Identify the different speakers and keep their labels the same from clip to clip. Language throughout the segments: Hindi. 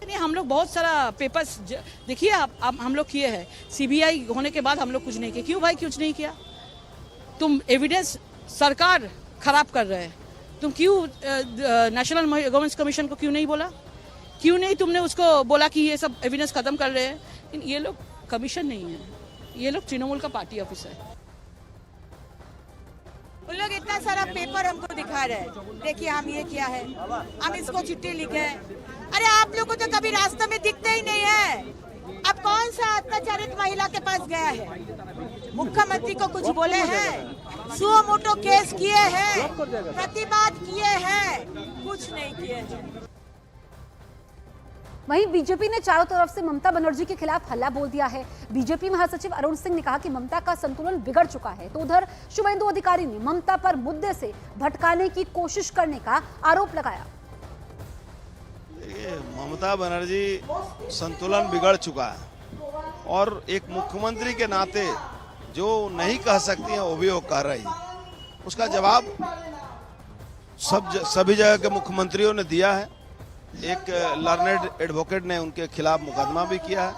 Speaker 1: नहीं, हम लोग बहुत सारा पेपर्स देखिए आप हम लोग किए हैं। सीबीआई होने के बाद हम लोग कुछ नहीं किए। क्यों भाई कुछ नहीं किया? तुम एविडेंस सरकार खराब कर रहे हैं। तुम क्यों नेशनल गवर्नेंस कमीशन को क्यों नहीं बोला? क्यों नहीं तुमने उसको बोला कि ये सब एविडेंस खत्म कर रहे हैं? लेकिन ये लोग कमीशन नहीं है, ये लोग तृणमूल का पार्टी ऑफिस है।
Speaker 2: उन लोग इतना सारा पेपर हमको दिखा रहे हैं, देखिए हम ये किया है, हम इसको चिट्ठी लिखे हैं। अरे आप लोगों को तो कभी रास्ते में दिखते ही नहीं है। अब कौन सा अत्याचारित महिला के पास गया है? मुख्यमंत्री को कुछ बोले हैं? सुओ मोटो केस किए हैं, प्रतिवाद किए हैं, कुछ नहीं किए हैं।
Speaker 3: वहीं बीजेपी ने चारों तरफ से ममता बनर्जी के खिलाफ हल्ला बोल दिया है। बीजेपी महासचिव अरुण सिंह ने कहा कि ममता का संतुलन बिगड़ चुका है, तो उधर शुभेंदु अधिकारी ने ममता पर मुद्दे से भटकाने की कोशिश करने का आरोप लगाया।
Speaker 4: ममता बनर्जी संतुलन बिगड़ चुका है और एक मुख्यमंत्री के नाते जो नहीं कह सकती है वो भी वो कह रही है। उसका जवाब सभी जगह के मुख्यमंत्रियों ने दिया है। एक लर्नेड एडवोकेट ने उनके खिलाफ मुकदमा भी किया है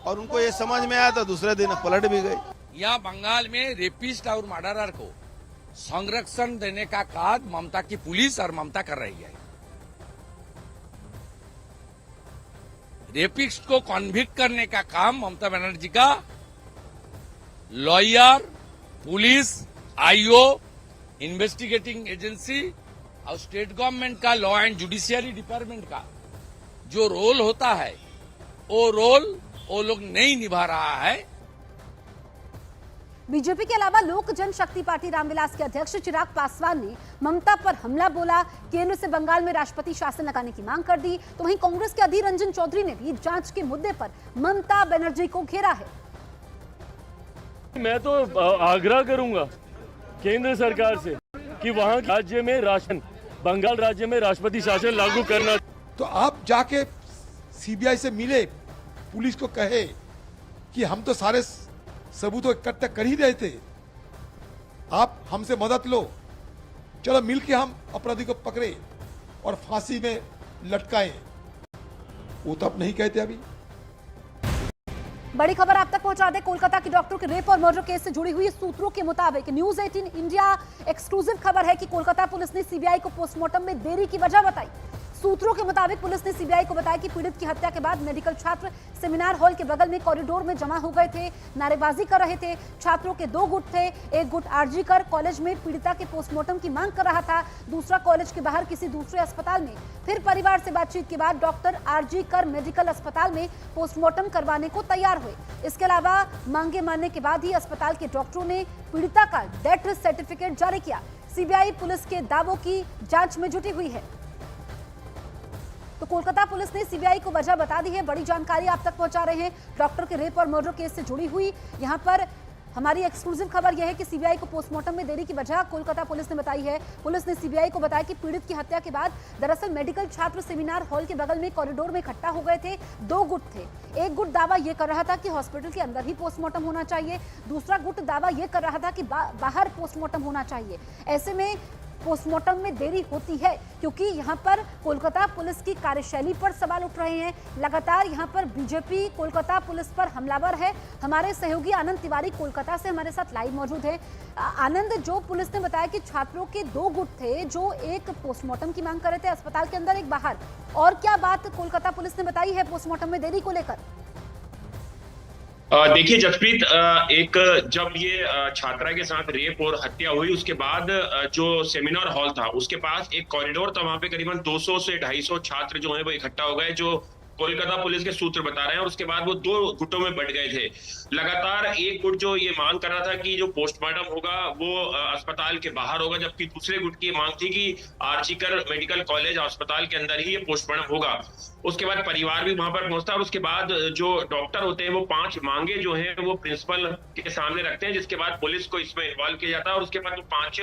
Speaker 4: और उनको ये समझ में आया तो दूसरे दिन पलट भी गई।
Speaker 5: यह बंगाल में रेपिस्ट और मर्डरर को संरक्षण देने का काम ममता की पुलिस और ममता कर रही है। रेपिस्ट को कॉन्विक्ट करने का काम ममता बनर्जी का lawyer, police, IO, investigating agency और स्टेट गवर्नमेंट का लॉ एंड जुडिशियरी डिपार्टमेंट का जो रोल होता है वो रोल वो लोग नहीं निभा रहा है।
Speaker 3: बीजेपी के अलावा लोक जनशक्ति पार्टी रामविलास के अध्यक्ष चिराग पासवान ने ममता पर हमला बोला, केंद्र से बंगाल में राष्ट्रपति शासन लगाने की मांग कर दी। तो वहीं कांग्रेस के अधीर रंजन चौधरी ने भी जांच के मुद्दे पर ममता बनर्जी को घेरा है।
Speaker 6: मैं तो आग्रह करूंगा केंद्र सरकार से कि वहां राज्य में बंगाल राज्य में राष्ट्रपति शासन लागू करना।
Speaker 7: तो आप जाके सीबीआई से मिले, पुलिस को कहे कि हम तो सारे सबूत इकट्ठा कर ही रहे थे, आप हमसे मदद लो, चलो मिलके हम अपराधी को पकड़े और फांसी में लटकाएं। वो तो आप नहीं कहते। अभी
Speaker 3: बड़ी खबर आप तक पहुंचा दे। कोलकाता की डॉक्टर के रेप और मर्डर केस से जुड़ी हुई सूत्रों के मुताबिक न्यूज 18 इंडिया एक्सक्लूसिव खबर है कि कोलकाता पुलिस ने सीबीआई को पोस्टमार्टम में देरी की वजह बताई। सूत्रों के मुताबिक पुलिस ने सीबीआई को बताया कि पीड़ित की हत्या के बाद मेडिकल छात्र सेमिनार हॉल के बगल में कॉरिडोर में जमा हो गए थे, नारेबाजी कर रहे थे। छात्रों के 2 गुट थे, एक गुट आरजी कर कॉलेज में पीड़िता के पोस्टमार्टम की मांग कर रहा था, दूसरा कॉलेज के बाहर किसी दूसरे अस्पताल में। फिर परिवार से बातचीत के बाद डॉक्टर आरजी कर मेडिकल अस्पताल में पोस्टमार्टम करवाने को तैयार हुए। इसके अलावा मांगे मानने के बाद ही अस्पताल के डॉक्टरों ने पीड़िता का डेथ सर्टिफिकेट जारी किया। सीबीआई पुलिस के दावों की जांच में जुटी हुई है। तो कोलकाता पुलिस ने सीबीआई को वजह बता दी है। बड़ी जानकारी आप तक पहुंचा रहे हैं डॉक्टर के रेप और मर्डर केस से जुड़ी हुई। यहां पर हमारी एक्सक्लूसिव खबर यह है कि सीबीआई को पोस्टमार्टम में देरी की वजह कोलकाता पुलिस ने बताई है। पुलिस ने सीबीआई को बताया कि पीड़ित की हत्या के बाद दरअसल मेडिकल छात्र सेमिनार हॉल के बगल में कॉरिडोर में इकट्ठा हो गए थे। 2 गुट थे, एक गुट दावा यह कर रहा था कि हॉस्पिटल के अंदर ही पोस्टमार्टम होना चाहिए, दूसरा गुट दावा यह कर रहा था कि बाहर पोस्टमार्टम होना चाहिए। ऐसे में पोस्टमार्टम में देरी होती है क्योंकि यहां पर कोलकाता पुलिस की कार्यशैली पर सवाल उठ रहे हैं। लगातार यहां पर बीजेपी कोलकाता पुलिस पर हमलावर है। हमारे सहयोगी आनंद तिवारी कोलकाता से हमारे साथ लाइव मौजूद है। आनंद, जो पुलिस ने बताया कि छात्रों के 2 गुट थे जो एक पोस्टमार्टम की मांग कर रहे थे अस्पताल के अंदर, एक बाहर, और क्या बात कोलकाता पुलिस ने बताई है पोस्टमार्टम में देरी को लेकर?
Speaker 8: देखिए जसप्रीत, एक जब ये छात्रा के साथ रेप और हत्या हुई उसके बाद जो सेमिनार हॉल था उसके पास एक कॉरिडोर था, वहां पे करीबन 200 से 250 छात्र जो है वो इकट्ठा हो गए, जो कोलकाता पुलिस के सूत्र बता रहे हैं। और उसके बाद वो 2 गुटों में बंट गए थे। लगातार एक गुट जो ये मांग कर रहा था कि जो पोस्टमार्टम होगा वो अस्पताल के बाहर होगा, जबकि दूसरे गुट की मांग थी कि आर्चीकर मेडिकल कॉलेज अस्पताल के अंदर ही ये पोस्टमार्टम होगा। उसके बाद परिवार भी वहां पर पहुंचता है और उसके बाद जो डॉक्टर होते हैं वो 5 मांगे जो हैं वो प्रिंसिपल के सामने रखते हैं, जिसके बाद पुलिस को इसमें इन्वॉल्व किया जाता है और उसके बाद वो 5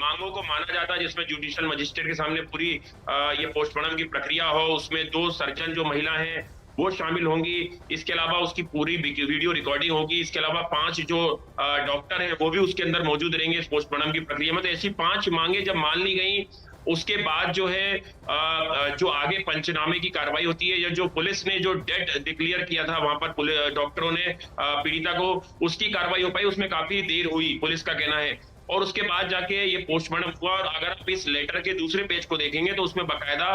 Speaker 8: मांगों को माना जाता है, जिसमें जुडिशियल मजिस्ट्रेट के सामने पूरी ये पोस्टमार्टम की प्रक्रिया हो। उसमें 2 सर्जन जो महिला हैं वो शामिल होंगी। इसके अलावा उसकी पूरी वीडियो रिकॉर्डिंग होगी। इसके अलावा 5 जो डॉक्टर हैं वो भी उसके अंदर मौजूद रहेंगे इस पोस्टमार्टम की प्रक्रिया में। तो ऐसी 5 मांगे जब मान ली गई उसके बाद जो है जो आगे पंचनामे की कार्रवाई होती है, या जो पुलिस ने जो डेड डिक्लेयर किया था वहां पर डॉक्टरों ने पीड़िता को, उसकी कार्रवाई हो पाई, उसमें काफी देर हुई, पुलिस का कहना है। और उसके बाद जाके ये पोस्टमार्टम हुआ। और अगर आप इस लेटर के दूसरे पेज को देखेंगे तो उसमें बकायदा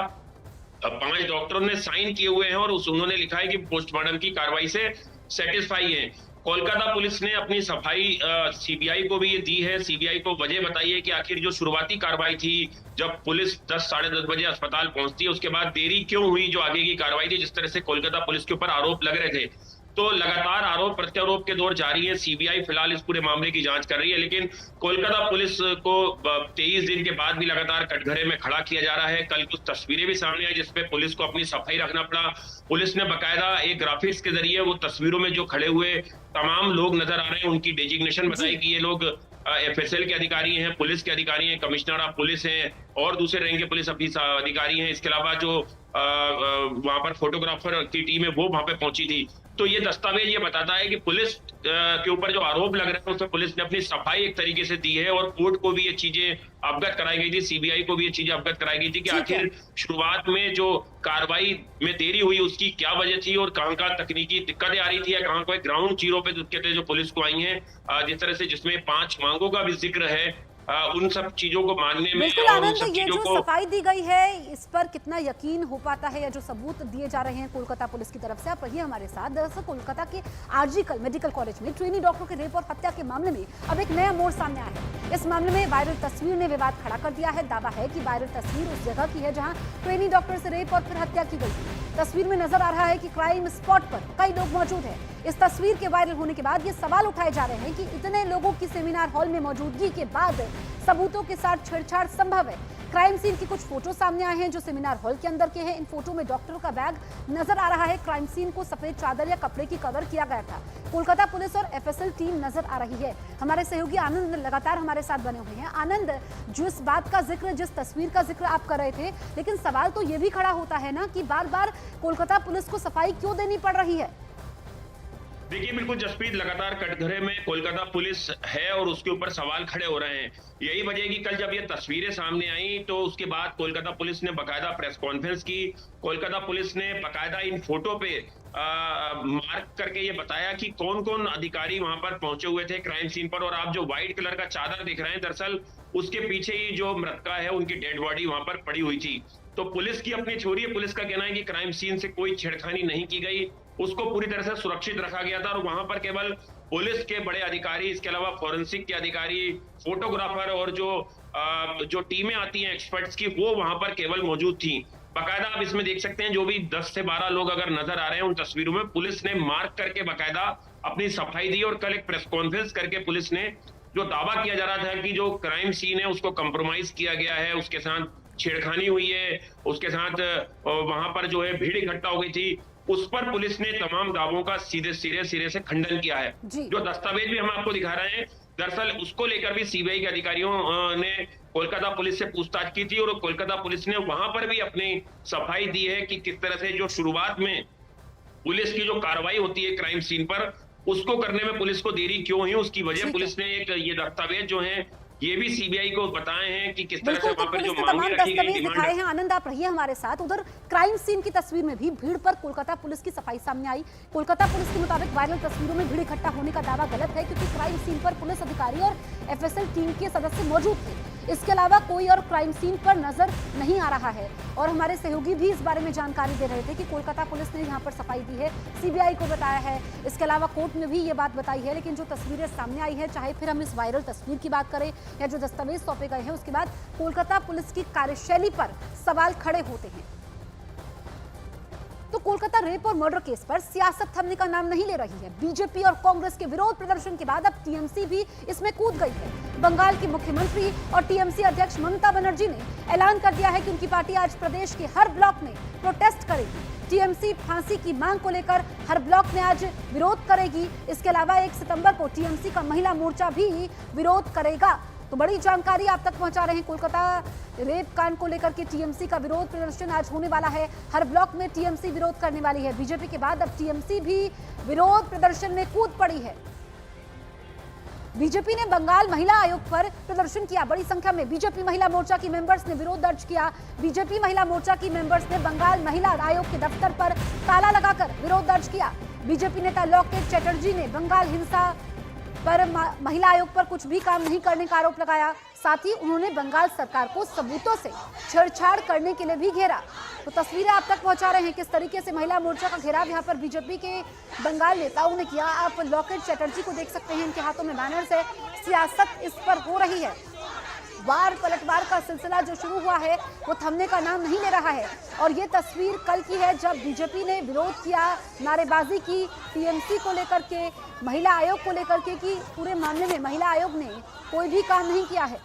Speaker 8: 5 डॉक्टरों ने साइन किए हुए हैं और उन्होंने लिखा है कि पोस्टमार्टम की कार्रवाई से सेटिस्फाई है। कोलकाता पुलिस ने अपनी सफाई सीबीआई को भी ये दी है। सीबीआई को वजह बताई है कि आखिर जो शुरुआती कार्रवाई थी, जब पुलिस 10 साढ़े 10 बजे अस्पताल पहुंचती है, उसके बाद देरी क्यों हुई जो आगे की कार्रवाई थी, जिस तरह से कोलकाता पुलिस के ऊपर आरोप लग रहे थे। तो लगातार आरोप प्रत्यारोप के दौर जारी है। सीबीआई फिलहाल इस पूरे मामले की जांच कर रही है, लेकिन कोलकाता पुलिस को 23 दिन के बाद भी लगातार कटघरे में खड़ा किया जा रहा है। कल कुछ तस्वीरें भी सामने आई जिसपे पुलिस को अपनी सफाई रखना पड़ा। पुलिस ने बकायदा एक ग्राफिक्स के जरिए वो तस्वीरों में जो खड़े हुए तमाम लोग नजर आ रहे हैं, उनकी डेजिग्नेशन बताई कि ये लोग एफएसएल के अधिकारी हैं, पुलिस के अधिकारी हैं, कमिश्नर ऑफ पुलिस हैं और दूसरे रैंक के पुलिस अधिकारी हैं। इसके अलावा जो वहां पर फोटोग्राफर की टीम है वो वहां पे पहुंची थी। तो ये दस्तावेज ये बताता है कि पुलिस के ऊपर जो आरोप लग रहे हैं उसमें पुलिस ने अपनी सफाई एक तरीके से दी है और कोर्ट को भी ये चीजें अवगत कराई गई थी, सीबीआई को भी ये चीजें अवगत कराई गई थी कि आखिर शुरुआत में जो कार्रवाई में देरी हुई उसकी क्या वजह थी और कहाँ कहाँ तकनीकी दिक्कतें आ रही थी या कहाँ कोई ग्राउंड जीरो पे दिक्कतें जो पुलिस को आई हैं, जिस तरह से जिसमें 5 मांगों का भी जिक्र है, उन सब चीजों को मानने में।
Speaker 3: बिल्कुल आनंद, ये जो सफाई दी गई है इस पर कितना यकीन हो पाता है या जो सबूत दिए जा रहे हैं कोलकाता पुलिस की तरफ से, आप रहिए हमारे साथ। दरअसल कोलकाता के आरजी मेडिकल कॉलेज में ट्रेनी डॉक्टर के रेप और हत्या के मामले में अब एक नया मोड़ सामने आया है। इस मामले में वायरल तस्वीर ने विवाद खड़ा कर दिया है। दावा है कि वायरल तस्वीर उस जगह की है जहां ट्रेनी डॉक्टर से रेप और फिर हत्या की गई थी। तस्वीर में नजर आ रहा है कि क्राइम स्पॉट पर कई लोग मौजूद हैं। इस तस्वीर के वायरल होने के बाद ये सवाल उठाए जा रहे हैं कि इतने लोगों की सेमिनार हॉल में मौजूदगी के बाद सबूतों के साथ छेड़छाड़ संभव है। क्राइम सीन की कुछ फोटो सामने आए हैं जो सेमिनार हॉल के अंदर के हैं। इन फोटो में डॉक्टर का बैग नजर आ रहा है। क्राइम सीन को सफेद चादर या कपड़े की कवर किया गया था। कोलकाता पुलिस और एफएसएल टीम नजर आ रही है। हमारे सहयोगी आनंद लगातार हमारे साथ बने हुए हैं। आनंद, जो इस बात का जिक्र, जिस तस्वीर का जिक्र आप कर रहे थे, लेकिन सवाल तो ये भी खड़ा होता है ना कि बार बार कोलकाता पुलिस को सफाई क्यों देनी पड़ रही है?
Speaker 8: देखिए बिल्कुल जसप्रीत, लगातार कटघरे में कोलकाता पुलिस है और उसके ऊपर सवाल खड़े हो रहे हैं। यही वजह है कि कल जब ये तस्वीरें सामने आई तो उसके बाद कोलकाता पुलिस ने बकायदा प्रेस कॉन्फ्रेंस की। कोलकाता पुलिस ने बकायदा इन फोटो पे मार्क करके ये बताया कि कौन कौन अधिकारी वहां पर पहुंचे हुए थे क्राइम सीन पर। और आप जो व्हाइट कलर का चादर दिख रहे हैं, दरअसल उसके पीछे ही जो मृतका है उनकी डेड बॉडी वहां पर पड़ी हुई थी। तो पुलिस की अपनी थ्योरी है, पुलिस का कहना है कि क्राइम सीन से कोई छेड़खानी नहीं की गई, उसको पूरी तरह से सुरक्षित रखा गया था और वहां पर केवल पुलिस के बड़े अधिकारी, इसके अलावा फोरेंसिक के अधिकारी, फोटोग्राफर और जो टीमें आती हैं एक्सपर्ट्स की, वो वहां पर केवल मौजूद थी। बकायदा आप इसमें देख सकते हैं जो भी 10 से 12 लोग अगर नजर आ रहे हैं उन तस्वीरों में, पुलिस ने मार्क करके बकायदा अपनी सफाई दी। और कल एक प्रेस कॉन्फ्रेंस करके पुलिस ने जो दावा किया जा रहा था कि जो क्राइम सीन है उसको कंप्रोमाइज किया गया है, उसके साथ छेड़खानी हुई है, उसके साथ वहां पर जो है भीड़ इकट्ठा हो गई थी, उस पर पुलिस ने तमाम दावों का सीधे सिरे से खंडन किया है। जो दस्तावेज भी हम आपको दिखा रहे हैं, दरअसल उसको लेकर भी सीबीआई के अधिकारियों ने कोलकाता पुलिस से पूछताछ की थी और कोलकाता पुलिस ने वहां पर भी अपनी सफाई दी है कि किस तरह से जो शुरुआत में पुलिस की जो कार्रवाई होती है क्राइम सीन पर, उसको करने में पुलिस को देरी क्यों हुई, उसकी वजह पुलिस ने एक ये दस्तावेज जो है ये भी सीबीआई को बताए हैं कि किस तरह से वहां पर जो मांगे रखी गई
Speaker 3: दिखाए हैं। आनंद, आप रहिए हमारे साथ। उधर क्राइम सीन की तस्वीर में भी भीड़ पर कोलकाता पुलिस की सफाई सामने आई। कोलकाता पुलिस के मुताबिक वायरल तस्वीरों में भीड़ इकट्ठा होने का दावा गलत है क्योंकि क्राइम सीन पर पुलिस अधिकारी और एफएसएल टीम के सदस्य मौजूद थे। इसके अलावा कोई और क्राइम सीन पर नजर नहीं आ रहा है और हमारे सहयोगी भी इस बारे में जानकारी दे रहे थे कि कोलकाता पुलिस ने यहाँ पर सफाई दी है, सीबीआई को बताया है। इसके अलावा कोर्ट में भी ये बात बताई है। लेकिन जो तस्वीरें सामने आई है, चाहे फिर हम इस वायरल तस्वीर की बात करें या जो दस्तावेज सौंपे गए हैं, उसके बाद कोलकाता पुलिस की कार्यशैली पर सवाल खड़े होते हैं। तो कोलकाता रेप और मर्डर केस पर सियासत थमने का नाम नहीं ले रही है। बीजेपी और कांग्रेस के विरोध प्रदर्शन के बाद अब टीएमसी भी इसमें कूद गई है। बंगाल की मुख्यमंत्री और टीएमसी अध्यक्ष ममता बनर्जी ने ऐलान कर दिया है कि उनकी पार्टी आज प्रदेश के हर ब्लॉक में प्रोटेस्ट करेगी। टीएमसी फांसी की मांग को लेकर हर ब्लॉक में आज विरोध करेगी। इसके अलावा 1 सितंबर को टीएमसी का महिला मोर्चा भी विरोध करेगा। तो बड़ी जानकारी आप तक पहुंचा रहे हैं। कोलकाता रेप कांड को लेकर के टीएमसी का विरोध प्रदर्शन आज होने वाला है। हर ब्लॉक में टीएमसी विरोध करने वाली है। बीजेपी के बाद अब टीएमसी भी विरोध प्रदर्शन में कूद पड़ी है। बीजेपी ने बंगाल महिला आयोग पर प्रदर्शन किया। बड़ी संख्या में बीजेपी महिला मोर्चा की मेंबर्स ने विरोध दर्ज किया। बीजेपी महिला मोर्चा की मेंबर्स ने बंगाल महिला आयोग के दफ्तर पर ताला लगाकर विरोध दर्ज किया। बीजेपी नेता लॉकेट चैटर्जी ने बंगाल हिंसा पर महिला आयोग पर कुछ भी काम नहीं करने का आरोप लगाया। साथ ही उन्होंने बंगाल सरकार को सबूतों से छेड़छाड़ करने के लिए भी घेरा। तो तस्वीरें आप तक पहुंचा रहे हैं किस तरीके से महिला मोर्चा का घेराव यहां पर बीजेपी के बंगाल नेताओं ने किया। आप लॉकेट चैटर्जी को देख सकते हैं, इनके हाथों में बैनर्स है। सियासत इस पर हो रही है। वार पलटवार का सिलसिला जो शुरू हुआ है वो थमने का नाम नहीं ले रहा है। और ये तस्वीर कल की है जब बीजेपी ने विरोध किया, नारेबाजी की टीएमसी को लेकर के, महिला आयोग को लेकर के कि पूरे मामले में महिला आयोग ने कोई भी काम नहीं किया है।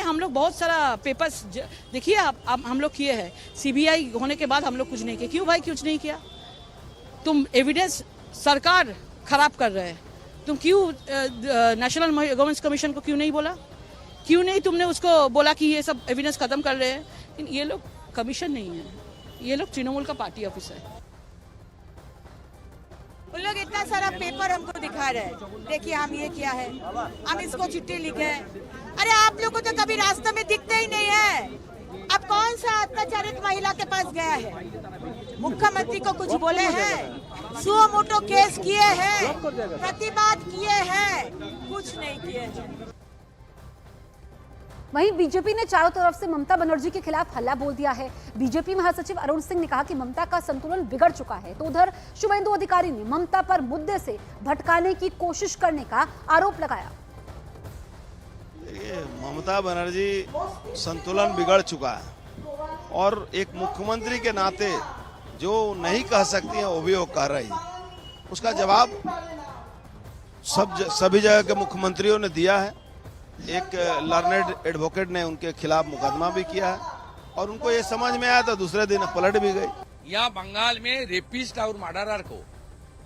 Speaker 1: हम लोग बहुत सारा पेपर्स देखिए आप हम लोग किए हैं। सीबीआई होने के बाद हम लोग कुछ नहीं किए। क्यों भाई कुछ नहीं किया? तुम एविडेंस सरकार खराब कर रहे हैं। तुम क्यों नेशनल गवर्नेंस कमीशन को क्यों नहीं बोला? क्यों नहीं तुमने उसको बोला कि ये सब एविडेंस खत्म कर रहे हैं? लेकिन ये लोग कमीशन नहीं है, ये लोग तृणमूल का पार्टी ऑफिस है।
Speaker 2: उन लोग इतना सारा पेपर हमको दिखा रहे हैं, देखिए हम ये किया है, हम इसको चिट्ठी लिखे हैं। अरे आप लोगों को तो कभी रास्ते में दिखते ही नहीं है। अब कौन सा अत्याचारित महिला के पास गया है? मुख्यमंत्री को कुछ बोले हैं? सुओ मोटो केस किए हैं, प्रतिवाद किए हैं, कुछ नहीं किए हैं।
Speaker 3: वहीं बीजेपी ने चारों तरफ से ममता बनर्जी के खिलाफ हल्ला बोल दिया है। बीजेपी महासचिव अरुण सिंह ने कहा कि ममता का संतुलन बिगड़ चुका है। तो उधर शुभेंदु अधिकारी ने ममता पर मुद्दे से भटकाने की कोशिश करने का आरोप लगाया।
Speaker 4: ममता बनर्जी संतुलन बिगड़ चुका है और एक मुख्यमंत्री के नाते जो नहीं कह सकती है वो भी वो कह रही है। उसका जवाब सभी जगह के मुख्यमंत्रियों ने दिया है। एक लर्नेड एडवोकेट ने उनके खिलाफ मुकदमा भी किया है और उनको ये समझ में आया तो दूसरे दिन पलट भी गई।
Speaker 5: यहाँ बंगाल में रेपिस्ट और मर्डरर को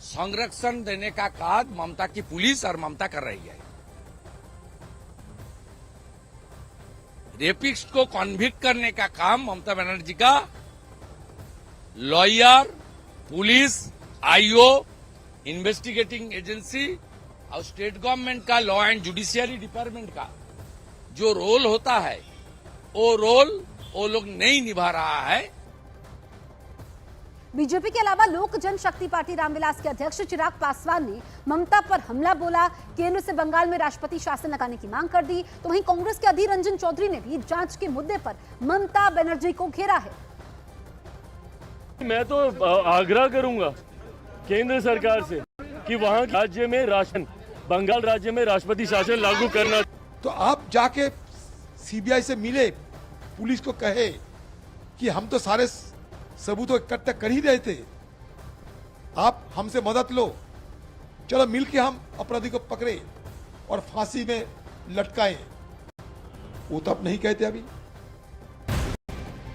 Speaker 5: संरक्षण देने का काम ममता की पुलिस और ममता कर रही है। रेपिस्ट को कॉन्विक्ट करने का काम ममता बनर्जी का lawyer, police, IO, investigating agency और स्टेट गवर्नमेंट का लॉ एंड जुडिशियरी डिपार्टमेंट का जो रोल होता है वो रोल वो लोग नहीं निभा रहा है।
Speaker 3: बीजेपी के अलावा लोक जनशक्ति पार्टी रामविलास के अध्यक्ष चिराग पासवान ने ममता पर हमला बोला, केंद्र से बंगाल में राष्ट्रपति शासन लगाने की मांग कर दी। तो वहीं कांग्रेस के अधीर रंजन चौधरी ने भी जांच के मुद्दे पर ममता बनर्जी को घेरा है।
Speaker 6: मैं तो आग्रह करूंगा केंद्र सरकार से कि वहां राज्य में बंगाल राज्य में राष्ट्रपति शासन लागू करना।
Speaker 7: तो आप जाके सीबीआई से मिले, पुलिस को कहे कि हम तो सारे सबूत इकट्ठा कर ही रहे थे, आप हमसे मदद लो, चलो मिलके हम अपराधी को पकड़े और फांसी में लटकाएं। वो तो आप नहीं कहते। अभी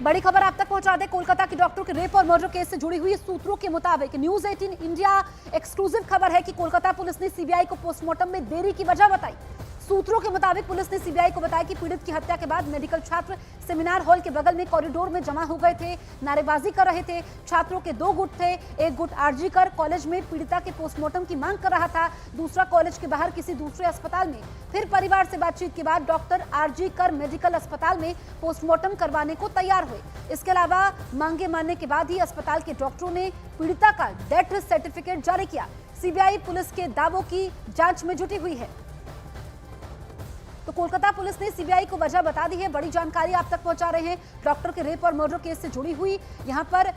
Speaker 3: बड़ी खबर आप तक पहुंचा दे। कोलकाता की डॉक्टर के रेप और मर्डर केस से जुड़ी हुई सूत्रों के मुताबिक न्यूज 18 इंडिया एक्सक्लूसिव खबर है कि कोलकाता पुलिस ने सीबीआई को पोस्टमार्टम में देरी की वजह बताई। सूत्रों के मुताबिक पुलिस ने सीबीआई को बताया कि पीड़ित की हत्या के बाद मेडिकल छात्र सेमिनार हॉल के बगल में कॉरिडोर में जमा हो गए थे, नारेबाजी कर रहे थे। छात्रों के 2 गुट थे, एक गुट आरजी कर कॉलेज में पीड़िता के पोस्टमार्टम की मांग कर रहा था, दूसरा कॉलेज के बाहर किसी दूसरे अस्पताल में। फिर परिवार से बातचीत के बाद डॉक्टर आरजी कर मेडिकल अस्पताल में पोस्टमार्टम करवाने को तैयार हुए। इसके अलावा मांगे मानने के बाद ही अस्पताल के डॉक्टरों ने पीड़िता का डेथ सर्टिफिकेट जारी किया। सीबीआई पुलिस के दावों की जांच में जुटी हुई है। तो कोलकाता पुलिस ने सीबीआई को वजह बता दी है। बड़ी जानकारी आप तक पहुंचा रहे हैं डॉक्टर के रेप और मर्डर केस से जुड़ी हुई। यहां पर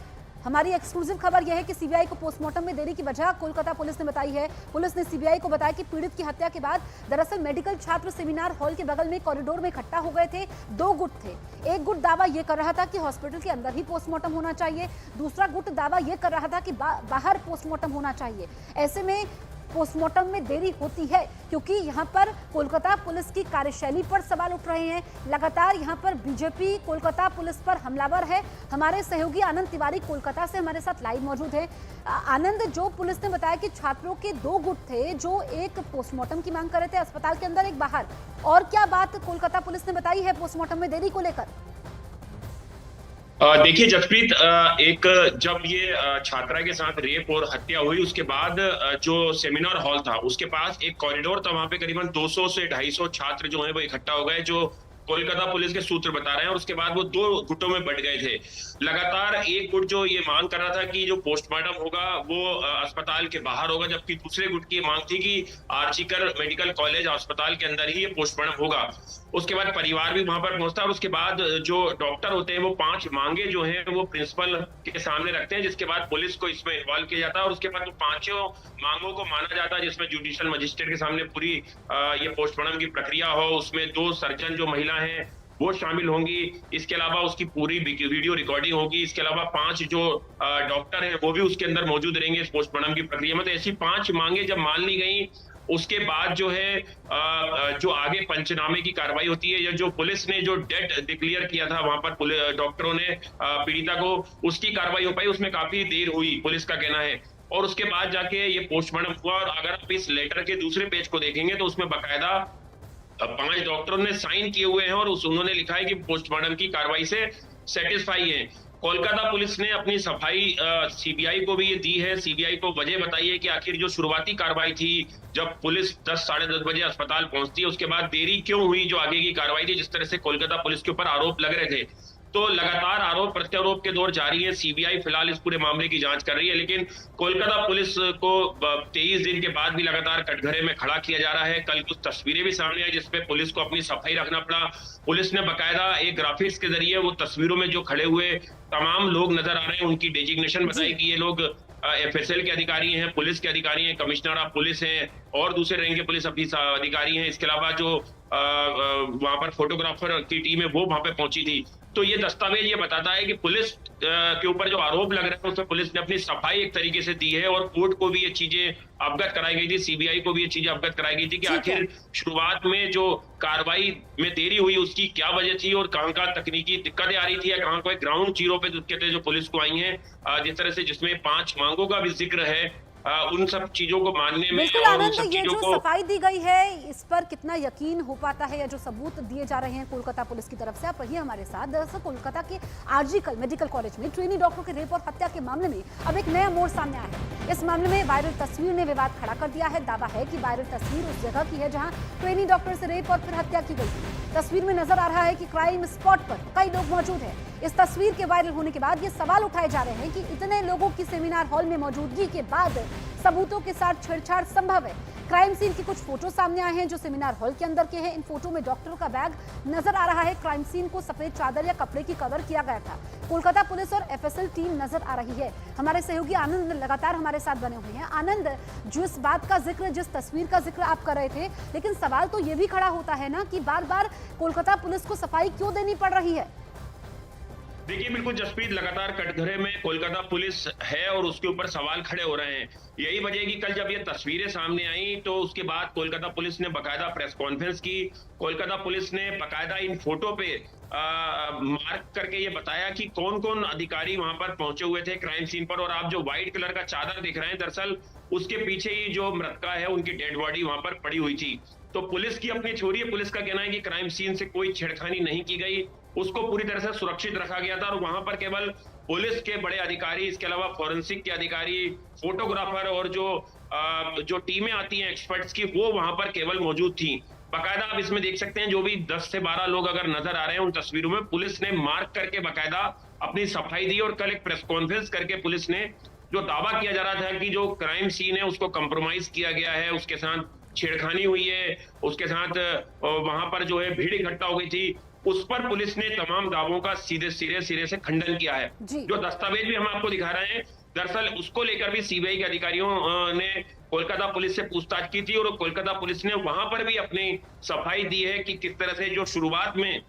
Speaker 3: हमारी एक्सक्लूसिव खबर यह है कि सीबीआई को पोस्टमार्टम में देरी की वजह कोलकाता पुलिस ने बताई है। पुलिस ने सीबीआई को बताया कि पीड़ित की हत्या के बाद दरअसल मेडिकल छात्र सेमिनार हॉल के बगल में कॉरिडोर में इकट्ठा हो गए थे। 2 गुट थे, एक गुट दावा यह कर रहा था कि हॉस्पिटल के अंदर ही पोस्टमार्टम होना चाहिए, दूसरा गुट दावा यह कर रहा था कि बाहर पोस्टमार्टम होना चाहिए। ऐसे में पोस्टमार्टम में देरी होती है क्योंकि यहां पर कोलकाता पुलिस की कार्यशैली पर सवाल उठ रहे हैं। लगातार यहां पर बीजेपी कोलकाता पुलिस पर हमलावर है। हमारे सहयोगी आनंद तिवारी कोलकाता से हमारे साथ लाइव मौजूद है। आनंद, जो पुलिस ने बताया कि छात्रों के 2 गुट थे, जो एक पोस्टमार्टम की मांग कर रहे थे अस्पताल के अंदर, एक बाहर, और क्या बात कोलकाता पुलिस ने बताई है पोस्टमार्टम में देरी को लेकर?
Speaker 8: देखिए जसप्रीत, एक जब ये छात्रा के साथ रेप और हत्या हुई उसके बाद जो सेमिनार हॉल था उसके पास एक कॉरिडोर था, वहां पे करीबन 200 से 250 छात्र जो हैं वो इकट्ठा हो गए, जो कोलकाता पुलिस के सूत्र बता रहे हैं। और उसके बाद वो 2 गुटों में बंट गए थे। लगातार एक गुट जो ये मांग कर रहा था कि जो पोस्टमार्टम होगा वो अस्पताल के बाहर होगा, जबकि दूसरे गुट की मांग थी कि आर्चिकर मेडिकल कॉलेज अस्पताल के अंदर ही ये पोस्टमार्टम होगा। उसके बाद परिवार भी वहां पर पहुंचता है और उसके बाद जो डॉक्टर होते हैं वो 5 मांगे जो हैं वो प्रिंसिपल के सामने रखते हैं, जिसके बाद पुलिस को इसमें इन्वॉल्व किया जाता है। और उसके बाद वो 5 मांगों को माना जाता है, जिसमें जुडिशियल मजिस्ट्रेट के सामने पूरी ये पोस्टमार्टम की प्रक्रिया हो, उसमें 2 सर्जन जो महिला हैं वो शामिल होंगी। इसके अलावा उसकी पूरी वीडियो रिकॉर्डिंग होगी। इसके अलावा 5 जो डॉक्टर हैं वो भी उसके अंदर मौजूद रहेंगे इस पोस्टमार्टम की प्रक्रिया में। तो ऐसी 5 मांगे जब मान ली गई उसके बाद जो है जो आगे पंचनामे की कार्रवाई होती है, या जो पुलिस ने जो डेथ डिक्लेयर किया था वहां पर डॉक्टरों ने पीड़िता को, उसकी कार्रवाई हो पाई। उसमें काफी देर हुई, पुलिस का कहना है। और उसके बाद जाके ये पोस्टमार्टम हुआ। और अगर आप इस लेटर के दूसरे पेज को देखेंगे तो उसमें बाकायदा 5 डॉक्टरों ने साइन किए हुए हैं और उन्होंने लिखा है कि पोस्टमार्टम की कार्रवाई से सेटिस्फाई है। कोलकाता पुलिस ने अपनी सफाई सीबीआई को भी ये दी है। सीबीआई को वजह बताई है कि आखिर जो शुरुआती कार्रवाई थी, जब पुलिस 10 साढ़े 10 बजे अस्पताल पहुंचती है, उसके बाद देरी क्यों हुई जो आगे की कार्रवाई थी, जिस तरह से कोलकाता पुलिस के ऊपर आरोप लग रहे थे। तो लगातार आरोप प्रत्यारोप के दौर जारी है। सीबीआई फिलहाल इस पूरे मामले की जांच कर रही है, लेकिन कोलकाता पुलिस को 23 दिन के बाद भी लगातार कटघरे में खड़ा किया जा रहा है। कल कुछ तस्वीरें भी सामने आई जिसमें पुलिस को अपनी सफाई रखना पड़ा। पुलिस ने बाकायदा एक ग्राफिक्स के जरिए वो तस्वीरों में जो खड़े हुए तमाम लोग नजर आ रहे हैं उनकी डेजिग्नेशन बताई कि ये लोग एफएसएल के अधिकारी हैं, पुलिस के अधिकारी हैं, कमिश्नर ऑफ पुलिस हैं और दूसरे रैंक के पुलिस अधिकारी हैं। इसके अलावा जो वहां पर फोटोग्राफर की टीम है वो वहां पे पहुंची थी। तो ये दस्तावेज ये बताता है कि पुलिस के ऊपर जो आरोप लग रहे हैं उसमें पुलिस ने अपनी सफाई एक तरीके से दी है और कोर्ट को भी ये चीजें अवगत कराई गई थी, सीबीआई को भी ये चीजें अवगत कराई गई थी कि आखिर शुरुआत में जो कार्रवाई में देरी हुई उसकी क्या वजह थी और कहां का तकनीकी दिक्कतें आ रही थी या कहां कोई ग्राउंड जीरो पे दिक्कतें जो पुलिस को आई हैं, जिस तरह से जिसमें 5 मांगों का भी जिक्र है, उन सब चीजों को मानने में
Speaker 3: बिल्कुल
Speaker 8: और उन
Speaker 3: आनंद,
Speaker 8: सब
Speaker 3: ये
Speaker 8: चीजों
Speaker 3: जो
Speaker 8: को
Speaker 3: सफाई दी गई है इस पर कितना यकीन हो पाता है या जो सबूत दिए जा रहे हैं कोलकाता पुलिस की तरफ से, आप रहिए हमारे साथ। दरअसल कोलकाता के आरजीकर मेडिकल कॉलेज में ट्रेनी डॉक्टर के रेप और हत्या के मामले में अब एक नया मोड़ सामने आया है। इस मामले में वायरल तस्वीर ने विवाद खड़ा कर दिया है। दावा है कि वायरल तस्वीर उस जगह की है जहां ट्रेनी डॉक्टर से रेप और फिर हत्या की गई। तस्वीर में नजर आ रहा है कि क्राइम स्पॉट पर कई लोग मौजूद हैं। इस तस्वीर के वायरल होने के बाद ये सवाल उठाए जा रहे हैं कि इतने लोगों की सेमिनार हॉल में मौजूदगी के बाद सबूतों के साथ छेड़छाड़ संभव है। क्राइम सीन के कुछ फोटो सामने आए हैं जो सेमिनार हॉल के अंदर के हैं। इन फोटो में डॉक्टर का बैग नजर आ रहा है। क्राइम सीन को सफेद चादर या कपड़े की कवर किया गया था। कोलकाता पुलिस और एफएसएल टीम नजर आ रही है। हमारे सहयोगी आनंद लगातार हमारे साथ बने हुए हैं। आनंद, जो इस बात का जिक्र, जिस तस्वीर का जिक्र आप कर रहे थे, लेकिन सवाल तो ये भी खड़ा होता है ना कि बार बार कोलकाता पुलिस को सफाई क्यों देनी पड़ रही है?
Speaker 8: देखिए बिल्कुल जसप्रीत, लगातार कटघरे में कोलकाता पुलिस है और उसके ऊपर सवाल खड़े हो रहे हैं। यही वजह है कि कल जब ये तस्वीरें सामने आई तो उसके बाद कोलकाता पुलिस ने बाकायदा प्रेस कॉन्फ्रेंस की। कोलकाता पुलिस ने बाकायदा इन फोटो पे मार्क करके ये बताया कि कौन कौन अधिकारी वहां पर पहुंचे हुए थे क्राइम सीन पर। और आप जो व्हाइट कलर का चादर देख रहे हैं, दरअसल उसके पीछे ही जो मृतका है उनकी डेड बॉडी वहां पर पड़ी हुई थी। तो पुलिस की अपनी थ्योरी है, पुलिस का कहना है कि क्राइम सीन से कोई छेड़खानी नहीं की गई, उसको पूरी तरह से सुरक्षित रखा गया था और वहां पर केवल पुलिस के बड़े अधिकारी, इसके अलावा फॉरेंसिक के अधिकारी, फोटोग्राफर और जो टीमें आती हैं एक्सपर्ट्स की, वो वहां पर केवल मौजूद थी। बाकायदा आप इसमें देख सकते हैं जो भी 10 से 12 लोग अगर नजर आ रहे हैं उन तस्वीरों में, पुलिस ने मार्क करके बाकायदा अपनी सफाई दी। और कल एक प्रेस कॉन्फ्रेंस करके पुलिस ने जो दावा किया जा रहा था कि जो क्राइम सीन है उसको कंप्रोमाइज किया गया है, उसके साथ छेड़खानी हुई है, उसके साथ वहां पर जो है भीड़ इकट्ठा हो गई थी, उस पर पुलिस ने तमाम दावों का सीधे सिरे से खंडन किया है। जो दस्तावेज भी हम आपको दिखा रहे हैं, दरअसल उसको लेकर भी सीबीआई के अधिकारियों ने कोलकाता पुलिस से पूछताछ की थी और कोलकाता पुलिस ने वहां पर भी अपनी सफाई दी है कि किस तरह से जो शुरुआत में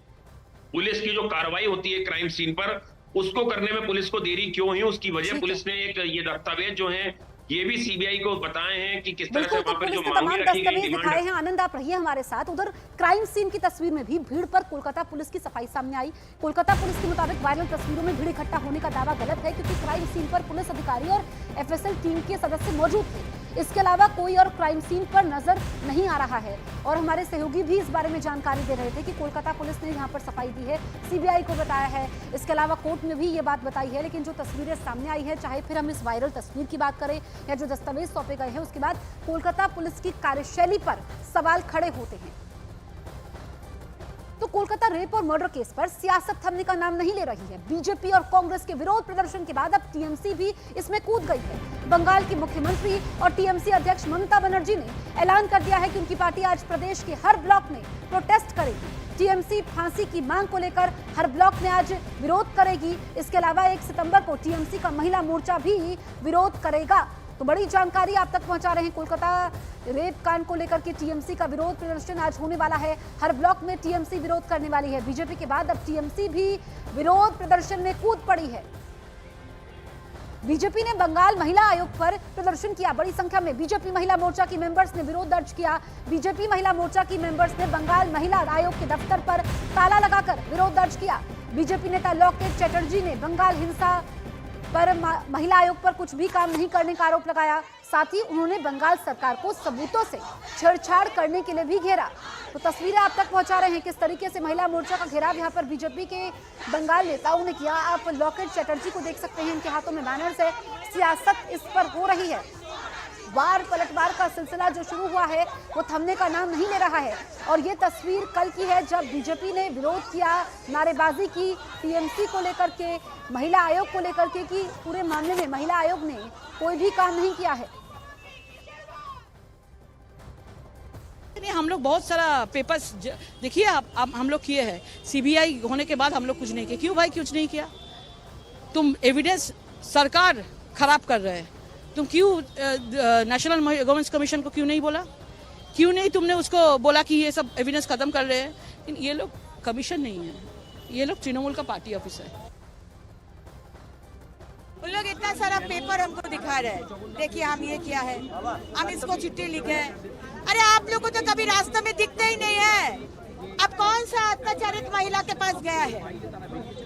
Speaker 8: पुलिस की जो कार्रवाई होती है क्राइम सीन पर, उसको करने में पुलिस को देरी क्यों हुई, उसकी वजह पुलिस ने एक ये दस्तावेज जो है ये भी सीबीआई को बताए हैं कि किस तरह से वहां पर जो मांगे रखी गई
Speaker 3: दिखाए हैं। आनंद, आप रहिए हमारे साथ। उधर क्राइम सीन की तस्वीर में भी भीड़ पर कोलकाता पुलिस की सफाई सामने आई। कोलकाता पुलिस के मुताबिक वायरल तस्वीरों में भीड़ इकट्ठा होने का दावा गलत है क्योंकि क्राइम सीन पर पुलिस अधिकारी और एफएसएल टीम के सदस्य मौजूद थे। इसके अलावा कोई और क्राइम सीन पर नजर नहीं आ रहा है। और हमारे सहयोगी भी इस बारे में जानकारी दे रहे थे कि कोलकाता पुलिस ने यहाँ पर सफाई दी है, सीबीआई को बताया है, इसके अलावा कोर्ट में भी ये बात बताई है। लेकिन जो तस्वीरें सामने आई है, चाहे फिर हम इस वायरल तस्वीर की बात करें या जो दस्तावेज सौंपे गए हैं, उसके बाद कोलकाता पुलिस की कार्यशैली पर सवाल खड़े होते हैं। तो कोलकाता रेप और मर्डर केस पर सियासत थमने का नाम नहीं ले रही है। बीजेपी और कांग्रेस के विरोध प्रदर्शन के बाद अब टीएमसी भी इसमें कूद गई है। बंगाल की मुख्यमंत्री और टीएमसी अध्यक्ष ममता बनर्जी ने ऐलान कर दिया है कि उनकी पार्टी आज प्रदेश के हर ब्लॉक में प्रोटेस्ट करेगी। टीएमसी फांसी की मांग को लेकर हर ब्लॉक में आज विरोध करेगी। इसके अलावा 1 सितंबर को टीएमसी का महिला मोर्चा भी विरोध करेगा। तो बड़ी जानकारी आप तक पहुंचा रहे हैं। कोलकाता रेप कांड को लेकर के टीएमसी का विरोध प्रदर्शन आज होने वाला है। हर ब्लॉक में टीएमसी विरोध करने वाली है। बीजेपी के बाद अब टीएमसी भी विरोध प्रदर्शन में कूद पड़ी है। बीजेपी ने बंगाल महिला आयोग पर प्रदर्शन किया। बड़ी संख्या में बीजेपी महिला मोर्चा की मेंबर्स ने विरोध दर्ज किया। बीजेपी महिला मोर्चा की मेंबर्स ने बंगाल महिला आयोग के दफ्तर पर ताला लगाकर विरोध दर्ज किया। बीजेपी नेता लॉकेट चैटर्जी ने बंगाल हिंसा पर महिला आयोग पर कुछ भी काम नहीं करने का आरोप लगाया। साथ ही उन्होंने बंगाल सरकार को सबूतों से छेड़छाड़ करने के लिए भी घेरा। तो तस्वीरें आप तक पहुंचा रहे हैं किस तरीके से महिला मोर्चा का घेराव यहाँ पर बीजेपी के बंगाल नेताओं ने किया। आप लॉकेट चैटर्जी को देख सकते हैं, इनके हाथों में बैनर्स है। सियासत इस पर हो रही है। वार पलटवार का सिलसिला जो शुरू हुआ है वो थमने का नाम नहीं ले रहा है। और ये तस्वीर कल की है जब बीजेपी ने विरोध किया, नारेबाजी की टीएमसी को लेकर के, महिला आयोग को लेकर के, कि पूरे मामले में महिला आयोग ने कोई भी काम नहीं किया है।
Speaker 1: हम लोग बहुत सारा पेपर्स देखिए आप हम लोग किए हैं। सीबीआई होने के बाद हम लोग कुछ नहीं किया। क्यों भाई कुछ नहीं किया? तुम एविडेंस सरकार खराब कर रहे हैं। तुम क्यों नेशनल गवर्नेंस कमीशन को क्यों नहीं बोला? क्यों नहीं तुमने उसको बोला कि ये सब एविडेंस खत्म कर रहे हैं? ये लोग कमीशन नहीं है, ये लोग तृणमूल का पार्टी ऑफिस है।
Speaker 2: उन लोग इतना सारा पेपर हमको दिखा रहे हैं, देखिए हम ये किया है, हम इसको चिट्ठी लिखे हैं। अरे आप लोग को तो कभी रास्ते में दिखते ही नहीं है। अब कौन सा अत्याचारित महिला के पास गया है?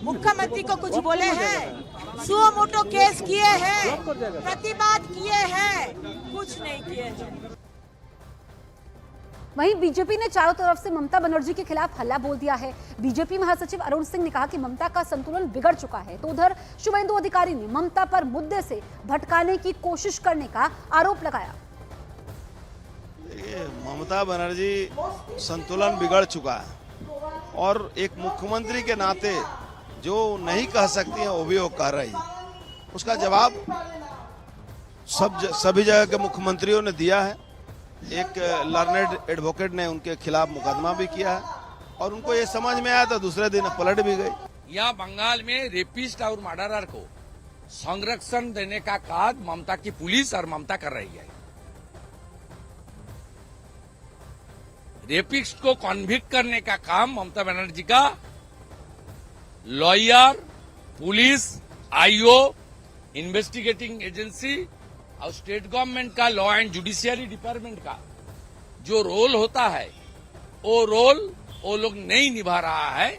Speaker 2: मुख्यमंत्री को कुछ बोले हैं? सुओ मोटो केस किए हैं, प्रतिवाद किए हैं, कुछ नहीं किए हैं।
Speaker 3: वहीं बीजेपी ने चारों तरफ से ममता बनर्जी के खिलाफ हल्ला बोल दिया है। बीजेपी महासचिव अरुण सिंह ने कहा कि ममता का संतुलन बिगड़ चुका है। तो उधर शुभेंदु अधिकारी ने ममता पर मुद्दे से भटकाने की कोशिश करने का आरोप लगाया।
Speaker 4: ममता बनर्जी संतुलन बिगड़ चुका है और एक मुख्यमंत्री के नाते जो नहीं कह सकती है वो भी वो कह रही है। उसका जवाब सभी जगह के मुख्यमंत्रियों ने दिया है। एक लर्नेड एडवोकेट ने उनके खिलाफ मुकदमा भी किया है और उनको ये समझ में आया तो दूसरे दिन पलट भी गई।
Speaker 5: यहाँ बंगाल में रेपिस्ट और मर्डरर को संरक्षण देने का काम ममता की पुलिस और ममता कर रही है। रेपिस्ट को कॉन्विक्ट करने का काम ममता बनर्जी का lawyer, police, IO, investigating agency और स्टेट गवर्नमेंट का लॉ एंड जुडिशियरी डिपार्टमेंट का जो रोल होता है वो रोल वो लोग नहीं निभा रहा है।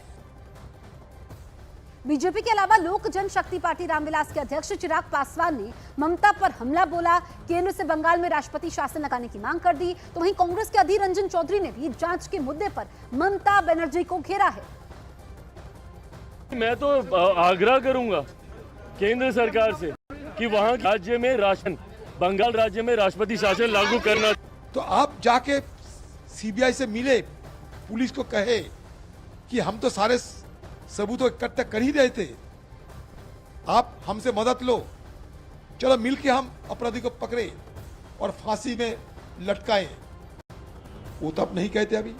Speaker 3: बीजेपी के अलावा लोक जनशक्ति पार्टी रामविलास के अध्यक्ष चिराग पासवान ने ममता पर हमला बोला, केंद्र से बंगाल में राष्ट्रपति शासन लगाने की मांग कर दी। तो वहीं कांग्रेस के अधीर रंजन चौधरी ने भी जांच के मुद्दे पर ममता बनर्जी को घेरा है।
Speaker 6: मैं तो आग्रह करूंगा केंद्र सरकार से कि वहां राज्य में बंगाल राज्य में राष्ट्रपति शासन लागू करना।
Speaker 7: तो आप जाके सीबीआई से मिले, पुलिस को कहे कि हम तो सारे सबूत इकट्ठा कर ही रहे थे, आप हमसे मदद लो, चलो मिलके हम अपराधी को पकड़े और फांसी में लटकाएं। वो तो आप नहीं कहते। अभी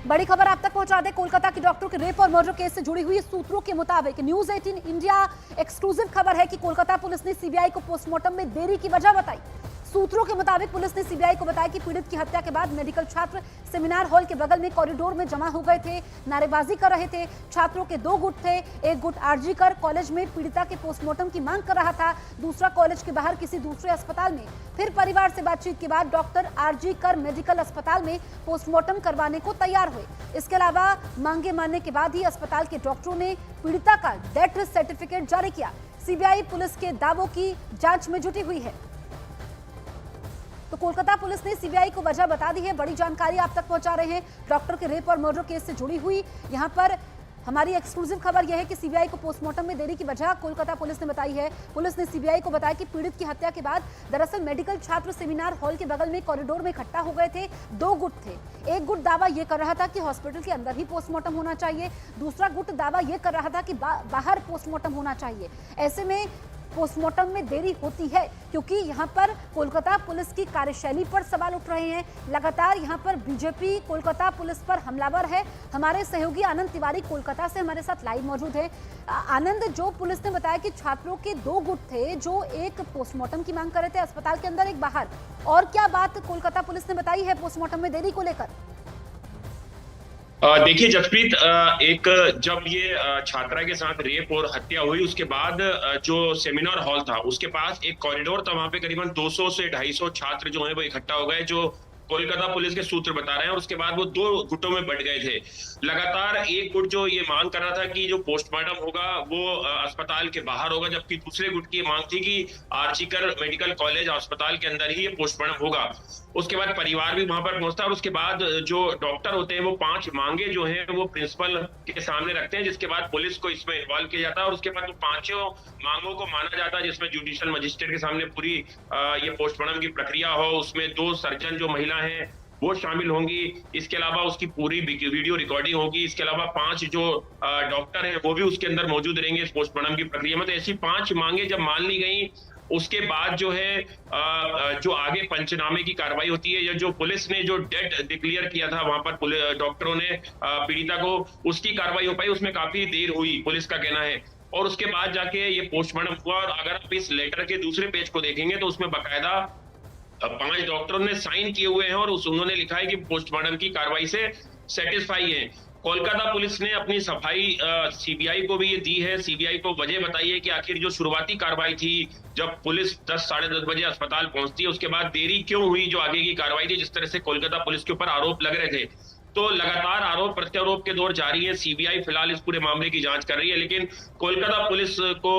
Speaker 3: बड़ी खबर आप तक पहुंचा दे। कोलकाता की डॉक्टर के रेप और मर्डर केस से जुड़ी हुई सूत्रों के मुताबिक न्यूज 18 इंडिया एक्सक्लूसिव खबर है कि कोलकाता पुलिस ने सीबीआई को पोस्टमार्टम में देरी की वजह बताई। सूत्रों के मुताबिक पुलिस ने सीबीआई को बताया कि पीड़ित की हत्या के बाद मेडिकल छात्र सेमिनार हॉल के बगल में कॉरिडोर में जमा हो गए थे, नारेबाजी कर रहे थे। छात्रों के 2 गुट थे, एक गुट आरजी कर कॉलेज में पीड़िता के पोस्टमार्टम की मांग कर रहा था, दूसरा कॉलेज के बाहर किसी दूसरे अस्पताल में। फिर परिवार से बातचीत के बाद डॉक्टर आरजी कर मेडिकल अस्पताल में पोस्टमार्टम करवाने को तैयार हुए। इसके अलावा मांगे मानने के बाद ही अस्पताल के डॉक्टरों ने पीड़िता का डेथ सर्टिफिकेट जारी किया। सीबीआई पुलिस के दावों की जांच में जुटी हुई है। तो कोलकाता पुलिस ने सीबीआई को वजह बता दी है। बड़ी जानकारी आप तक पहुंचा रहे हैं डॉक्टर के रेप और मर्डर केस से जुड़ी हुई। यहां पर हमारी एक्सक्लूसिव खबर यह है कि सीबीआई को पोस्टमार्टम में देरी की वजह कोलकाता पुलिस ने बताई है। पुलिस ने सीबीआई को बताया कि पीड़ित की हत्या के बाद दरअसल मेडिकल छात्र सेमिनार हॉल के बगल में कॉरिडोर में इकट्ठा हो गए थे। 2 गुट थे। एक गुट दावा यह कर रहा था कि हॉस्पिटल के अंदर ही पोस्टमार्टम होना चाहिए, दूसरा गुट दावा यह कर रहा था कि बाहर पोस्टमार्टम होना चाहिए। ऐसे में पोस्टमार्टम में देरी होती है क्योंकि यहां पर कोलकाता पुलिस की कार्यशैली पर सवाल उठ रहे हैं। लगातार यहां पर बीजेपी कोलकाता पुलिस पर हमलावर है। हमारे सहयोगी आनंद तिवारी कोलकाता से हमारे साथ लाइव मौजूद है। आनंद, जो पुलिस ने बताया कि छात्रों के 2 गुट थे जो एक पोस्टमार्टम की मांग कर रहे थे अस्पताल के अंदर, एक बाहर, और क्या बात कोलकाता पुलिस ने बताई है पोस्टमार्टम में देरी को लेकर?
Speaker 8: देखिए जसप्रीत, एक जब ये छात्रा के साथ रेप और हत्या हुई उसके बाद जो सेमिनार हॉल था उसके पास एक कॉरिडोर था। वहां पे करीबन 200 से 250 छात्र जो हैं वो इकट्ठा हो गए, जो कोलकाता पुलिस के सूत्र बता रहे हैं। और उसके बाद वो 2 गुटों में बंट गए थे। लगातार एक गुट जो ये मांग कर रहा था कि जो पोस्टमार्टम होगा वो अस्पताल के बाहर होगा, जबकि दूसरे गुट की मांग थी कि आर्चिकर मेडिकल कॉलेज अस्पताल के अंदर ही ये पोस्टमार्टम होगा। उसके बाद परिवार भी वहां पर पहुंचता है और उसके बाद जो डॉक्टर होते हैं वो 5 मांगे जो हैं वो प्रिंसिपल के सामने रखते हैं, जिसके बाद पुलिस को इसमें इन्वॉल्व किया जाता है। और उसके बाद वो 5 मांगों को माना जाता है, जिसमें जुडिशियल मजिस्ट्रेट के सामने पूरी ये पोस्टमार्टम की प्रक्रिया हो। उसमें 2 सर्जन जो महिला हैं वो शामिल होंगी। इसके अलावा उसकी पूरी वीडियो रिकॉर्डिंग होगी। इसके अलावा 5 जो डॉक्टर हैं वो भी उसके अंदर मौजूद रहेंगे इस पोस्टमार्टम की प्रक्रिया में। तो ऐसी 5 मांगे जब मान ली गई उसके बाद जो है जो आगे पंचनामे की कार्रवाई होती है, या जो पुलिस ने जो डेड डिक्लेयर किया था वहां पर डॉक्टरों ने पीड़िता को, उसकी कार्रवाई हो पाई। उसमें काफी देर हुई, पुलिस का कहना है। और उसके बाद जाके ये पोस्टमार्टम हुआ। और अगर आप इस लेटर के दूसरे पेज को देखेंगे तो उसमें बाकायदा 5 डॉक्टरों ने साइन किए हुए हैं और उन्होंने लिखा है कि पोस्टमार्टम की कार्रवाई से सेटिस्फाई है। कोलकाता पुलिस ने अपनी सफाई सीबीआई को भी ये दी है। सीबीआई को वजह बताई है कि आखिर जो शुरुआती कार्रवाई थी, जब पुलिस 10 साढ़े 10 बजे अस्पताल पहुंचती है, उसके बाद देरी क्यों हुई जो आगे की कार्रवाई थी, जिस तरह से कोलकाता पुलिस के ऊपर आरोप लग रहे थे। तो लगातार आरोप प्रत्यारोप के दौर जारी है। सीबीआई फिलहाल इस पूरे मामले की जांच कर रही है, लेकिन कोलकाता पुलिस को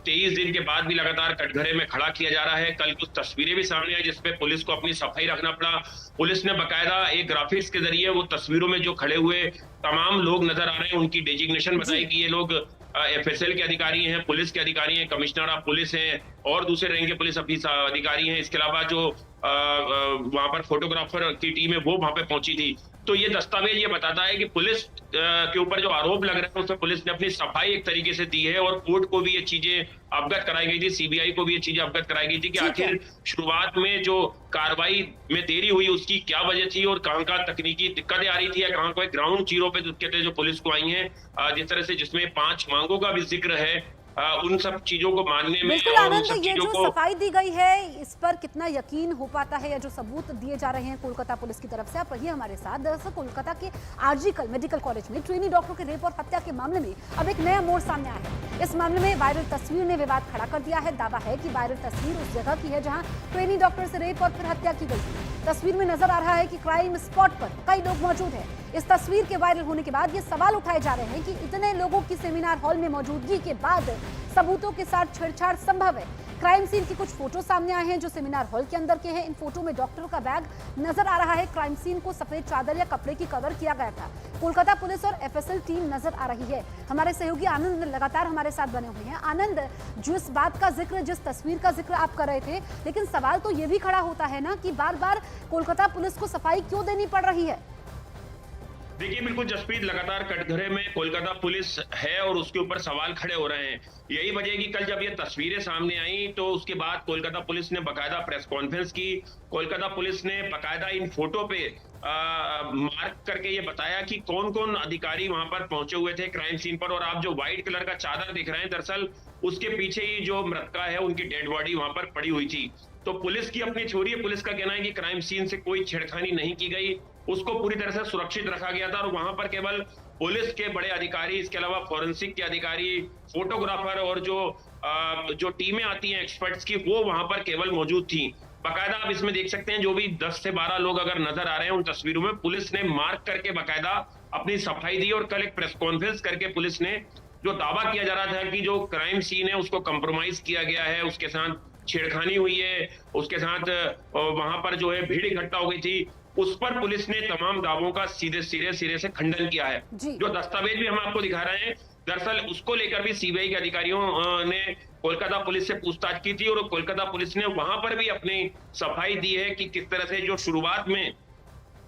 Speaker 8: 23 दिन के बाद भी लगातार कटघरे में खड़ा किया जा रहा है। कल कुछ तस्वीरें भी सामने आई जिसपे पुलिस को अपनी सफाई रखना पड़ा। पुलिस ने बाकायदा एक ग्राफिक्स के जरिए वो तस्वीरों में जो खड़े हुए तमाम लोग नजर आ रहे हैं उनकी डेजिग्नेशन बताई कि ये लोग एफएसएल के अधिकारी हैं, पुलिस के अधिकारी हैं, कमिश्नर ऑफ पुलिस हैं और दूसरे रैंक के पुलिस अधिकारी हैं। इसके अलावा जो वहां पर फोटोग्राफर की टीम है वो वहां पे पहुंची थी। तो ये दस्तावेज ये बताता है कि पुलिस के ऊपर जो आरोप लग रहे हैं उसमें पुलिस ने अपनी सफाई एक तरीके से दी है। और कोर्ट को भी ये चीजें अवगत कराई गई थी, सीबीआई को भी ये चीजें अवगत कराई गई थी कि आखिर शुरुआत में जो कार्रवाई में देरी हुई उसकी क्या वजह थी और कहां कहां तकनीकी दिक्कतें आ रही थी, या कहां कोई ग्राउंड जीरो पे दिक्कतें जो पुलिस को आई हैं। जिस तरह से जिसमें 5 मांगों का भी जिक्र है, उन सब चीजों को मानने में
Speaker 3: बिल्कुल
Speaker 8: और उन
Speaker 3: आनंद,
Speaker 8: सब
Speaker 3: ये
Speaker 8: चीजों
Speaker 3: जो
Speaker 8: को
Speaker 3: सफाई दी गई है इस पर कितना यकीन हो पाता है, या जो सबूत दिए जा रहे हैं कोलकाता पुलिस की तरफ से? आप रहिए हमारे साथ। दरअसल कोलकाता के आरजीकर मेडिकल कॉलेज में ट्रेनी डॉक्टर के रेप और हत्या के मामले में अब एक नया मोड़ सामने आया है। इस मामले में वायरल तस्वीर ने विवाद खड़ा कर दिया है। दावा है कि वायरल तस्वीर उस जगह की है जहां ट्रेनी डॉक्टर से रेप और फिर हत्या की गई। तस्वीर में नजर आ रहा है कि क्राइम स्पॉट पर कई लोग मौजूद हैं। इस तस्वीर के वायरल होने के बाद ये सवाल उठाए जा रहे हैं कि इतने लोगों की सेमिनार हॉल में मौजूदगी के बाद सबूतों के साथ छेड़छाड़ संभव है। क्राइम सीन की कुछ फोटो सामने आए हैं जो सेमिनार हॉल के अंदर के हैं। इन फोटो में डॉक्टर का बैग नजर आ रहा है। क्राइम सीन को सफेद चादर या कपड़े की कवर किया गया था। कोलकाता पुलिस और एफएसएल टीम नजर आ रही है। हमारे सहयोगी आनंद लगातार हमारे साथ बने हुए हैं। आनंद, जो इस बात का जिक्र, जिस तस्वीर का जिक्र आप कर रहे थे, लेकिन सवाल तो ये भी खड़ा होता है ना कि बार बार कोलकाता पुलिस को सफाई क्यों देनी पड़ रही है?
Speaker 8: देखिए बिल्कुल जसप्रीत, लगातार कटघरे में कोलकाता पुलिस है और उसके ऊपर सवाल खड़े हो रहे हैं। यही वजह है कि कल जब ये तस्वीरें सामने आई तो उसके बाद कोलकाता पुलिस ने बाकायदा प्रेस कॉन्फ्रेंस की। कोलकाता पुलिस ने बाकायदा इन फोटो पे मार्क करके ये बताया कि कौन कौन अधिकारी वहां पर पहुंचे हुए थे क्राइम सीन पर। और आप जो व्हाइट कलर का चादर दिख रहे हैं, दरअसल उसके पीछे ही जो मृतका है उनकी डेड बॉडी वहां पर पड़ी हुई थी। तो पुलिस की अपनी छोड़िए, पुलिस का कहना है कि क्राइम सीन से कोई छेड़खानी नहीं की गई, उसको पूरी तरह से सुरक्षित रखा गया था। और वहां पर केवल पुलिस के बड़े अधिकारी, इसके अलावा फॉरेंसिक के अधिकारी, फोटोग्राफर और जो टीमें आती हैं एक्सपर्ट्स की, वो वहां पर केवल मौजूद थी। बाकायदा आप इसमें देख सकते हैं जो भी 10 से 12 लोग अगर नजर आ रहे हैं उन तस्वीरों में, पुलिस ने मार्क करके बाकायदा अपनी सफाई दी। और कल एक प्रेस कॉन्फ्रेंस करके पुलिस ने जो दावा किया जा रहा था कि जो क्राइम सीन है उसको कंप्रोमाइज किया गया है, उसके साथ छेड़खानी हुई है, उसके साथ वहां पर जो है भीड़ इकट्ठा हो गई थी, उस पर पुलिस ने तमाम दावों का सीधे सिरे से खंडन किया है।
Speaker 3: जी।
Speaker 8: जो दस्तावेज भी हम आपको दिखा रहे हैं, दरअसल उसको लेकर भी सीबीआई के अधिकारियों ने कोलकाता पुलिस से पूछताछ की थी और कोलकाता पुलिस ने वहां पर भी अपनी सफाई दी है कि किस तरह से जो शुरुआत में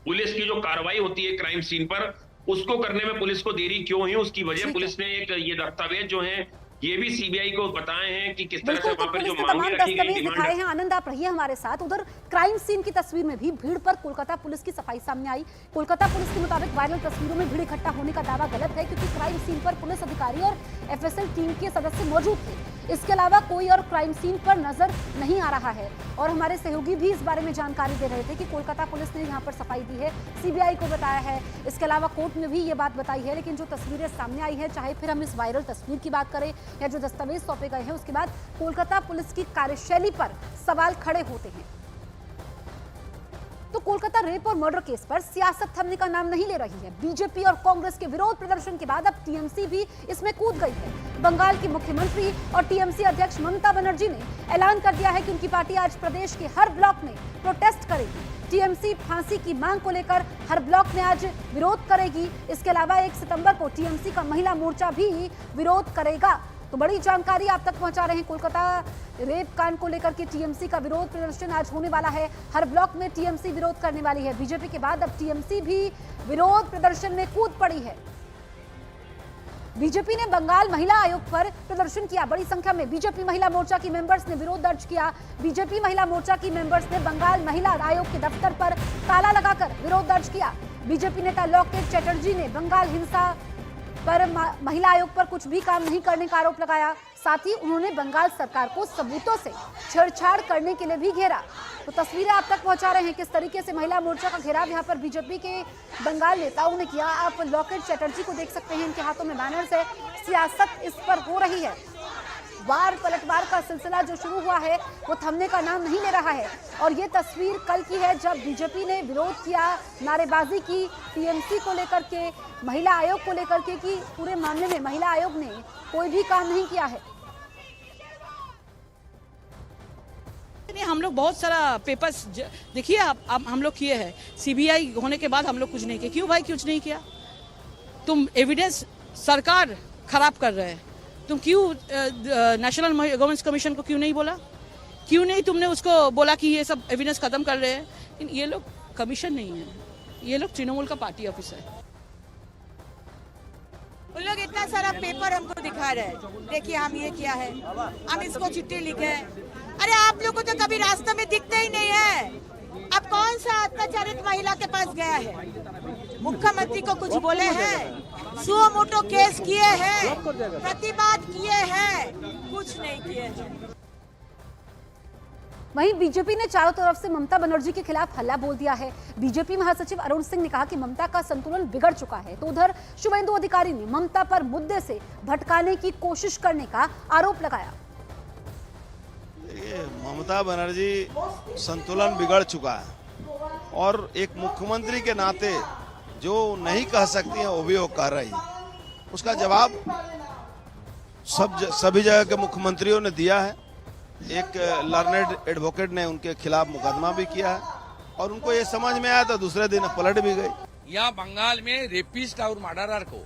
Speaker 8: पुलिस की जो कार्रवाई होती है क्राइम सीन पर, उसको करने में पुलिस को देरी क्यों हुई, उसकी वजह पुलिस ने एक ये दस्तावेज जो है ये भी सीबीआई को बताए हैं कि किस तरह से
Speaker 3: बिल्कुल, तो
Speaker 8: वहां पर जो
Speaker 3: पुलिस ने
Speaker 8: मांगे
Speaker 3: तमाम
Speaker 8: रखी गई
Speaker 3: दस्तावेज दिखाए हैं। आनंद, आप रहिए हमारे साथ। उधर क्राइम सीन की तस्वीर में भी भीड़ पर कोलकाता पुलिस की सफाई सामने आई। कोलकाता पुलिस के मुताबिक वायरल तस्वीरों में भीड़ इकट्ठा होने का दावा गलत है, क्योंकि क्राइम सीन पर पुलिस अधिकारी और एफएसएल टीम के सदस्य मौजूद थे। इसके अलावा कोई और क्राइम सीन पर नजर नहीं आ रहा है। और हमारे सहयोगी भी इस बारे में जानकारी दे रहे थे कि कोलकाता पुलिस ने यहाँ पर सफाई दी है, सीबीआई को बताया है। इसके अलावा कोर्ट में भी ये बात बताई है। लेकिन जो तस्वीरें सामने आई है, चाहे फिर हम इस वायरल तस्वीर की बात करें या जो दस्तावेज सौंपे गए हैं, उसके बाद कोलकाता पुलिस की कार्यशैली पर सवाल खड़े होते हैं। तो कोलकाता रेप और मर्डर केस पर सियासत थमने का नाम नहीं ले रही है। बीजेपी और कांग्रेस के विरोध प्रदर्शन के बाद अब टीएमसी भी इसमें कूद गई है। बंगाल की मुख्यमंत्री और टीएमसी अध्यक्ष ममता बनर्जी ने ऐलान कर दिया है कि उनकी पार्टी आज प्रदेश के हर ब्लॉक में प्रोटेस्ट करेगी। टीएमसी फांसी की मांग को लेकर हर ब्लॉक में आज विरोध करेगी। इसके अलावा 1 सितंबर को टीएमसी का महिला मोर्चा भी विरोध करेगा। तो बड़ी जानकारी आप तक पहुंचा रहे हैं। कोलकाता रेप कांड को लेकर के टीएमसी का विरोध प्रदर्शन आज होने वाला है। हर ब्लॉक में टीएमसी विरोध करने वाली है। बीजेपी के बाद अब टीएमसी भी विरोध प्रदर्शन में कूद पड़ी है। बीजेपी ने बंगाल महिला आयोग पर प्रदर्शन किया। बड़ी संख्या में बीजेपी महिला मोर्चा की मेंबर्स ने विरोध दर्ज किया। बीजेपी महिला मोर्चा की मेंबर्स ने बंगाल महिला आयोग के दफ्तर पर ताला लगाकर विरोध दर्ज किया। बीजेपी नेता लॉकेट चैटर्जी ने बंगाल हिंसा पर महिला आयोग पर कुछ भी काम नहीं करने का आरोप लगाया। साथ ही उन्होंने बंगाल सरकार को सबूतों से छेड़छाड़ करने के लिए भी घेरा। तो तस्वीरें आप तक पहुंचा रहे हैं किस तरीके से महिला मोर्चा का घेराव यहाँ पर बीजेपी के बंगाल नेताओं ने किया। आप लॉकेट चैटर्जी को देख सकते हैं, इनके हाथों में बैनर्स है। सियासत इस पर हो रही है। वार पलटवार का सिलसिला जो शुरू हुआ है वो थमने का नाम नहीं ले रहा है। और ये तस्वीर कल की है जब बीजेपी ने विरोध किया, नारेबाजी की टीएमसी को लेकर के, महिला आयोग को लेकर के, कि पूरे मामले में महिला आयोग ने कोई भी काम नहीं किया है।
Speaker 1: हम लोग बहुत सारा पेपर्स देखिए आप हम लोग किए हैं। सीबीआई होने के बाद हम लोग कुछ नहीं किया। क्यों भाई कुछ नहीं किया? तुम एविडेंस सरकार खराब कर रहे हैं। तुम क्यों नेशनल गवर्नेंस कमीशन को क्यों नहीं बोला? क्यों नहीं तुमने उसको बोला कि ये सब एविडेंस खत्म कर रहे हैं? ये लोग कमीशन नहीं है, ये लोग तृणमूल का पार्टी ऑफिस है।
Speaker 2: उन लोग इतना सारा पेपर हमको दिखा रहे हैं, देखिए हम ये किया है, हम इसको चिट्ठी लिखे हैं। अरे आप लोग को तो कभी रास्ते में दिखते ही नहीं है। अब कौन सा अत्याचारित महिला के पास गया है? मुख्यमंत्री को कुछ बोले हैं? सुओ मोटो केस किए हैं, प्रतिवाद किए हैं, कुछ नहीं किए हैं।
Speaker 3: वहीं बीजेपी ने चारों तरफ से ममता बनर्जी के खिलाफ हल्ला बोल दिया है। बीजेपी महासचिव अरुण सिंह ने कहा कि ममता का संतुलन बिगड़ चुका है। तो उधर शुभेंदु अधिकारी ने ममता पर मुद्दे से भटकाने की कोशिश करने का आरोप लगाया।
Speaker 4: ममता बनर्जी संतुलन बिगड़ चुका है और एक मुख्यमंत्री के नाते जो नहीं कह सकती हैं वो भी वो कह रही है। उसका जवाब सभी जगह के मुख्यमंत्रियों ने दिया है। एक लर्नेड एडवोकेट ने उनके खिलाफ मुकदमा भी किया है और उनको ये समझ में आया तो दूसरे दिन पलट भी गई।
Speaker 5: यहाँ बंगाल में रेपिस्ट और मर्डरर को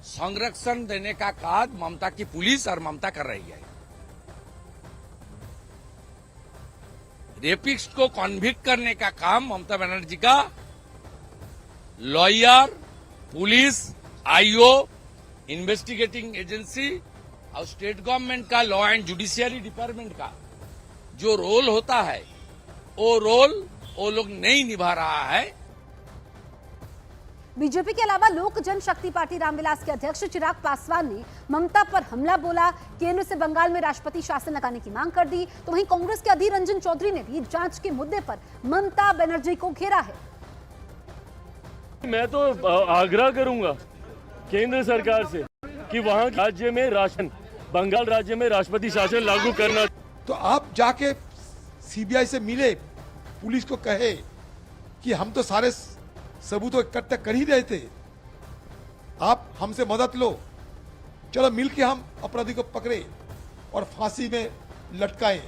Speaker 5: संरक्षण देने का काम ममता की पुलिस और ममता कर रही है। रेपिस्ट को कॉन्विक्ट करने का काम ममता बनर्जी का lawyer, police, IO, investigating agency और स्टेट गवर्नमेंट का लॉ एंड जुडिशियरी डिपार्टमेंट का जो रोल होता है वो रोल वो लोग नहीं निभा रहा है।
Speaker 3: बीजेपी के अलावा लोक जनशक्ति पार्टी रामविलास के अध्यक्ष चिराग पासवान ने ममता पर हमला बोला, केंद्र से बंगाल में राष्ट्रपति शासन लगाने की मांग कर दी। तो वहीं कांग्रेस के अधीर रंजन चौधरी ने भी जांच के मुद्दे पर ममता बनर्जी को घेरा है।
Speaker 6: मैं तो आग्रह करूंगा केंद्र सरकार से कि वहां राज्य में बंगाल राज्य में राष्ट्रपति शासन लागू करना।
Speaker 7: तो आप जाके सीबीआई से मिले, पुलिस को कहे कि हम तो सारे सबूत इकट्ठा कर ही रहे थे, आप हमसे मदद लो, चलो मिलके हम अपराधी को पकड़े और फांसी में लटकाएं।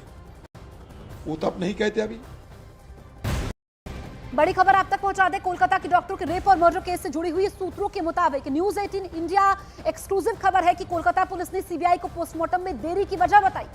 Speaker 7: वो तो आप नहीं कहते अभी।
Speaker 3: बड़ी खबर आप तक पहुंचा दे। कोलकाता की डॉक्टर के रेप और मर्डर केस से जुड़ी हुई सूत्रों के मुताबिक न्यूज 18 इंडिया एक्सक्लूसिव खबर है कि कोलकाता पुलिस ने सीबीआई को पोस्टमार्टम में देरी की वजह बताई।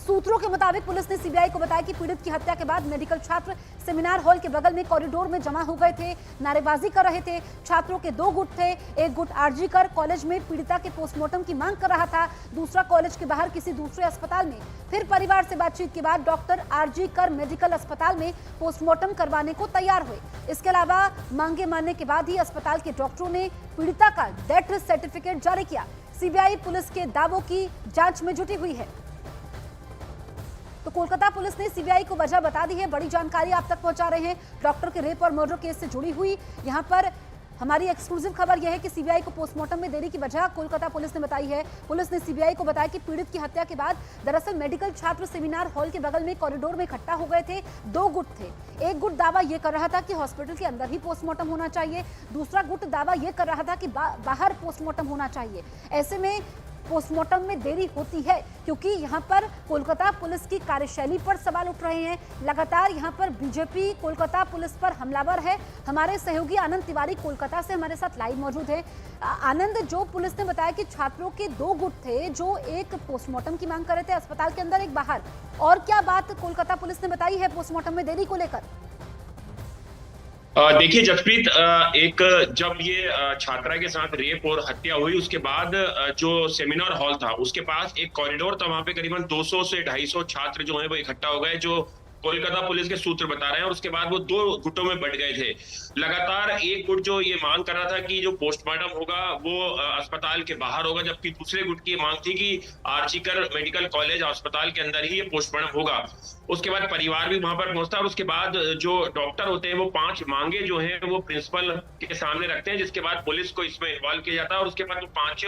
Speaker 3: सूत्रों के मुताबिक पुलिस ने सीबीआई को बताया कि पीड़ित की हत्या के बाद मेडिकल छात्र सेमिनार हॉल के बगल में कॉरिडोर में जमा हो गए थे, नारेबाजी कर रहे थे। छात्रों के 2 गुट थे, एक गुट आरजी कर कॉलेज में पीड़िता के पोस्टमार्टम की मांग कर रहा था, दूसरा कॉलेज के बाहर किसी दूसरे अस्पताल में। फिर परिवार से बातचीत के बाद डॉक्टर आरजी कर मेडिकल अस्पताल में पोस्टमार्टम करवाने को तैयार हुए। इसके अलावा मांगे मानने के बाद ही अस्पताल के डॉक्टरों ने पीड़िता का डेथ सर्टिफिकेट जारी किया। सीबीआई पुलिस के दावों की जांच में जुटी हुई है। तो कोलकाता पुलिस ने सीबीआई को वजह बता दी है। बड़ी जानकारी आप तक पहुंचा रहे हैं डॉक्टर के रेप और मर्डर केस से जुड़ी हुई। यहां पर हमारी एक्सक्लूसिव खबर यह है कि सीबीआई को पोस्टमार्टम में देरी की वजह कोलकाता पुलिस ने बताई है। पुलिस ने सीबीआई को बताया कि पीड़ित की हत्या के बाद दरअसल मेडिकल छात्र सेमिनार हॉल के बगल में कॉरिडोर में इकट्ठा हो गए थे। 2 गुट थे, एक गुट दावा यह कर रहा था कि हॉस्पिटल के अंदर ही पोस्टमार्टम होना चाहिए, दूसरा गुट दावा यह कर रहा था कि बाहर पोस्टमार्टम होना चाहिए। ऐसे में पोस्टमार्टम में देरी होती है क्योंकि यहां पर कोलकाता पुलिस की कार्यशैली पर सवाल उठ रहे हैं। लगातार यहां पर बीजेपी कोलकाता पुलिस पर हमलावर है। हमारे सहयोगी आनंद तिवारी कोलकाता से हमारे साथ लाइव मौजूद है। आनंद, जो पुलिस ने बताया कि छात्रों के 2 गुट थे, जो एक पोस्टमार्टम की मांग कर रहे थे अस्पताल के अंदर, एक बाहर, और क्या बात कोलकाता पुलिस ने बताई है पोस्टमार्टम में देरी को लेकर?
Speaker 8: देखिए जसप्रीत, एक जब ये छात्रा के साथ रेप और हत्या हुई उसके बाद जो सेमिनार हॉल था उसके पास एक कॉरिडोर था, वहां पे करीबन 200 से 250 छात्र जो हैं वो इकट्ठा हो गए, जो कोलकाता पुलिस के सूत्र बता रहे हैं। और उसके बाद वो 2 गुटों में बंट गए थे। लगातार एक गुट जो ये मांग कर रहा था कि जो पोस्टमार्टम होगा वो अस्पताल के बाहर होगा, जबकि दूसरे गुट की मांग थी कि आर्चीकर मेडिकल कॉलेज अस्पताल के अंदर ही ये पोस्टमार्टम होगा। उसके बाद परिवार भी वहां पर पहुंचता है और उसके बाद जो डॉक्टर होते हैं वो 5 मांगे जो हैं वो प्रिंसिपल के सामने रखते हैं, जिसके बाद पुलिस को इसमें इन्वॉल्व किया जाता है। और उसके बाद वो 5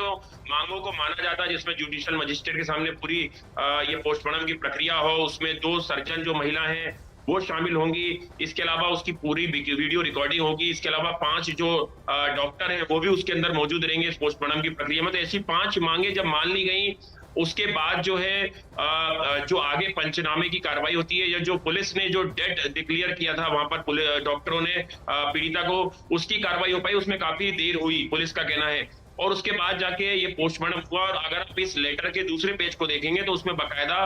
Speaker 8: मांगों को माना जाता है, जिसमें जुडिशियल मजिस्ट्रेट के सामने पूरी ये पोस्टमार्टम की प्रक्रिया हो, उसमें 2 सर्जन जो महिला हैं वो शामिल होंगी। इसके अलावा उसकी पूरी वीडियो रिकॉर्डिंग होगी। इसके अलावा 5 जो डॉक्टर हैं वो भी उसके अंदर मौजूद रहेंगे इस पोस्टमार्टम की प्रक्रिया में। तो ऐसी 5 मांगे जब मान ली गई उसके बाद जो है जो आगे पंचनामे की कार्रवाई होती है, या जो पुलिस ने जो डेथ डिक्लेयर किया था वहां पर डॉक्टरों ने पीड़िता को, उसकी कार्रवाई हो पाई। उसमें काफी देर हुई, पुलिस का कहना है। और उसके बाद जाके ये पोस्टमार्टम हुआ। और अगर आप इस लेटर के दूसरे पेज को देखेंगे तो उसमें बाकायदा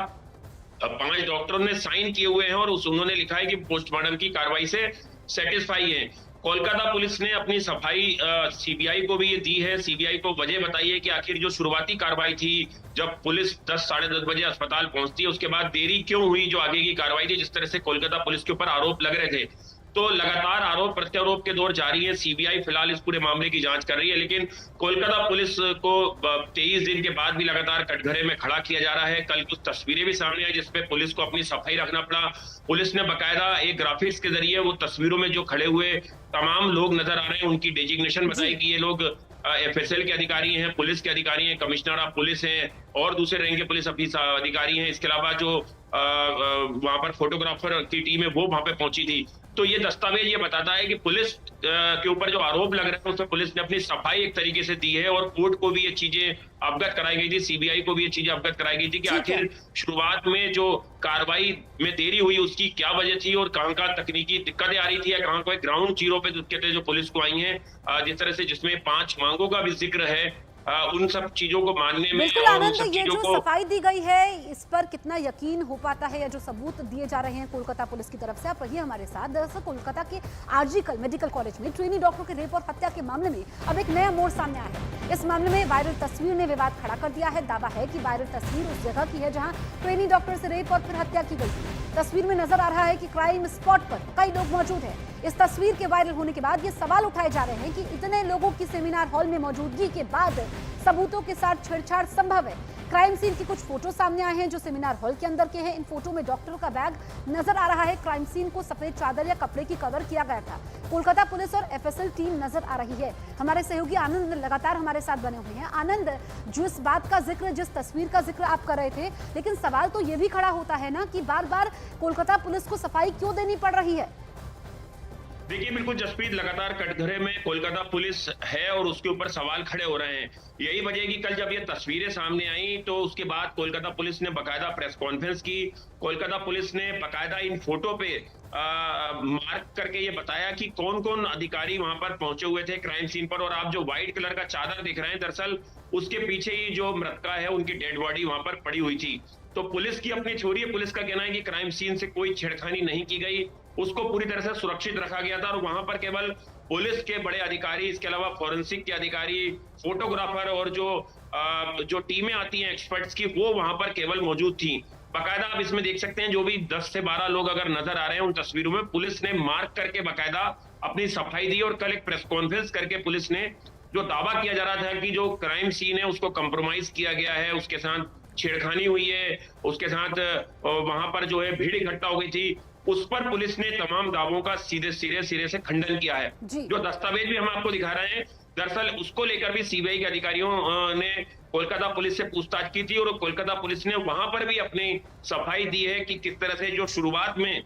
Speaker 8: 5 डॉक्टरों ने साइन किए हुए हैं और उन्होंने लिखा है कि पोस्टमार्टम की कार्रवाई से सेटिस्फाई है। कोलकाता पुलिस ने अपनी सफाई सीबीआई को भी ये दी है। सीबीआई को वजह बताई है कि आखिर जो शुरुआती कार्रवाई थी, जब पुलिस 10 साढ़े 10 बजे अस्पताल पहुंचती है, उसके बाद देरी क्यों हुई जो आगे की कार्रवाई थी, जिस तरह से कोलकाता पुलिस के ऊपर आरोप लग रहे थे। तो लगातार आरोप प्रत्यारोप के दौर जारी है। सीबीआई फिलहाल इस पूरे मामले की जांच कर रही है, लेकिन कोलकाता पुलिस को 23 दिन के बाद भी लगातार कटघरे में खड़ा किया जा रहा है। कल कुछ तस्वीरें भी सामने आई जिसपे पुलिस को अपनी सफाई रखना पड़ा। पुलिस ने बाकायदा एक ग्राफिक्स के जरिए वो तस्वीरों में जो खड़े हुए तमाम लोग नजर आ रहे हैं उनकी डेजिग्नेशन बताई कि ये लोग एफएसएल के अधिकारी हैं, पुलिस के अधिकारी हैं, कमिश्नर ऑफ पुलिस हैं और दूसरे रैंक के पुलिस अधिकारी हैं। इसके अलावा जो वहां पर फोटोग्राफर की टीम है वो वहां पे पहुंची थी। तो ये दस्तावेज ये बताता है कि पुलिस के ऊपर जो आरोप लग रहे हैं उसमें पुलिस ने अपनी सफाई एक तरीके से दी है और कोर्ट को भी ये चीजें अवगत कराई गई थी, सीबीआई को भी ये चीजें अवगत कराई गई थी कि आखिर शुरुआत में जो कार्रवाई में देरी हुई उसकी क्या वजह थी और कहां कहां तकनीकी दिक्कतें आ रही थी या कहां कोई ग्राउंड जीरो पे दिक्कतें जो पुलिस को आई हैं, जिस तरह से जिसमें 5 मांगों का भी जिक्र है, उन सब चीजों को मानने में।
Speaker 3: बिल्कुल आनंद, ये जो सफाई दी गई है इस पर कितना यकीन हो पाता है या जो सबूत दिए जा रहे हैं कोलकाता पुलिस की तरफ से, आप रहिए हमारे साथ। दरअसल कोलकाता के आरजी मेडिकल कॉलेज में ट्रेनी डॉक्टर के रेप और हत्या के मामले में अब एक नया मोड़ सामने आया है। इस मामले में वायरल तस्वीर ने विवाद खड़ा कर दिया है। दावा है कि वायरल तस्वीर उस जगह की है जहां ट्रेनी डॉक्टर से रेप और फिर हत्या की गई थी। तस्वीर में नजर आ रहा है कि क्राइम स्पॉट पर कई लोग मौजूद हैं। इस तस्वीर के वायरल होने के बाद ये सवाल उठाए जा रहे हैं कि इतने लोगों की सेमिनार हॉल में मौजूदगी के बाद सबूतों के साथ छेड़छाड़ संभव है। क्राइम सीन की कुछ फोटो सामने आए हैं जो सेमिनार हॉल के अंदर के हैं। इन फोटो में डॉक्टर का बैग नजर आ रहा है। क्राइम सीन को सफेद चादर या कपड़े की कवर किया गया था। कोलकाता पुलिस और एफएसएल टीम नजर आ रही है। हमारे सहयोगी आनंद लगातार हमारे साथ बने हुए हैं। आनंद, जो इस बात का जिक्र, जिस तस्वीर का जिक्र आप कर रहे थे, लेकिन सवाल तो ये भी खड़ा होता है ना कि बार बार कोलकाता पुलिस को सफाई क्यों देनी पड़ रही है?
Speaker 8: देखिए बिल्कुल जसप्रीत, लगातार कटघरे में कोलकाता पुलिस है और उसके ऊपर सवाल खड़े हो रहे हैं। यही वजह है कि कल जब ये तस्वीरें सामने आई तो उसके बाद कोलकाता पुलिस ने बकायदा प्रेस कॉन्फ्रेंस की। कोलकाता पुलिस ने बकायदा इन फोटो पे मार्क करके ये बताया कि कौन कौन अधिकारी वहां पर पहुंचे हुए थे क्राइम सीन पर। और आप जो व्हाइट कलर का चादर दिख रहे हैं, दरअसल उसके पीछे ही जो मृतका है उनकी डेड बॉडी वहां पर पड़ी हुई थी। तो पुलिस की अपनी छोरी है, पुलिस का कहना है कि क्राइम सीन से कोई छेड़खानी नहीं की गई, उसको पूरी तरह से सुरक्षित रखा गया था। और वहां पर केवल पुलिस के बड़े अधिकारी, इसके अलावा फॉरेंसिक के अधिकारी, फोटोग्राफर और जो टीमें आती हैं एक्सपर्ट्स की, वो वहां पर केवल मौजूद थी। बाकायदा आप इसमें देख सकते हैं, जो भी 10 से 12 लोग अगर नजर आ रहे हैं उन तस्वीरों में, पुलिस ने मार्क करके बाकायदा अपनी सफाई दी। और कल एक प्रेस कॉन्फ्रेंस करके पुलिस ने जो दावा किया जा रहा था कि जो क्राइम सीन है उसको कंप्रोमाइज किया गया है, उसके साथ छेड़खानी हुई है, उसके साथ वहां पर जो है भीड़ इकट्ठा हो गई थी, उस पर पुलिस ने तमाम दावों का सीधे सिरे से खंडन किया है। जो दस्तावेज भी हम आपको दिखा रहे हैं, दरअसल उसको लेकर भी सीबीआई के अधिकारियों ने कोलकाता पुलिस से पूछताछ की थी और कोलकाता पुलिस ने वहां पर भी अपनी सफाई दी है कि किस तरह से जो शुरुआत में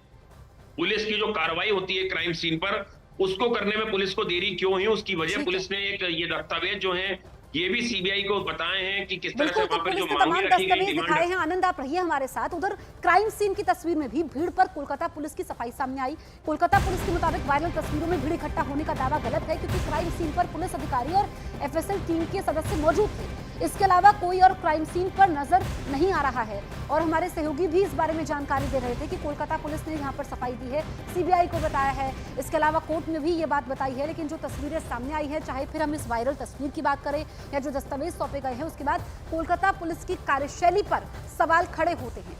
Speaker 8: पुलिस की जो कार्रवाई होती है क्राइम सीन पर, उसको करने में पुलिस को देरी क्यों हुई, उसकी वजह पुलिस ने एक ये दस्तावेज जो है ये भी सीबीआई को बताए हैं कि किस तरह से वहां पर जो मांगे रखी गई,
Speaker 3: दिखाए हैं। आनंद, आप रहिए हमारे साथ। उधर क्राइम सीन की तस्वीर में भी भीड़ पर कोलकाता पुलिस की सफाई सामने आई। कोलकाता पुलिस के मुताबिक वायरल तस्वीरों में भीड़ इकट्ठा होने का दावा गलत है, क्योंकि क्राइम सीन पर पुलिस अधिकारी और एफएसएल टीम के सदस्य मौजूद थे। इसके अलावा कोई और क्राइम सीन पर नजर नहीं आ रहा है। और हमारे सहयोगी भी इस बारे में जानकारी दे रहे थे कि कोलकाता पुलिस ने यहाँ पर सफाई दी है, सीबीआई को बताया है। इसके अलावा कोर्ट में भी ये बात बताई है। लेकिन जो तस्वीरें सामने आई है, चाहे फिर हम इस वायरल तस्वीर की बात करें या जो दस्तावेज सौंपे गए हैं, उसके बाद कोलकाता पुलिस की कार्यशैली पर सवाल खड़े होते हैं।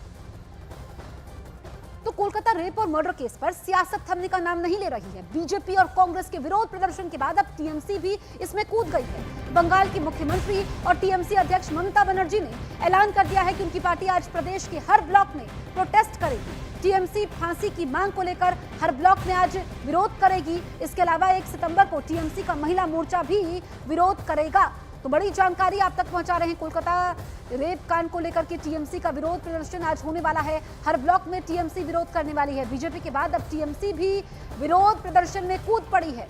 Speaker 3: तो कोलकाता रेप और मर्डर केस पर सियासत थमने का नाम नहीं ले रही है। बीजेपी और कांग्रेस के विरोध प्रदर्शन के बाद अब टीएमसी भी इसमें कूद गई है। बंगाल की मुख्यमंत्री और टीएमसी अध्यक्ष ममता बनर्जी ने ऐलान कर दिया है कि उनकी पार्टी आज प्रदेश के हर ब्लॉक में प्रोटेस्ट करेगी। टीएमसी फांसी की मांग को लेकर हर ब्लॉक में आज विरोध करेगी। इसके अलावा 1 सितंबर को टीएमसी का महिला मोर्चा भी विरोध करेगा। तो बड़ी जानकारी आप तक पहुंचा रहे हैं। कोलकाता रेप कांड को लेकर के टीएमसी का विरोध प्रदर्शन आज होने वाला है। हर ब्लॉक में टीएमसी विरोध करने वाली है। बीजेपी के बाद अब टीएमसी भी विरोध प्रदर्शन में कूद पड़ी है।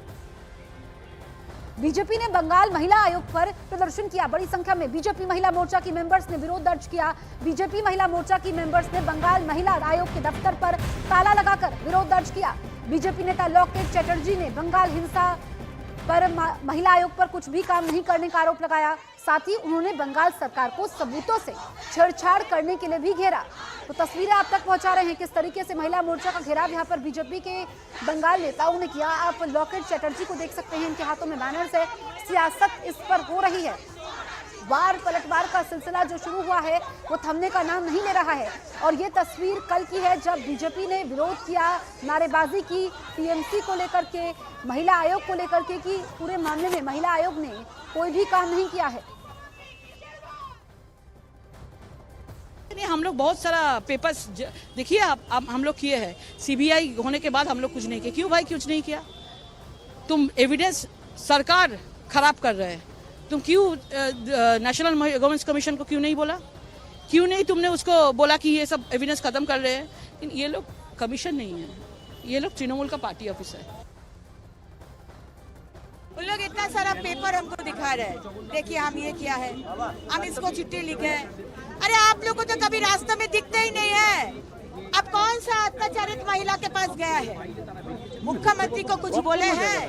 Speaker 3: बीजेपी ने बंगाल महिला आयोग पर प्रदर्शन किया। बड़ी संख्या में बीजेपी महिला मोर्चा की मेंबर्स ने विरोध दर्ज किया। बीजेपी महिला मोर्चा की मेंबर्स ने बंगाल महिला आयोग के दफ्तर पर ताला लगाकर विरोध दर्ज किया। बीजेपी नेता लॉकेट चैटर्जी ने बंगाल हिंसा पर महिला आयोग पर कुछ भी काम नहीं करने का आरोप लगाया। साथ ही उन्होंने बंगाल सरकार को सबूतों से छेड़छाड़ करने के लिए भी घेरा। तो तस्वीरें आप तक पहुंचा रहे हैं किस तरीके से महिला मोर्चा का घेराव यहाँ पर बीजेपी के बंगाल नेताओं ने किया। आप लॉकेट चैटर्जी को देख सकते हैं, इनके हाथों में बैनर्स है। सियासत इस पर हो रही है। वार पलटवार का सिलसिला जो शुरू हुआ है वो थमने का नाम नहीं ले रहा है। और ये तस्वीर कल की है जब बीजेपी ने विरोध किया, नारेबाजी की टीएमसी को लेकर के, महिला आयोग को लेकर के, कि पूरे मामले में महिला आयोग ने कोई भी काम नहीं किया है।
Speaker 1: हम लोग बहुत सारा पेपर्स देखिए आप हम लोग किए हैं। सीबीआई होने के बाद हम लोग कुछ नहीं किया। क्यों भाई कुछ नहीं किया? तुम एविडेंस सरकार खराब कर रहे हैं। तुम क्यों नेशनल गवर्नेंस कमीशन को क्यों नहीं बोला? क्यों नहीं तुमने उसको बोला कि ये सब एविडेंस खत्म कर रहे हैं? ये लोग कमीशन नहीं है, ये लोग तृणमूल का पार्टी ऑफिस है।
Speaker 2: उन लोग इतना सारा पेपर हमको दिखा रहे हैं, देखिए हम ये किया है, हम इसको चिट्ठी लिखे हैं। अरे आप लोग को तो कभी रास्ते में दिखते ही नहीं है। अब कौन सा अत्याचारित महिला के पास गया है? मुख्यमंत्री को कुछ बोले हैं?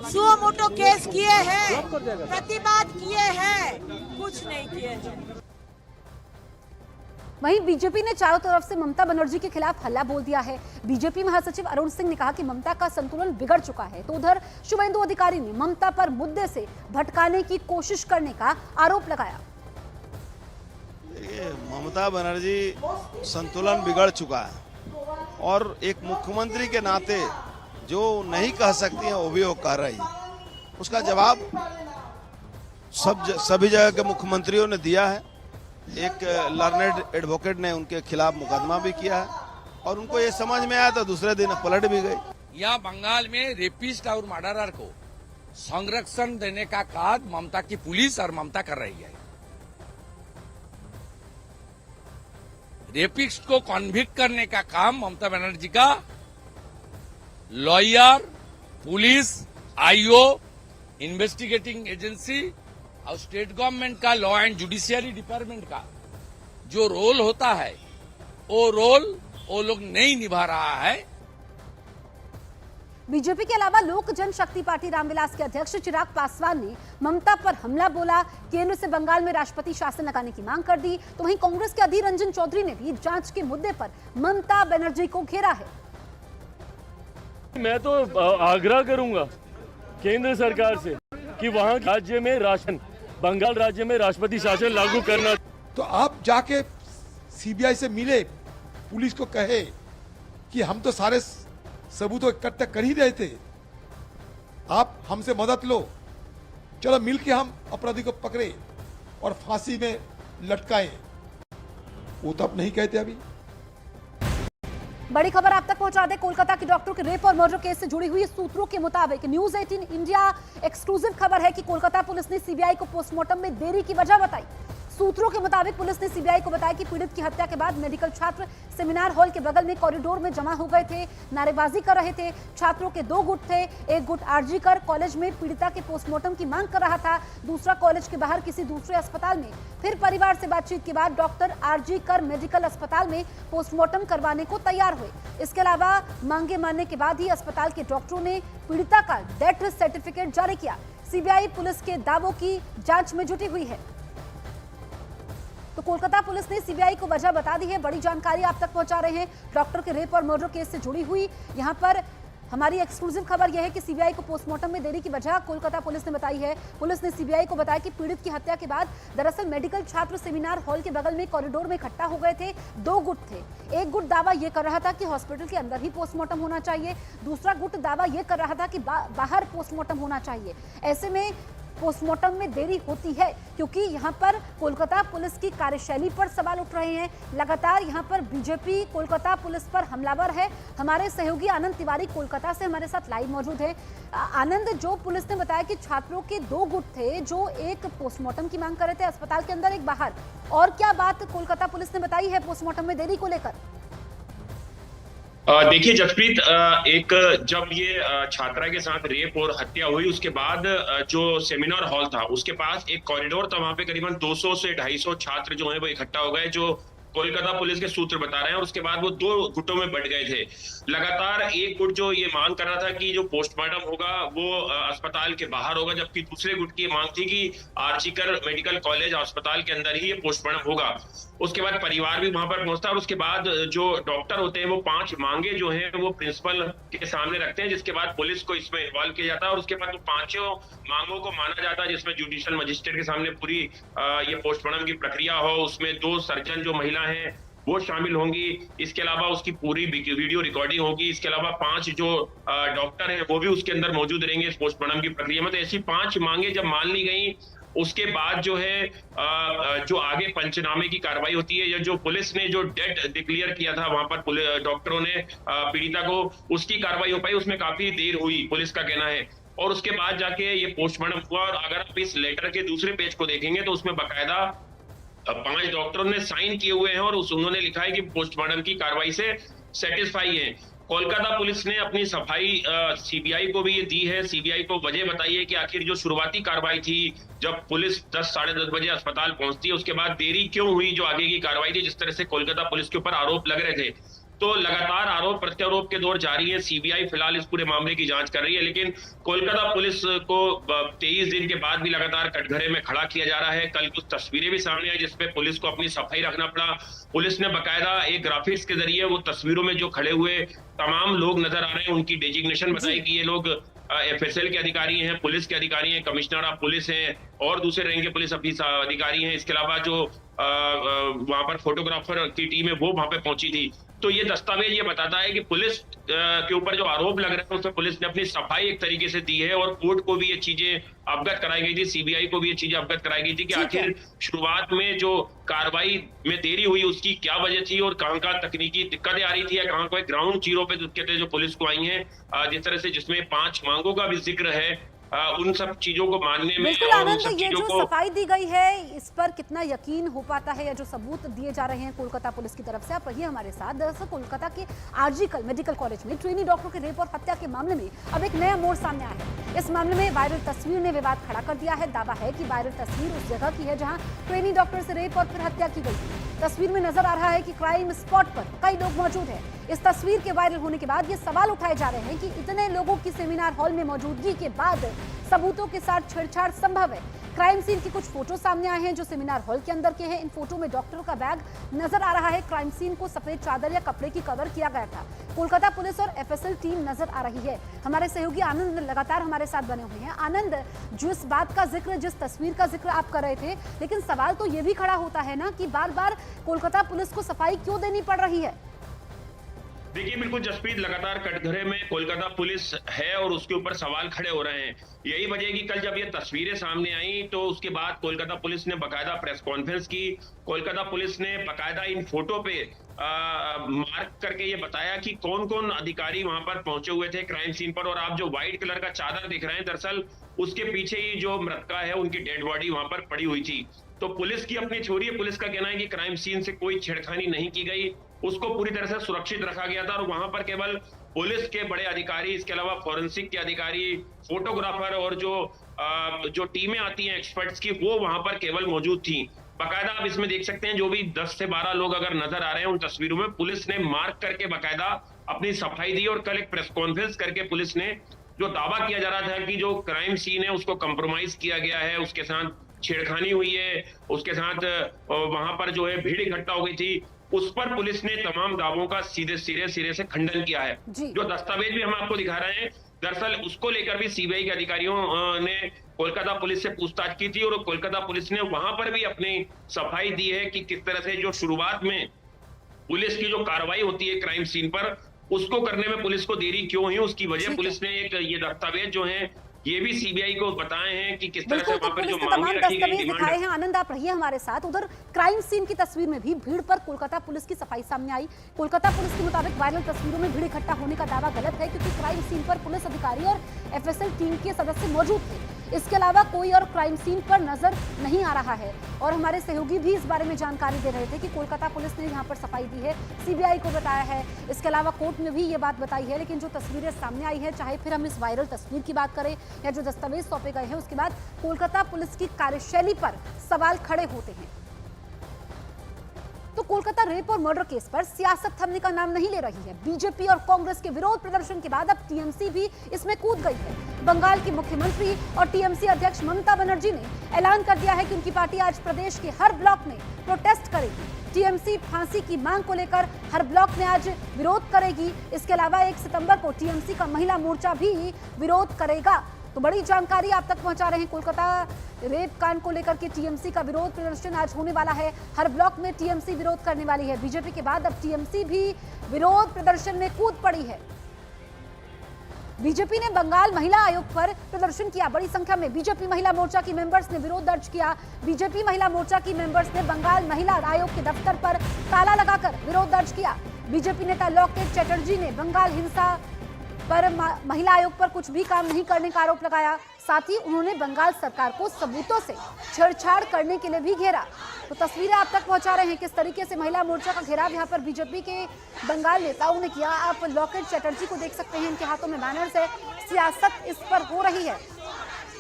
Speaker 2: सुओ मोटो केस किए हैं, प्रतिवाद किए हैं, कुछ नहीं किए हैं।
Speaker 3: वहीं बीजेपी ने चारों तरफ से ममता बनर्जी के खिलाफ हल्ला बोल दिया है। बीजेपी महासचिव अरुण सिंह ने कहा कि ममता का संतुलन बिगड़ चुका है। तो उधर शुभेंदु अधिकारी ने ममता पर मुद्दे से भटकाने की कोशिश करने का आरोप लगाया।
Speaker 4: ममता बनर्जी संतुलन बिगड़ चुका है और एक मुख्यमंत्री के नाते जो नहीं कह सकती हैं वो भी वो कह रही। उसका जवाब सभी जगह के मुख्यमंत्रियों ने दिया है। एक लर्नेड एडवोकेट ने उनके खिलाफ मुकदमा भी किया है और उनको ये समझ में आया तो दूसरे दिन पलट भी गई।
Speaker 5: यहाँ बंगाल में रेपिस्ट और मर्डरर को संरक्षण देने का काम ममता की पुलिस और ममता कर रही है। रेपिस्ट को कॉन्विक्ट करने का काम ममता बनर्जी का lawyer police, IO, investigating agency और स्टेट गवर्नमेंट का लॉ एंड जुडिशियरी डिपार्टमेंट का जो रोल होता है वो रोल वो लोग नहीं निभा रहा है।
Speaker 3: बीजेपी के अलावा लोक जनशक्ति पार्टी रामविलास के अध्यक्ष चिराग पासवान ने ममता पर हमला बोला, केंद्र से बंगाल में राष्ट्रपति शासन लगाने की मांग कर दी। तो वहीं कांग्रेस के अधीर रंजन चौधरी ने भी जांच के मुद्दे पर ममता बनर्जी को घेरा है।
Speaker 6: मैं तो आग्रह करूंगा केंद्र सरकार से कि वहां राज्य में बंगाल राज्य में राष्ट्रपति शासन लागू करना।
Speaker 7: तो आप जाके सीबीआई से मिले, पुलिस को कहे कि हम तो सारे सबूत इकट्ठा कर ही रहे थे, आप हमसे मदद लो, चलो मिलके हम अपराधी को पकड़े और फांसी में लटकाएं। वो तो आप नहीं कहते। अभी
Speaker 3: बड़ी खबर आप तक पहुंचा दे। कोलकाता की डॉक्टर के रेप और मर्डर केस से जुड़ी हुई सूत्रों के मुताबिक न्यूज 18 इंडिया एक्सक्लूसिव खबर है कि कोलकाता पुलिस ने सीबीआई को पोस्टमार्टम में देरी की वजह बताई। सूत्रों के मुताबिक पुलिस ने सीबीआई को बताया कि पीड़ित की हत्या के बाद मेडिकल छात्र सेमिनार हॉल के बगल में कॉरिडोर में जमा हो गए थे, नारेबाजी कर रहे थे। छात्रों के 2 गुट थे, एक गुट आरजी कर कॉलेज में पीड़िता के पोस्टमार्टम की मांग कर रहा था, दूसरा कॉलेज के बाहर किसी दूसरे अस्पताल में। फिर परिवार से बातचीत के बाद डॉक्टर आरजी कर मेडिकल अस्पताल में पोस्टमार्टम करवाने को तैयार हुए। इसके अलावा मांगे मानने के बाद ही अस्पताल के डॉक्टरों ने पीड़िता का डेथ सर्टिफिकेट जारी किया। सीबीआई पुलिस के दावों की जांच में जुटी हुई है। तो कोलकाता पुलिस ने सीबीआई को वजह बता दी है। बड़ी जानकारी आप तक पहुंचा रहे हैं डॉक्टर के रेप और मर्डर केस से जुड़ी हुई। यहां पर हमारी एक्सक्लूसिव खबर यह है कि सीबीआई को पोस्टमार्टम में देरी की वजह कोलकाता पुलिस ने बताई है। पुलिस ने सीबीआई को बताया कि पीड़ित की हत्या के बाद दरअसल मेडिकल छात्र सेमिनार हॉल के बगल में कॉरिडोर में इकट्ठा हो गए थे। 2 गुट थे, एक गुट दावा यह कर रहा था कि हॉस्पिटल के अंदर ही पोस्टमार्टम होना चाहिए, दूसरा गुट दावा यह कर रहा था कि बाहर पोस्टमार्टम होना चाहिए। ऐसे में पोस्टमार्टम में देरी होती है क्योंकि यहां पर कोलकाता पुलिस की कार्यशैली पर सवाल उठ रहे हैं। लगातार यहां पर बीजेपी कोलकाता पुलिस पर हमलावर है। हमारे सहयोगी आनंद तिवारी कोलकाता से हमारे साथ लाइव मौजूद है। आनंद, जो पुलिस ने बताया कि छात्रों के 2 गुट थे जो एक पोस्टमार्टम की मांग कर रहे थे अस्पताल के अंदर, एक बाहर, और क्या बात कोलकाता पुलिस ने बताई है पोस्टमार्टम में देरी को लेकर?
Speaker 8: देखिए जसप्रीत, एक जब ये छात्रा के साथ रेप और हत्या हुई उसके बाद जो सेमिनार हॉल था उसके पास एक कॉरिडोर था, वहां पे करीबन 200 से 250 छात्र जो है वो इकट्ठा हो गए, जो कोलकाता पुलिस के सूत्र बता रहे हैं। और उसके बाद वो 2 गुटों में बंट गए थे। लगातार एक गुट जो ये मांग कर रहा था कि जो पोस्टमार्टम होगा वो अस्पताल के बाहर होगा, जबकि दूसरे गुट की मांग थी कि आर्चीकर मेडिकल कॉलेज अस्पताल के अंदर ही ये पोस्टमार्टम होगा। उसके बाद परिवार भी वहां पर पहुंचता है और उसके बाद जो डॉक्टर होते हैं वो 5 मांगे जो हैं वो प्रिंसिपल के सामने रखते हैं, जिसके बाद पुलिस को इसमें इन्वॉल्व किया जाता है और उसके बाद वो 5 मांगों को माना जाता है, जिसमें जुडिशियल मजिस्ट्रेट के सामने पूरी ये पोस्टमार्टम की प्रक्रिया हो। उसमें 2 सर्जन जो महिला हैं वो शामिल होंगी। इसके अलावा उसकी पूरी वीडियो रिकॉर्डिंग होगी। इसके अलावा 5 जो डॉक्टर हैं वो भी उसके अंदर मौजूद रहेंगे इस पोस्टमार्टम की प्रक्रिया में। तो ऐसी 5 मांगे जब मान ली गई उसके बाद जो है जो आगे पंचनामे की कार्रवाई होती है, या जो पुलिस ने जो डेथ डिक्लेयर किया था वहां पर डॉक्टरों ने पीड़िता को, उसकी कार्रवाई हो पाई। उसमें काफी देर हुई, पुलिस का कहना है। और उसके बाद जाके ये पोस्टमार्टम हुआ। और अगर आप इस लेटर के दूसरे पेज को देखेंगे तो उसमें बाकायदा 5 डॉक्टरों ने साइन किए हुए हैं और उन्होंने लिखा है कि पोस्टमार्टम की कार्रवाई से सेटिस्फाई है। कोलकाता पुलिस ने अपनी सफाई सीबीआई को भी ये दी है। सीबीआई को वजह बताई है कि आखिर जो शुरुआती कार्रवाई थी, जब पुलिस 10 साढ़े 10 बजे अस्पताल पहुंचती है, उसके बाद देरी क्यों हुई जो आगे की कार्रवाई थी, जिस तरह से कोलकाता पुलिस के ऊपर आरोप लग रहे थे। तो लगातार आरोप प्रत्यारोप के दौर जारी है। सीबीआई फिलहाल इस पूरे मामले की जांच कर रही है, लेकिन कोलकाता पुलिस को 23 दिन के बाद भी लगातार कटघरे में खड़ा किया जा रहा है। कल कुछ तस्वीरें भी सामने आई जिसपे पुलिस को अपनी सफाई रखना पड़ा। पुलिस ने बाकायदा एक ग्राफिक्स के जरिए वो तस्वीरों में जो खड़े हुए तमाम लोग नजर आ रहे हैं उनकी डेजिग्नेशन बताई कि ये लोग एफएसएल के अधिकारी हैं, पुलिस के अधिकारी हैं, कमिश्नर ऑफ पुलिस हैं और दूसरे रैंक के पुलिस अधिकारी हैं। इसके अलावा जो वहां पर फोटोग्राफर की टीम है वो वहां पे पहुंची थी। तो ये दस्तावेज ये बताता है कि पुलिस के ऊपर जो आरोप लग रहे हैं उसमें पुलिस ने अपनी सफाई एक तरीके से दी है और कोर्ट को भी ये चीजें अवगत कराई गई थी, सीबीआई को भी ये चीजें अवगत कराई गई थी कि आखिर शुरुआत में जो कार्रवाई में देरी हुई उसकी क्या वजह थी और कहाँ तकनीकी दिक्कतें आ रही थी या कहाँ ग्राउंड जीरो पे दिक्कतें जो पुलिस को आई हैं। जिस तरह से जिसमें 5 मांगों का भी जिक्र है उन सब चीजों को मानने में
Speaker 3: बिल्कुल
Speaker 8: और उन
Speaker 3: आनंद,
Speaker 8: सब
Speaker 3: ये
Speaker 8: चीजों
Speaker 3: जो
Speaker 8: को
Speaker 3: सफाई दी गई है इस पर कितना यकीन हो पाता है या जो सबूत दिए जा रहे हैं कोलकाता पुलिस की तरफ से, आप रहिए हमारे साथ। दरअसल कोलकाता के आरजी मेडिकल कॉलेज में ट्रेनी डॉक्टर के रेप और हत्या के मामले में अब एक नया मोड़ सामने आया है। इस मामले में वायरल तस्वीर ने विवाद खड़ा कर दिया है। दावा है कि वायरल तस्वीर उस जगह की है जहां ट्रेनी डॉक्टर से रेप और फिर हत्या की गई थी। तस्वीर में नजर आ रहा है कि क्राइम स्पॉट पर कई लोग मौजूद हैं। इस तस्वीर के वायरल होने के बाद ये सवाल उठाए जा रहे हैं कि इतने लोगों की सेमिनार हॉल में मौजूदगी के बाद सबूतों के साथ छेड़छाड़ संभव है। क्राइम सीन की कुछ फोटो सामने आए हैं जो सेमिनार हॉल के अंदर के हैं। इन फोटो में डॉक्टर का बैग नजर आ रहा है। क्राइम सीन को सफेद चादर या कपड़े की कवर किया गया था। कोलकाता पुलिस और एफएसएल टीम नजर आ रही है। हमारे सहयोगी आनंद लगातार हमारे साथ बने हुए हैं। आनंद, जो इस बात का जिक्र, जिस तस्वीर का जिक्र आप कर रहे थे, लेकिन सवाल तो ये भी खड़ा होता है ना कि बार बार कोलकाता पुलिस को सफाई क्यों देनी पड़ रही है?
Speaker 8: देखिए, बिल्कुल जसप्रीत, लगातार कटघरे में कोलकाता पुलिस है और उसके ऊपर सवाल खड़े हो रहे हैं। यही वजह है कि कल जब ये तस्वीरें सामने आई तो उसके बाद कोलकाता पुलिस ने बाकायदा प्रेस कॉन्फ्रेंस की। कोलकाता पुलिस ने बाकायदा इन फोटो पे मार्क करके ये बताया कि कौन कौन अधिकारी वहां पर पहुंचे हुए थे क्राइम सीन पर। और आप जो व्हाइट कलर का चादर दिख रहे हैं, दरअसल उसके पीछे ही जो मृतका है उनकी डेड बॉडी वहां पर पड़ी हुई थी। तो पुलिस की अपनी थ्योरी है। पुलिस का कहना है कि क्राइम सीन से कोई छेड़खानी नहीं की गई, उसको पूरी तरह से सुरक्षित रखा गया था और वहां पर केवल पुलिस के बड़े अधिकारी, इसके अलावा फोरेंसिक के अधिकारी, फोटोग्राफर और जो टीमें आती हैं एक्सपर्ट्स की, वो वहां पर केवल मौजूद थी। बाकायदा आप इसमें देख सकते हैं जो भी 10 से 12 लोग अगर नजर आ रहे हैं उन तस्वीरों में, पुलिस ने मार्क करके बाकायदा अपनी सफाई दी। और कल एक प्रेस कॉन्फ्रेंस करके पुलिस ने जो दावा किया जा रहा था कि जो क्राइम सीन है उसको कंप्रोमाइज किया गया है, उसके साथ छेड़खानी हुई है, उसके साथ वहां पर जो है भीड़ इकट्ठा हो गई थी, उस पर पुलिस ने तमाम दावों का सीधे सिरे से खंडन किया है। जो दस्तावेज भी हम आपको दिखा रहे हैं, दरअसल उसको लेकर भी सीबीआई के अधिकारियों ने कोलकाता पुलिस से पूछताछ की थी और कोलकाता पुलिस ने वहां पर भी अपनी सफाई दी है कि किस तरह से जो शुरुआत में पुलिस की जो कार्रवाई होती है क्राइम सीन पर, उसको करने में पुलिस को देरी क्यों हुई, उसकी वजह पुलिस ने एक ये दस्तावेज जो है ये भी सीबीआई को बताए हैं कि किस तरह से वहां पर जो मांगे रखी गई
Speaker 3: दिखाए हैं। आनंद, आप रहिए हमारे साथ। उधर क्राइम सीन की तस्वीर में भी भीड़ पर कोलकाता पुलिस की सफाई सामने आई। कोलकाता पुलिस के मुताबिक वायरल तस्वीरों में भीड़ इकट्ठा होने का दावा गलत है क्योंकि क्राइम सीन पर पुलिस अधिकारी और एफएसएल टीम के सदस्य मौजूद थे। इसके अलावा कोई और क्राइम सीन पर नजर नहीं आ रहा है। और हमारे सहयोगी भी इस बारे में जानकारी दे रहे थे कि कोलकाता पुलिस ने यहाँ पर सफाई दी है, सीबीआई को बताया है। इसके अलावा कोर्ट में भी ये बात बताई है। लेकिन जो तस्वीरें सामने आई है, चाहे फिर हम इस वायरल तस्वीर की बात करें या जो दस्तावेज सौंपे गए हैं, उसके बाद कोलकाता पुलिस की कार्यशैली पर सवाल खड़े होते हैं। तो कोलकाता रेप और मर्डर केस पर सियासत थमने का नाम नहीं ले रही है। बीजेपी और कांग्रेस के विरोध प्रदर्शन के बाद अब टीएमसी भी इसमें कूद गई है। बंगाल की मुख्यमंत्री और टीएमसी अध्यक्ष ममता बनर्जी ने ऐलान कर दिया है कि उनकी पार्टी आज प्रदेश के हर ब्लॉक में प्रोटेस्ट करेगी। टीएमसी फांसी की मांग को लेकर हर ब्लॉक में आज विरोध करेगी। इसके अलावा 1 सितंबर को टीएमसी का महिला मोर्चा भी विरोध करेगा। तो बड़ी जानकारी आप तक पहुंचा रहे हैं। कोलकाता रेप कांड को लेकर के टीएमसी का विरोध प्रदर्शन आज होने वाला है। हर ब्लॉक में टीएमसी विरोध करने वाली है। बीजेपी के बाद अब टीएमसी भी विरोध प्रदर्शन में कूद पड़ी है। बीजेपी ने बंगाल महिला आयोग पर प्रदर्शन किया। बड़ी संख्या में बीजेपी महिला मोर्चा की मेंबर्स ने विरोध दर्ज किया। बीजेपी महिला मोर्चा की मेंबर्स ने बंगाल महिला आयोग के दफ्तर पर ताला लगाकर विरोध दर्ज किया। बीजेपी नेता लोकेट चैटर्जी ने बंगाल हिंसा पर महिला आयोग पर कुछ भी काम नहीं करने का आरोप लगाया। साथ ही उन्होंने बंगाल सरकार को सबूतों से छेड़छाड़ करने के लिए भी घेरा। तो तस्वीरें आप तक पहुंचा रहे हैं किस तरीके से महिला मोर्चा का घेराव यहाँ पर बीजेपी के बंगाल नेताओं ने किया। आप लोकेट चैटर्जी को देख सकते हैं, इनके हाथों में बैनर्स है। सियासत इस पर हो रही है।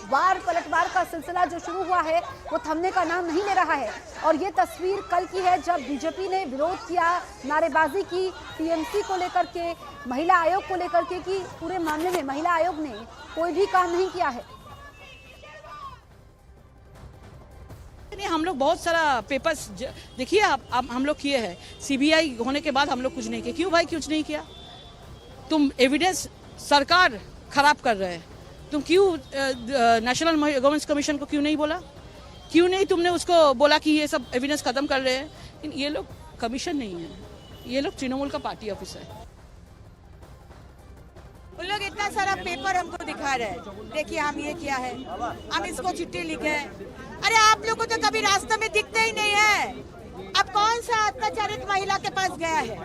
Speaker 3: वार पलटवार का सिलसिला जो शुरू हुआ है वो थमने का नाम नहीं ले रहा है। और ये तस्वीर कल की है जब बीजेपी ने विरोध किया, नारेबाजी की टीएमसी को लेकर के, महिला आयोग को लेकर के कि पूरे मामले में महिला आयोग ने कोई भी काम नहीं किया है।
Speaker 1: हम लोग बहुत सारा पेपर्स देखिए आप हम लोग किए हैं। सीबीआई होने के बाद हम लोग कुछ नहीं किए। क्यों भाई कुछ नहीं किया? तुम एविडेंस सरकार खराब कर रहे हैं। तुम क्यों नेशनल गवर्नेंस कमीशन को क्यों नहीं बोला? क्यों नहीं तुमने उसको बोला कि ये सब एविडेंस खत्म कर रहे हैं? लेकिन ये लोग कमीशन नहीं है, ये लोग तृणमूल का पार्टी ऑफिस है।
Speaker 2: उन लोग इतना सारा पेपर हमको दिखा रहे हैं, देखिए हम ये किया है, हम इसको चिट्ठी लिखे हैं। अरे आप लोगों को तो कभी रास्ते में दिखते ही नहीं है। अब कौन सा अत्याचारित महिला के पास गया है?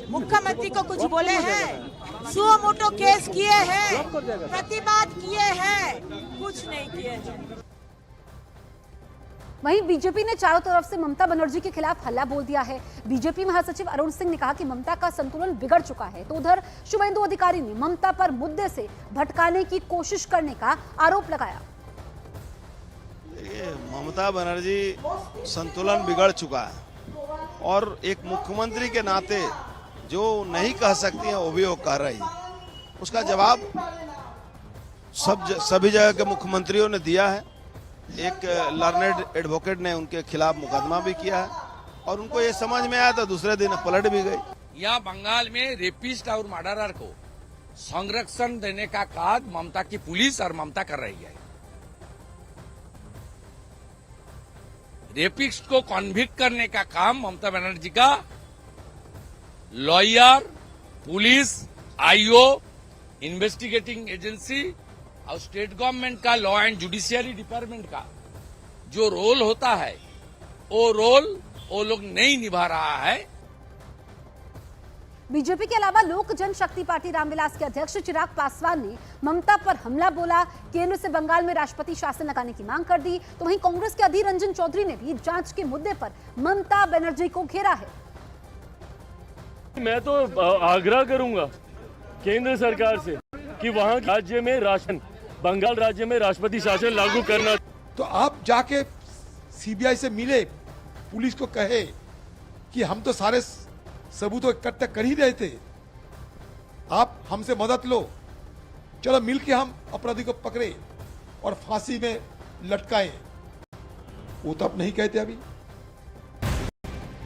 Speaker 2: मुख्यमंत्री को कुछ बोले हैं? सुओ मोटो केस किए हैं, प्रतिवाद किए हैं, कुछ नहीं किए हैं।
Speaker 3: वहीं बीजेपी ने चारों तरफ से ममता बनर्जी के खिलाफ हल्ला बोल दिया है। बीजेपी महासचिव अरुण सिंह ने कहा कि ममता का संतुलन बिगड़ चुका है, तो उधर शुभेंदु अधिकारी ने ममता पर मुद्दे से भटकाने की कोशिश करने का आरोप लगाया।
Speaker 4: ममता बनर्जी संतुलन बिगड़ चुका है और एक मुख्यमंत्री के नाते जो नहीं कह सकती हैं वो भी वो कह रही है। उसका जवाब सभी जगह के मुख्यमंत्रियों ने दिया है। एक लर्नेड एडवोकेट ने उनके खिलाफ मुकदमा भी किया है और उनको ये समझ में आया तो दूसरे दिन पलट भी गई।
Speaker 5: यहाँ बंगाल में रेपिस्ट और मर्डरर को संरक्षण देने का काम ममता की पुलिस और ममता कर रही है। रेपिस्ट को कॉन्विक्ट करने का काम ममता बनर्जी का lawyer, police, IO, investigating agency और स्टेट गवर्नमेंट का लॉ एंड जुडिशियरी डिपार्टमेंट का जो रोल होता है वो रोल वो लोग नहीं निभा रहा है।
Speaker 3: बीजेपी के अलावा लोक जनशक्ति पार्टी रामविलास के अध्यक्ष चिराग पासवान ने ममता पर हमला बोला, केंद्र से बंगाल में राष्ट्रपति शासन लगाने की मांग कर दी। तो वहीं कांग्रेस के अधीर रंजन चौधरी ने भी जांच के मुद्दे पर ममता बनर्जी को घेरा है।
Speaker 6: मैं तो आग्रह करूंगा केंद्र सरकार से कि वहां राज्य में बंगाल राज्य में राष्ट्रपति शासन लागू करना।
Speaker 7: तो आप जाके सीबीआई से मिले, पुलिस को कहे कि हम तो सारे सबूत इकट्ठा कर ही रहे थे, आप हमसे मदद लो, चलो मिलके हम अपराधी को पकड़े और फांसी में लटकाएं। वो तो आप नहीं कहते। अभी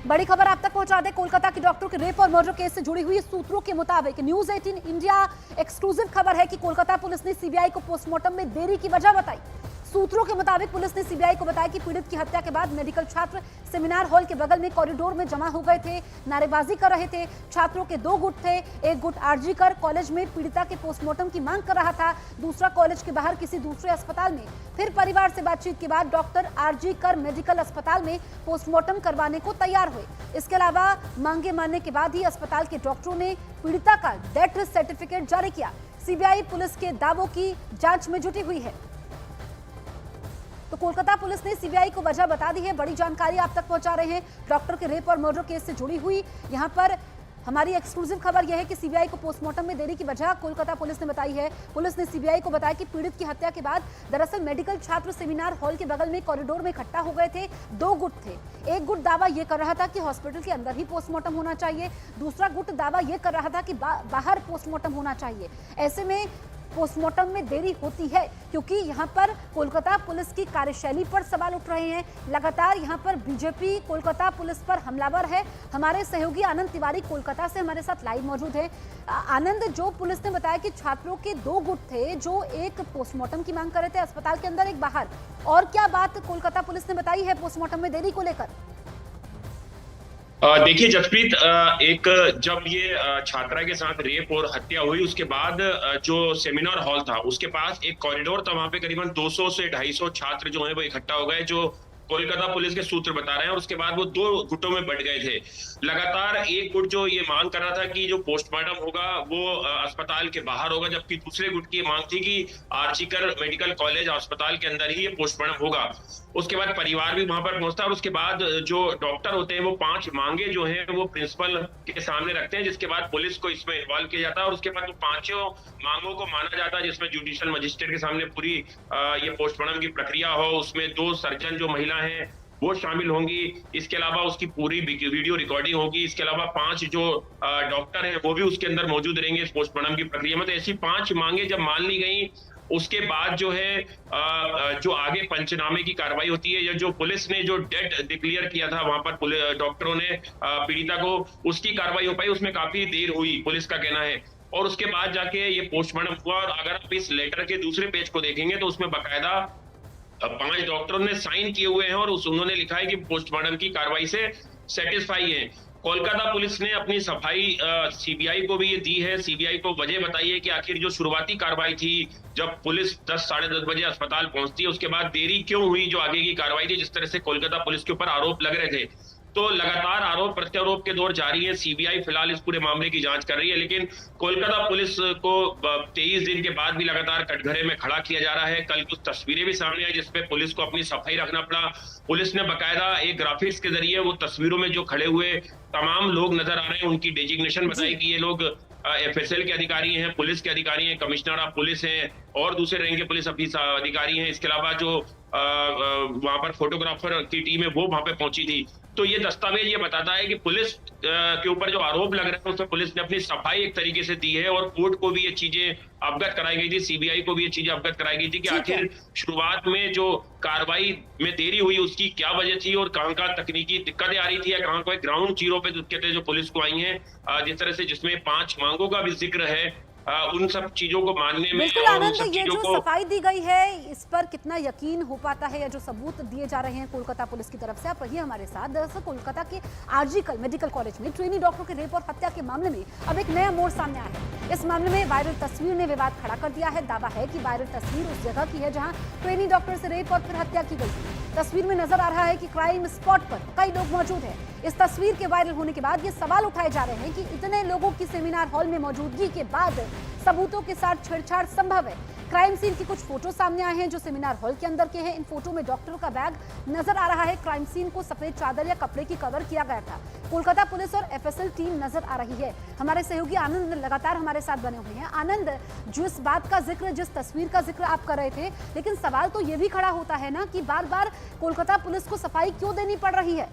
Speaker 3: बड़ी खबर आप तक पहुंचा दे। कोलकाता की डॉक्टर के रेप और मर्डर केस से जुड़ी हुई सूत्रों के मुताबिक न्यूज 18 इंडिया एक्सक्लूसिव खबर है कि कोलकाता पुलिस ने सीबीआई को पोस्टमार्टम में देरी की वजह बताई। सूत्रों के मुताबिक पुलिस ने सीबीआई को बताया कि पीड़ित की हत्या के बाद मेडिकल छात्र सेमिनार हॉल के बगल में कॉरिडोर में जमा हो गए थे, नारेबाजी कर रहे थे। छात्रों के 2 गुट थे, एक गुट आरजी कर कॉलेज में पीड़िता के पोस्टमार्टम की मांग कर रहा था, दूसरा कॉलेज के बाहर किसी दूसरे अस्पताल में। फिर परिवार से बातचीत के बाद डॉक्टर आरजी कर मेडिकल अस्पताल में पोस्टमार्टम करवाने को तैयार हुए। इसके अलावा मांगे मानने के बाद ही अस्पताल के डॉक्टरों ने पीड़िता का डेथ सर्टिफिकेट जारी किया। सीबीआई पुलिस के दावों की जांच में जुटी हुई है। तो कोलकाता पुलिस ने सीबीआई को वजह बता दी है। बड़ी जानकारी आप तक पहुंचा रहे हैं डॉक्टर के रेप और मर्डर केस से जुड़ी हुई। यहां पर हमारी एक्सक्लूसिव खबर यह है कि सीबीआई को पोस्टमार्टम में देरी की वजह कोलकाता पुलिस ने बताई है। पुलिस ने सीबीआई को बताया कि पीड़ित की हत्या के बाद दरअसल मेडिकल छात्र सेमिनार हॉल के बगल में कॉरिडोर में इकट्ठा हो गए थे। 2 गुट थे, एक गुट दावा यह कर रहा था कि हॉस्पिटल के अंदर ही पोस्टमार्टम होना चाहिए, दूसरा गुट दावा यह कर रहा था कि बाहर पोस्टमार्टम होना चाहिए। ऐसे में पोस्टमार्टम में देरी होती है क्योंकि यहां पर कोलकाता पुलिस की कार्यशैली पर सवाल उठ रहे हैं। लगातार यहां पर बीजेपी कोलकाता पुलिस पर हमलावर है। हमारे सहयोगी आनंद तिवारी कोलकाता से हमारे साथ लाइव मौजूद है। आनंद, जो पुलिस ने बताया कि छात्रों के 2 गुट थे, जो एक पोस्टमार्टम की मांग कर रहे थे अस्पताल के अंदर, एक बाहर, और क्या बात कोलकाता पुलिस ने बताई है पोस्टमार्टम में देरी को लेकर?
Speaker 8: देखिए जसप्रीत, जब ये छात्रा के साथ रेप और हत्या हुई उसके बाद जो सेमिनार हॉल था उसके पास एक कॉरिडोर था, वहां पे करीबन 200 से 250 छात्र जो हैं वो इकट्ठा हो गए, जो कोलकाता पुलिस के सूत्र बता रहे हैं। और उसके बाद वो 2 गुटों में बढ़ गए थे। लगातार एक गुट जो ये मांग कर रहा था कि जो पोस्टमार्टम होगा वो अस्पताल के बाहर होगा, जबकि दूसरे गुट की मांग थी कि आर्चिकर मेडिकल कॉलेज अस्पताल के अंदर ही ये पोस्टमार्टम होगा। उसके बाद परिवार भी वहां पर पहुंचता है और उसके बाद जो डॉक्टर होते हैं वो 5 मांगे जो हैं वो प्रिंसिपल के सामने रखते हैं, जिसके बाद पुलिस को इसमें इन्वॉल्व किया जाता है। और उसके बाद वो 5 मांगों को माना जाता है, जिसमें जुडिशियल मजिस्ट्रेट के सामने पूरी ये पोस्टमार्टम की प्रक्रिया हो, उसमें 2 सर्जन जो महिला हैं वो शामिल होंगी। इसके अलावा उसकी पूरी वीडियो रिकॉर्डिंग होगी। इसके अलावा 5 जो डॉक्टर हैं वो भी उसके अंदर मौजूद रहेंगे इस पोस्टमार्टम की प्रक्रिया में। तो ऐसी 5 मांगे जब मान ली गई उसके बाद जो है जो आगे पंचनामे की कार्रवाई होती है, या जो पुलिस ने जो डेथ डिक्लेयर किया था वहां पर डॉक्टरों ने पीड़िता को, उसकी कार्रवाई हो पाई। उसमें काफी देर हुई, पुलिस का कहना है। और उसके बाद जाके ये पोस्टमार्टम हुआ। और अगर आप इस लेटर के दूसरे पेज को देखेंगे तो उसमें बाकायदा 5 डॉक्टरों ने साइन किए हुए हैं और उन्होंने लिखा है कि पोस्टमार्टम की कार्रवाई से सेटिस्फाई है। कोलकाता पुलिस ने अपनी सफाई सीबीआई को भी ये दी है। सीबीआई को वजह बताई है कि आखिर जो शुरुआती कार्रवाई थी, जब पुलिस 10 साढ़े 10 बजे अस्पताल पहुंचती है, उसके बाद देरी क्यों हुई जो आगे की कार्रवाई थी, जिस तरह से कोलकाता पुलिस के ऊपर आरोप लग रहे थे। तो लगातार आरोप प्रत्यारोप के दौर जारी है। सीबीआई फिलहाल इस पूरे मामले की जांच कर रही है, लेकिन कोलकाता पुलिस को 23 दिन के बाद भी लगातार कटघरे में खड़ा किया जा रहा है। कल कुछ तस्वीरें भी सामने आई जिसमें पुलिस को अपनी सफाई रखना पड़ा। पुलिस ने बकायदा एक ग्राफिक्स के जरिए वो तस्वीरों में जो खड़े हुए तमाम लोग नजर आ रहे हैं उनकी डेजिग्नेशन बताई कि ये लोग एफएसएल के अधिकारी हैं, पुलिस के अधिकारी हैं, कमिश्नर ऑफ पुलिस हैं और दूसरे रैंक के पुलिस अधिकारी हैं। इसके अलावा जो वहां पर फोटोग्राफर की टीम है वो वहां पे पहुंची थी। तो ये दस्तावेज ये बताता है कि पुलिस के ऊपर जो आरोप लग रहे हैं उसमें पुलिस ने अपनी सफाई एक तरीके से दी है और कोर्ट को भी ये चीजें अवगत कराई गई थी, सीबीआई को भी ये चीजें अवगत कराई गई थी कि आखिर शुरुआत में जो कार्रवाई में देरी हुई उसकी क्या वजह थी और कहाँ का तकनीकी दिक्कतें आ रही थी या कहाँ कोई ग्राउंड जीरो पे दिक्कतें जो पुलिस को आई हैं, जिस तरह से जिसमें 5 मांगों का भी जिक्र है, उन सब चीजों को मानने में
Speaker 3: बिल्कुल
Speaker 8: और उन
Speaker 3: आनंद,
Speaker 8: सब
Speaker 3: ये
Speaker 8: चीजों
Speaker 3: जो
Speaker 8: को
Speaker 3: सफाई दी गई है इस पर कितना यकीन हो पाता है या जो सबूत दिए जा रहे हैं कोलकाता पुलिस की तरफ से, आप रहिए हमारे साथ। दरअसल कोलकाता के आरजीकर मेडिकल कॉलेज में ट्रेनी डॉक्टर के रेप और हत्या के मामले में अब एक नया मोड़ सामने आया है। इस मामले में वायरल तस्वीर ने विवाद खड़ा कर दिया है। दावा है कि वायरल तस्वीर उस जगह की है जहां ट्रेनी डॉक्टर से रेप और फिर हत्या की गई। तस्वीर में नजर आ रहा है कि क्राइम स्पॉट पर कई लोग मौजूद हैं। इस तस्वीर के वायरल होने के बाद ये सवाल उठाए जा रहे हैं कि इतने लोगों की सेमिनार हॉल में मौजूदगी के बाद सबूतों के साथ छेड़छाड़ संभव है। क्राइम सीन की कुछ फोटो सामने आए हैं जो सेमिनार हॉल के अंदर के हैं। इन फोटो में डॉक्टर का बैग नजर आ रहा है। क्राइम सीन को सफेद चादर या कपड़े की कवर किया गया था। कोलकाता पुलिस और एफएसएल टीम नजर आ रही है। हमारे सहयोगी आनंद लगातार हमारे साथ बने हुए हैं। आनंद, जो इस बात का जिक्र, जिस तस्वीर का जिक्र आप कर रहे थे, लेकिन सवाल तो ये भी खड़ा होता है ना कि बार बार कोलकाता पुलिस को सफाई क्यों देनी पड़ रही है?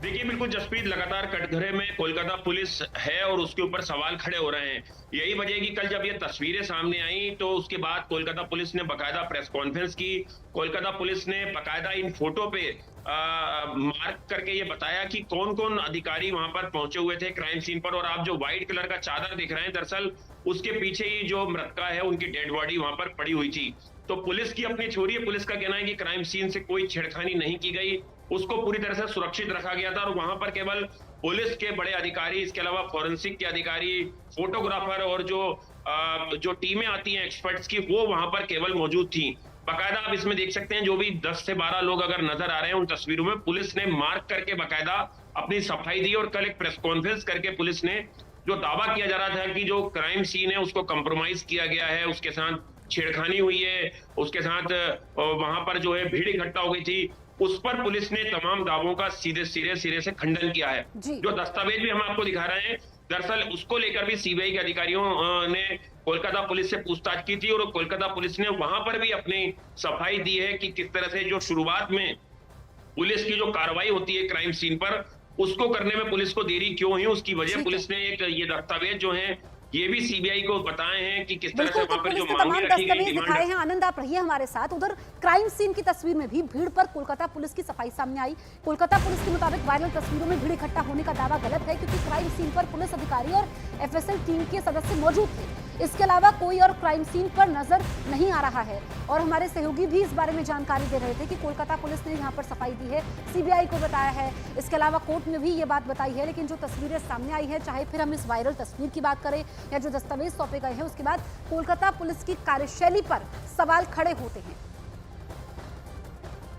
Speaker 8: देखिए बिल्कुल जसप्रीत, लगातार कटघरे में कोलकाता पुलिस है और उसके ऊपर सवाल खड़े हो रहे हैं। यही वजह है कि कल जब ये तस्वीरें सामने आई तो उसके बाद कोलकाता पुलिस ने बकायदा प्रेस कॉन्फ्रेंस की। कोलकाता पुलिस ने बकायदा इन फोटो पे मार्क करके ये बताया कि कौन कौन अधिकारी वहां पर पहुंचे हुए थे क्राइम सीन पर। और आप जो व्हाइट कलर का चादर देख रहे हैं, दरअसल उसके पीछे ही जो मृतका है उनकी डेड बॉडी वहां पर पड़ी हुई थी। तो पुलिस की अपनी थ्योरी है, पुलिस का कहना है कि क्राइम सीन से कोई छेड़खानी नहीं की गई, उसको पूरी तरह से सुरक्षित रखा गया था और वहां पर केवल पुलिस के बड़े अधिकारी, इसके अलावा फॉरेंसिक के अधिकारी, फोटोग्राफर और जो टीमें आती हैं एक्सपर्ट्स की, वो वहां पर केवल मौजूद थी। बकायदा आप इसमें देख सकते हैं जो भी 10 से 12 लोग अगर नजर आ रहे हैं उन तस्वीरों में, पुलिस ने मार्क करके बकायदा अपनी सफाई दी। और कल एक प्रेस कॉन्फ्रेंस करके पुलिस ने जो दावा किया जा रहा था कि जो क्राइम सीन है उसको कंप्रोमाइज किया गया है, उसके साथ छेड़खानी हुई है, उसके साथ वहां पर जो है भीड़ इकट्ठा हो गई थी, उस पर पुलिस ने तमाम दावों का सीधे सिरे से खंडन किया है। जो दस्तावेज भी हम आपको दिखा रहे हैं, दरअसल उसको लेकर भी सीबीआई के अधिकारियों ने कोलकाता पुलिस से पूछताछ की थी और कोलकाता पुलिस ने वहां पर भी अपनी सफाई दी है कि किस तरह से जो शुरुआत में पुलिस की जो कार्रवाई होती है क्राइम सीन पर, उसको करने में पुलिस को देरी क्यों हुई, उसकी वजह पुलिस ने एक ये दस्तावेज जो है ये भी सीबीआई को बताए हैं कि किस तरह से वहां पर जो मांगे रखी गई
Speaker 3: दिखाए हैं। आनंद, आप रहिए हमारे साथ। उधर क्राइम सीन की तस्वीर में भी भीड़ पर कोलकाता पुलिस की सफाई सामने आई। कोलकाता पुलिस के मुताबिक वायरल तस्वीरों में भीड़ इकट्ठा होने का दावा गलत है क्योंकि क्राइम सीन पर पुलिस अधिकारी और एफएसएल टीम के सदस्य मौजूद थे। इसके अलावा कोई और क्राइम सीन पर नजर नहीं आ रहा है। और हमारे सहयोगी भी इस बारे में जानकारी दे रहे थे कि कोलकाता पुलिस ने यहाँ पर सफाई दी है, सीबीआई को बताया है। इसके अलावा कोर्ट में भी ये बात बताई है। लेकिन जो तस्वीरें सामने आई है, चाहे फिर हम इस वायरल तस्वीर की बात करें या जो दस्तावेज सौंपे गए हैं, उसके बाद कोलकाता पुलिस की कार्यशैली पर सवाल खड़े होते हैं।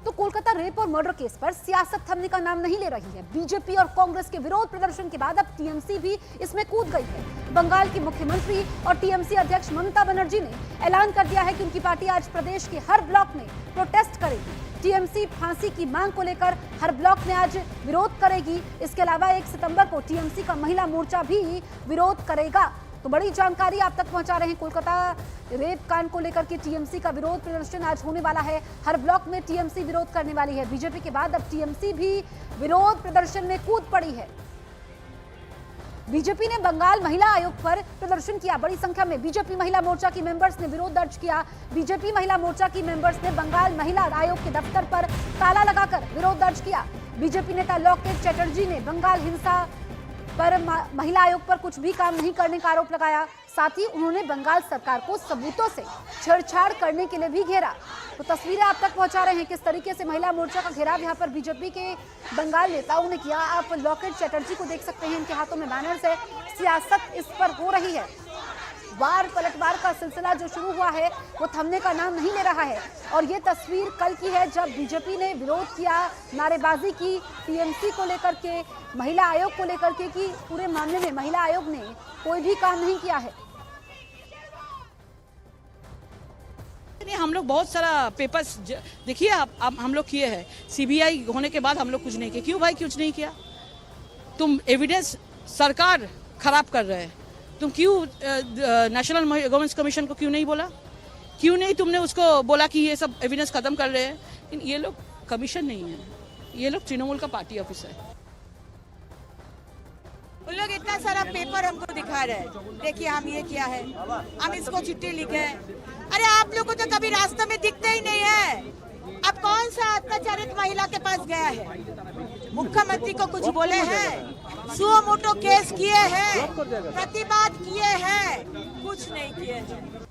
Speaker 3: तो कोलकाता रेप और मर्डर केस पर सियासत थमने का नाम नहीं ले रही है। बीजेपी और कांग्रेस के विरोध प्रदर्शन के बाद अब टीएमसी भी इसमें कूद गई है। बंगाल की मुख्यमंत्री और टीएमसी अध्यक्ष ममता बनर्जी ने ऐलान कर दिया है कि उनकी पार्टी आज प्रदेश के हर ब्लॉक में प्रोटेस्ट करेगी। टीएमसी फांसी की मांग को लेकर हर ब्लॉक में आज विरोध करेगी। इसके अलावा 1 सितंबर को टीएमसी का महिला मोर्चा भी विरोध करेगा। तो बड़ी जानकारी आप तक पहुंचा रहे हैं। कोलकाता रेप कांड को लेकर के टीएमसी का विरोध प्रदर्शन आज होने वाला है। हर ब्लॉक में टीएमसी विरोध करने वाली है। बीजेपी के बाद अब टीएमसी भी विरोध प्रदर्शन में कूद पड़ी है। बीजेपी ने बंगाल महिला आयोग पर प्रदर्शन किया। बड़ी संख्या में बीजेपी महिला मोर्चा की मेंबर्स ने विरोध दर्ज किया। बीजेपी महिला मोर्चा की मेंबर्स ने बंगाल महिला आयोग के दफ्तर पर ताला लगाकर विरोध दर्ज किया। बीजेपी नेता लॉकेट चैटर्जी ने बंगाल हिंसा पर महिला आयोग पर कुछ भी काम नहीं करने का आरोप लगाया। साथ ही उन्होंने बंगाल सरकार को सबूतों से छेड़छाड़ करने के लिए भी घेरा। तो तस्वीरें आप तक पहुंचा रहे हैं किस तरीके से महिला मोर्चा का घेराव यहाँ पर बीजेपी के बंगाल नेताओं ने किया। आप लॉकेट चैटर्जी को देख सकते हैं, इनके हाथों में बैनर्स है। सियासत इस पर हो रही है। वार पलटवार का सिलसिला जो शुरू हुआ है वो थमने का नाम नहीं ले रहा है। और ये तस्वीर कल की है जब बीजेपी ने विरोध किया, नारेबाजी की टीएमसी को लेकर के, महिला आयोग को लेकर के कि पूरे मामले में महिला आयोग ने कोई भी काम नहीं किया है।
Speaker 1: हम लोग बहुत सारा पेपर्स देखिए आप हम लोग किए हैं, सीबीआई होने के बाद हम लोग कुछ नहीं किए। क्यों भाई कुछ नहीं किया? तुम एविडेंस सरकार खराब कर रहे हैं, तुम क्यों नेशनल गवर्नेंस कमीशन को क्यों नहीं बोला? क्यों नहीं तुमने उसको बोला कि ये सब एविडेंस खत्म कर रहे हैं? ये लोग कमीशन नहीं है, ये लोग तृणमूल का पार्टी ऑफिस है।
Speaker 2: उन लोग इतना सारा पेपर हमको दिखा रहे हैं, देखिए हम ये किया है, हम इसको चिट्ठी लिखे हैं। अरे आप लोग को तो कभी रास्ते में दिखते ही नहीं है। अब कौन सा अत्याचारित महिला के पास गया है? मुख्यमंत्री को कुछ बोले हैं? सुओ मोटो केस किए हैं, प्रतिवाद किए हैं, कुछ नहीं किए हैं।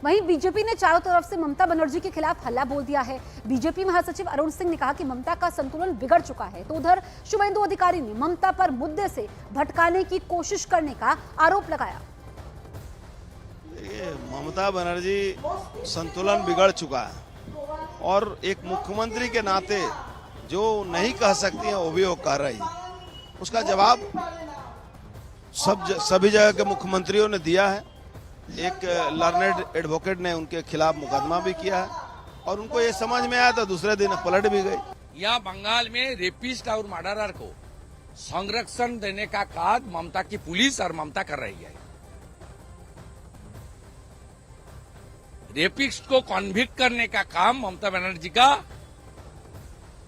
Speaker 3: वहीं बीजेपी ने चारों तरफ से ममता बनर्जी के खिलाफ हल्ला बोल दिया है। बीजेपी महासचिव अरुण सिंह ने कहा कि ममता का संतुलन बिगड़ चुका है, तो उधर शुभेंदु अधिकारी ने ममता पर मुद्दे से भटकाने की कोशिश करने का आरोप लगाया।
Speaker 4: ममता बनर्जी संतुलन बिगड़ चुका है और एक मुख्यमंत्री के नाते जो नहीं कह सकती हैं वो भी वो कह रही है। उसका जवाब सभी जगह के मुख्यमंत्रियों ने दिया है। एक लर्नेड एडवोकेट ने उनके खिलाफ मुकदमा भी किया है और उनको ये समझ में आया तो दूसरे दिन पलट भी गई।
Speaker 5: यहाँ बंगाल में रेपिस्ट और मर्डरर को संरक्षण देने का काम ममता की पुलिस और ममता कर रही है। रेपिस्ट को कॉन्विक्ट करने का काम ममता बनर्जी का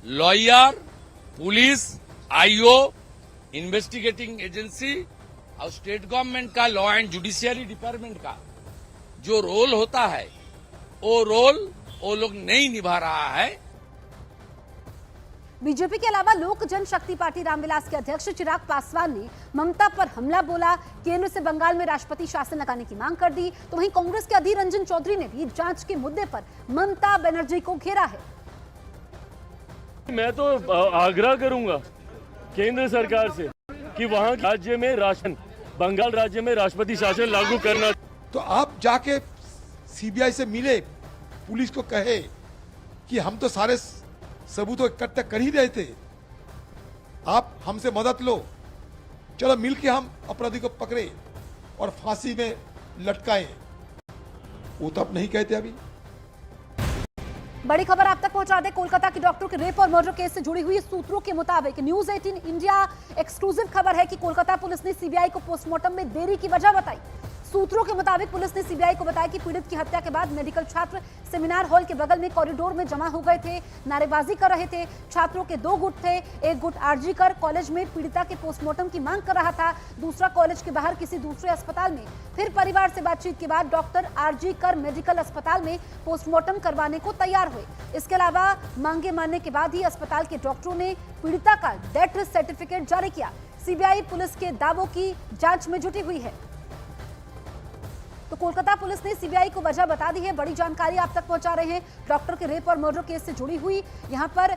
Speaker 5: lawyer, police, IO, investigating agency और स्टेट गवर्नमेंट का लॉ एंड जुडिशियरी डिपार्टमेंट का जो रोल होता है वो रोल वो लोग नहीं निभा रहा है।
Speaker 3: बीजेपी के अलावा लोक जनशक्ति पार्टी रामविलास के अध्यक्ष चिराग पासवान ने ममता पर हमला बोला, केंद्र से बंगाल में राष्ट्रपति शासन लगाने की मांग कर दी। तो वहीं कांग्रेस के अधीर रंजन चौधरी ने भी जांच के मुद्दे पर ममता बनर्जी को घेरा है।
Speaker 6: मैं तो आग्रह करूंगा केंद्र सरकार से कि वहां राज्य में राशन, बंगाल राज्य में राष्ट्रपति शासन लागू करना।
Speaker 7: तो आप जाके सीबीआई से मिले, पुलिस को कहे कि हम तो सारे सबूत इकट्ठा कर ही रहे थे, आप हमसे मदद लो, चलो मिलके हम अपराधी को पकड़े और फांसी में लटकाएं। वो तो आप नहीं कहते। अभी
Speaker 3: बड़ी खबर आप तक पहुंचा दे। कोलकाता के डॉक्टर के रेप और मर्डर केस से जुड़ी हुई सूत्रों के मुताबिक न्यूज 18 इंडिया एक्सक्लूसिव खबर है कि कोलकाता पुलिस ने सीबीआई को पोस्टमार्टम में देरी की वजह बताई। सूत्रों के मुताबिक पुलिस ने सीबीआई को बताया कि पीड़ित की हत्या के बाद मेडिकल छात्र सेमिनार हॉल के बगल में कॉरिडोर में जमा हो गए थे, नारेबाजी कर रहे थे। छात्रों के 2 गुट थे, एक गुट आरजी-कर कॉलेज में पीड़िता के पोस्टमार्टम की मांग कर रहा था, दूसरा कॉलेज के बाहर किसी दूसरे अस्पताल में। फिर परिवार से बातचीत के बाद डॉक्टर आरजी-कर मेडिकल अस्पताल में पोस्टमार्टम करवाने को तैयार हुए। इसके अलावा मांगे मानने के बाद ही अस्पताल के डॉक्टरों ने पीड़िता का डेथ सर्टिफिकेट जारी किया। सीबीआई पुलिस के दावों की जांच में जुटी हुई है। तो कोलकाता पुलिस ने सीबीआई को वजह बता दी है। बड़ी जानकारी आप तक पहुंचा रहे हैं डॉक्टर के रेप और मर्डर केस से जुड़ी हुई। यहां पर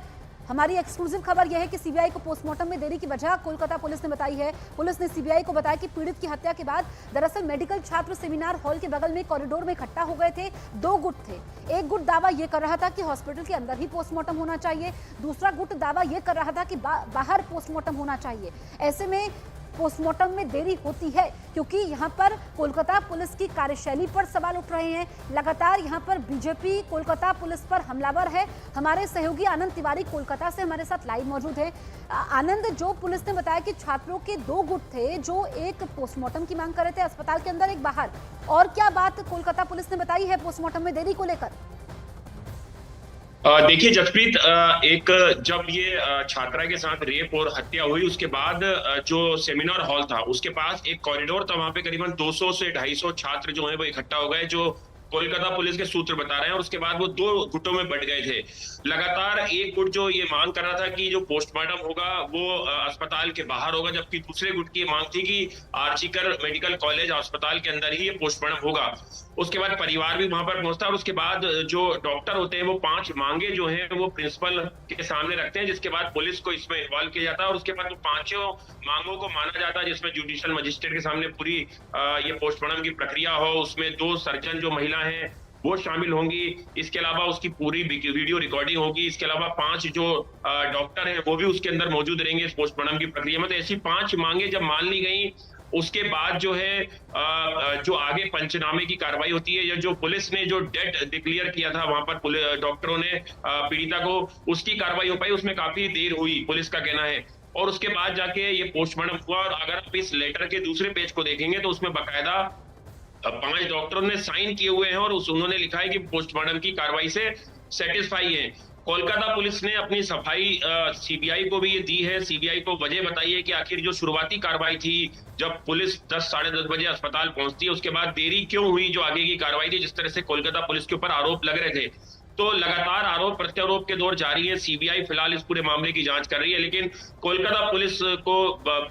Speaker 3: हमारी एक्सक्लूसिव खबर यह है कि सीबीआई को पोस्टमार्टम में देरी की वजह कोलकाता पुलिस ने बताई है। पुलिस ने सीबीआई को बताया कि पीड़ित की हत्या के बाद दरअसल मेडिकल छात्र सेमिनार हॉल के बगल में कॉरिडोर में इकट्ठा हो गए थे। 2 गुट थे, एक गुट दावा यह कर रहा था कि हॉस्पिटल के अंदर ही पोस्टमार्टम होना चाहिए, दूसरा गुट दावा यह कर रहा था कि बाहर पोस्टमार्टम होना चाहिए। ऐसे में पोस्टमार्टम में देरी होती है क्योंकि यहां पर कोलकाता पुलिस की कार्यशैली पर सवाल उठ रहे हैं। लगातार यहां पर बीजेपी कोलकाता पुलिस पर हमलावर है। हमारे सहयोगी आनंद तिवारी कोलकाता से हमारे साथ लाइव मौजूद है। आनंद, जो पुलिस ने बताया कि छात्रों के 2 गुट थे, जो एक पोस्टमार्टम की मांग कर रहे थे अस्पताल के अंदर, एक बाहर, और क्या बात कोलकाता पुलिस ने बताई है पोस्टमार्टम में देरी को लेकर?
Speaker 8: देखिए जसप्रीत, एक जब ये छात्रा के साथ रेप और हत्या हुई उसके बाद जो सेमिनार हॉल था उसके पास एक कॉरिडोर था, वहां पे करीबन 200 से 250 छात्र जो है वो इकट्ठा हो गए, जो कोलकाता पुलिस के सूत्र बता रहे हैं। और उसके बाद वो 2 गुटों में बंट गए थे। लगातार एक गुट जो ये मांग कर रहा था कि जो पोस्टमार्टम होगा वो अस्पताल के बाहर होगा, जबकि दूसरे गुट की मांग थी कि आर्जिकर मेडिकल कॉलेज अस्पताल के अंदर ही ये पोस्टमार्टम होगा। उसके बाद परिवार भी वहां पर पहुंचता है और उसके बाद जो डॉक्टर होते हैं वो 5 मांगे जो हैं वो प्रिंसिपल के सामने रखते हैं, जिसके बाद पुलिस को इसमें इन्वॉल्व किया जाता है। और उसके बाद वो 5 मांगों को माना जाता है, जिसमें जुडिशियल मजिस्ट्रेट के सामने पूरी ये पोस्टमार्टम की प्रक्रिया हो, उसमें 2 सर्जन जो महिला हैं वो शामिल होंगी। इसके अलावा उसकी पूरी वीडियो रिकॉर्डिंग होगी। इसके अलावा 5 जो डॉक्टर हैं वो भी उसके अंदर मौजूद रहेंगे इस पोस्टमार्टम की प्रक्रिया में। तो ऐसी 5 मांगे जब मान ली गई, उसके बाद जो है जो आगे पंचनामे की कार्रवाई होती है, या जो पुलिस ने जो डेड डिक्लेयर किया था वहां पर डॉक्टरों ने पीड़िता को, उसकी कार्रवाई हो पाई। उसमें काफी देर हुई, पुलिस का कहना है। और उसके बाद जाके ये पोस्टमार्टम हुआ। और अगर आप इस लेटर के दूसरे पेज को देखेंगे तो उसमें बकायदा 5 डॉक्टरों ने साइन किए हुए हैं और उन्होंने लिखा है कि पोस्टमार्टम की कार्रवाई से सेटिस्फाई है। कोलकाता पुलिस ने अपनी सफाई सीबीआई को भी ये दी है। सीबीआई को वजह बताई है कि आखिर जो शुरुआती कार्रवाई थी, जब पुलिस 10 साढ़े 10 बजे अस्पताल पहुंचती है, उसके बाद देरी क्यों हुई जो आगे की कार्रवाई थी, जिस तरह से कोलकाता पुलिस के ऊपर आरोप लग रहे थे। तो लगातार आरोप प्रत्यारोप के दौर जारी है। सीबीआई फिलहाल इस पूरे मामले की जांच कर रही है, लेकिन कोलकाता पुलिस को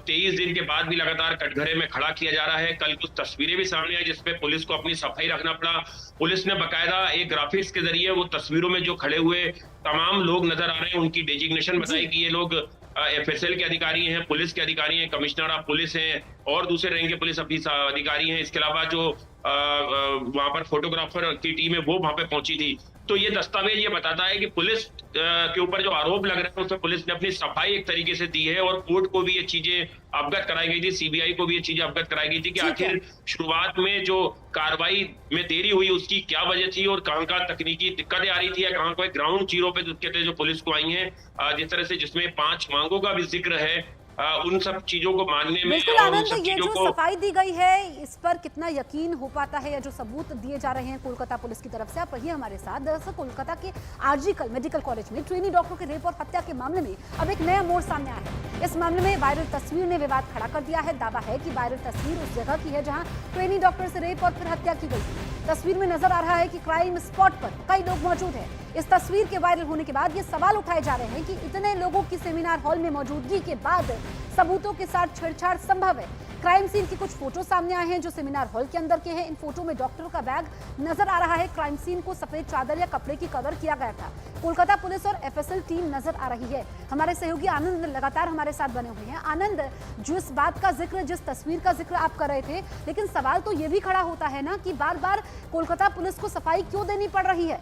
Speaker 8: 23 दिन के बाद भी लगातार कटघरे में खड़ा किया जा रहा है। कल कुछ तस्वीरें भी सामने आई जिसपे पुलिस को अपनी सफाई रखना पड़ा। पुलिस ने बकायदा एक ग्राफिक्स के जरिए वो तस्वीरों में जो खड़े हुए तमाम लोग नजर आ रहे हैं उनकी डेजिग्नेशन बताई कि ये लोग एफएसएल के अधिकारी हैं, पुलिस के अधिकारी हैं, कमिश्नर ऑफ पुलिस हैं और दूसरे रैंक के पुलिस अधिकारी हैं। इसके अलावा जो वहां पर फोटोग्राफर की टीम है वो वहां पे पहुंची थी। तो ये दस्तावेज ये बताता है कि पुलिस के ऊपर जो आरोप लग रहे हैं उसमें पुलिस ने अपनी सफाई एक तरीके से दी है। और कोर्ट को भी ये चीजें अवगत कराई गई थी, सीबीआई को भी ये चीजें अवगत कराई गई थी कि आखिर शुरुआत में जो कार्रवाई में देरी हुई उसकी क्या वजह थी और कहां कहां तकनीकी दिक्कतें आ रही थी, या कहां कोई ग्राउंड जीरो पे दिक्कतें जो पुलिस को आई हैं, जिस तरह से जिसमें 5 मांगों का भी जिक्र है, उन सब चीजों को मानने में।
Speaker 3: बिल्कुल आनंद, ये जो सफाई दी गई है इस पर कितना यकीन हो पाता है, या जो सबूत दिए जा रहे हैं कोलकाता पुलिस की तरफ से। आप रहिए हमारे साथ। दरअसल कोलकाता के आरजीकर मेडिकल कॉलेज में ट्रेनी डॉक्टर के रेप और हत्या के मामले में अब एक नया मोड़ सामने आया है। इस मामले में वायरल तस्वीर ने विवाद खड़ा कर दिया है। दावा है कि वायरल तस्वीर उस जगह की है जहां ट्रेनी डॉक्टर से रेप और फिर हत्या की गई। तस्वीर में नजर आ रहा है कि क्राइम स्पॉट पर कई लोग मौजूद हैं। इस तस्वीर के वायरल होने के बाद ये सवाल उठाए जा रहे हैं कि इतने लोगों की सेमिनार हॉल में मौजूदगी के बाद सबूतों के साथ छेड़छाड़ संभव है। क्राइम सीन की कुछ फोटो सामने आए हैं जो सेमिनार हॉल के अंदर के हैं। इन फोटो में डॉक्टर का बैग नजर आ रहा है। क्राइम सीन को सफेद चादर या कपड़े की कवर किया गया था। कोलकाता पुलिस और एफएसएल टीम नजर आ रही है। हमारे सहयोगी आनंद लगातार हमारे साथ बने हुए हैं। आनंद, जो इस बात का जिक्र, जिस तस्वीर का जिक्र आप कर रहे थे, लेकिन सवाल तो ये भी खड़ा होता है ना कि बार बार कोलकाता पुलिस को सफाई क्यों देनी पड़ रही है?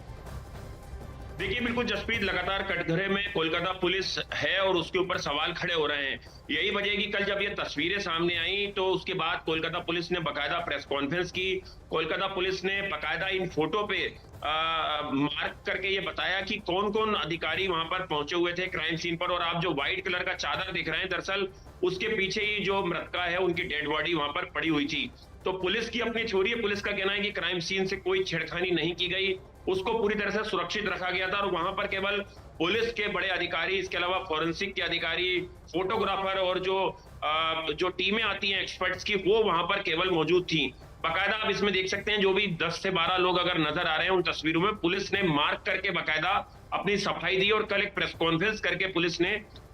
Speaker 8: देखिए बिल्कुल जसप्रीत, लगातार कटघरे में कोलकाता पुलिस है और उसके ऊपर सवाल खड़े हो रहे हैं। यही वजह है कि कल जब ये तस्वीरें सामने आई तो उसके बाद कोलकाता पुलिस ने बकायदा प्रेस कॉन्फ्रेंस की। कोलकाता पुलिस ने बकायदा इन फोटो पे मार्क करके ये बताया कि कौन कौन अधिकारी वहां पर पहुंचे हुए थे क्राइम सीन पर। और आप जो व्हाइट कलर का चादर दिख रहे हैं, दरअसल उसके पीछे ही जो मृतका है उनकी डेड बॉडी वहां पर पड़ी हुई थी। तो पुलिस की अपनी छोरी है, पुलिस का कहना है कि क्राइम सीन से कोई छेड़खानी नहीं की गई, उसको पूरी तरह से सुरक्षित रखा गया था। और वहां पर केवल पुलिस के बड़े अधिकारी, इसके अलावा फॉरेंसिक के अधिकारी, फोटोग्राफर और जो टीमें आती हैं एक्सपर्ट्स की, वो वहां पर केवल मौजूद थी। बाकायदा आप इसमें देख सकते हैं जो भी 10 से 12 लोग अगर नजर आ रहे हैं उन तस्वीरों में, पुलिस ने मार्क करके बाकायदा अपनी सफाई दी। और कल एक प्रेस कॉन्फ्रेंस करके पुलिस ने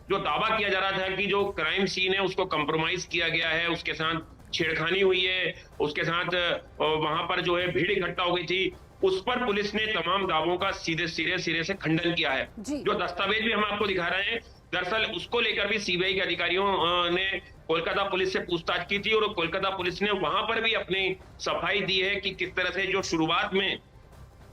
Speaker 8: जो दावा किया जा रहा था कि जो क्राइम सीन है उसको कंप्रोमाइज किया गया है, उसके साथ छेड़खानी हुई है, उसके साथ वहां पर जो है भीड़ इकट्ठा हो गई थी, उस पर पुलिस ने तमाम दावों का सीधे सिरे से खंडन किया है। जो दस्तावेज भी हम आपको दिखा रहे हैं, दरअसल उसको लेकर भी सीबीआई के अधिकारियों ने कोलकाता पुलिस से पूछताछ की थी और कोलकाता पुलिस ने वहां पर भी अपनी सफाई दी है कि किस तरह से जो शुरुआत में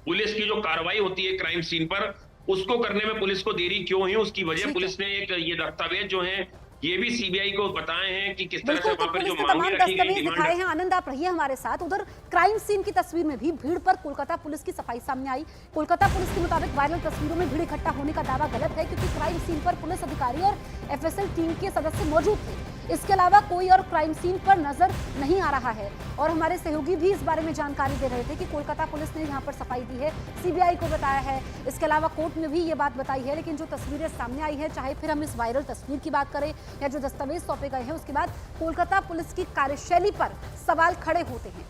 Speaker 8: पुलिस की जो कार्रवाई होती है क्राइम सीन पर, उसको करने में पुलिस को देरी क्यों हुई, उसकी वजह पुलिस ने एक ये दस्तावेज जो है ये भी सीबीआई को बताए हैं कि किस तरह से वहां पर जो मांगे रखी गई,
Speaker 3: दिखाए हैं। आनंद, आप रहिए हमारे साथ। उधर क्राइम सीन की तस्वीर में भी भीड़ पर कोलकाता पुलिस की सफाई सामने आई। कोलकाता पुलिस के मुताबिक वायरल तस्वीरों में भीड़ इकट्ठा होने का दावा गलत है, क्योंकि क्राइम सीन पर पुलिस अधिकारी और एफएसएल टीम के सदस्य मौजूद थे। इसके अलावा कोई और क्राइम सीन पर नजर नहीं आ रहा है। और हमारे सहयोगी भी इस बारे में जानकारी दे रहे थे कि कोलकाता पुलिस ने यहाँ पर सफाई दी है, सीबीआई को बताया है। इसके अलावा कोर्ट में भी ये बात बताई है। लेकिन जो तस्वीरें सामने आई है, चाहे फिर हम इस वायरल तस्वीर की बात करें या जो दस्तावेज सौंपे गए हैं, उसके बाद कोलकाता पुलिस की कार्यशैली पर सवाल खड़े होते हैं।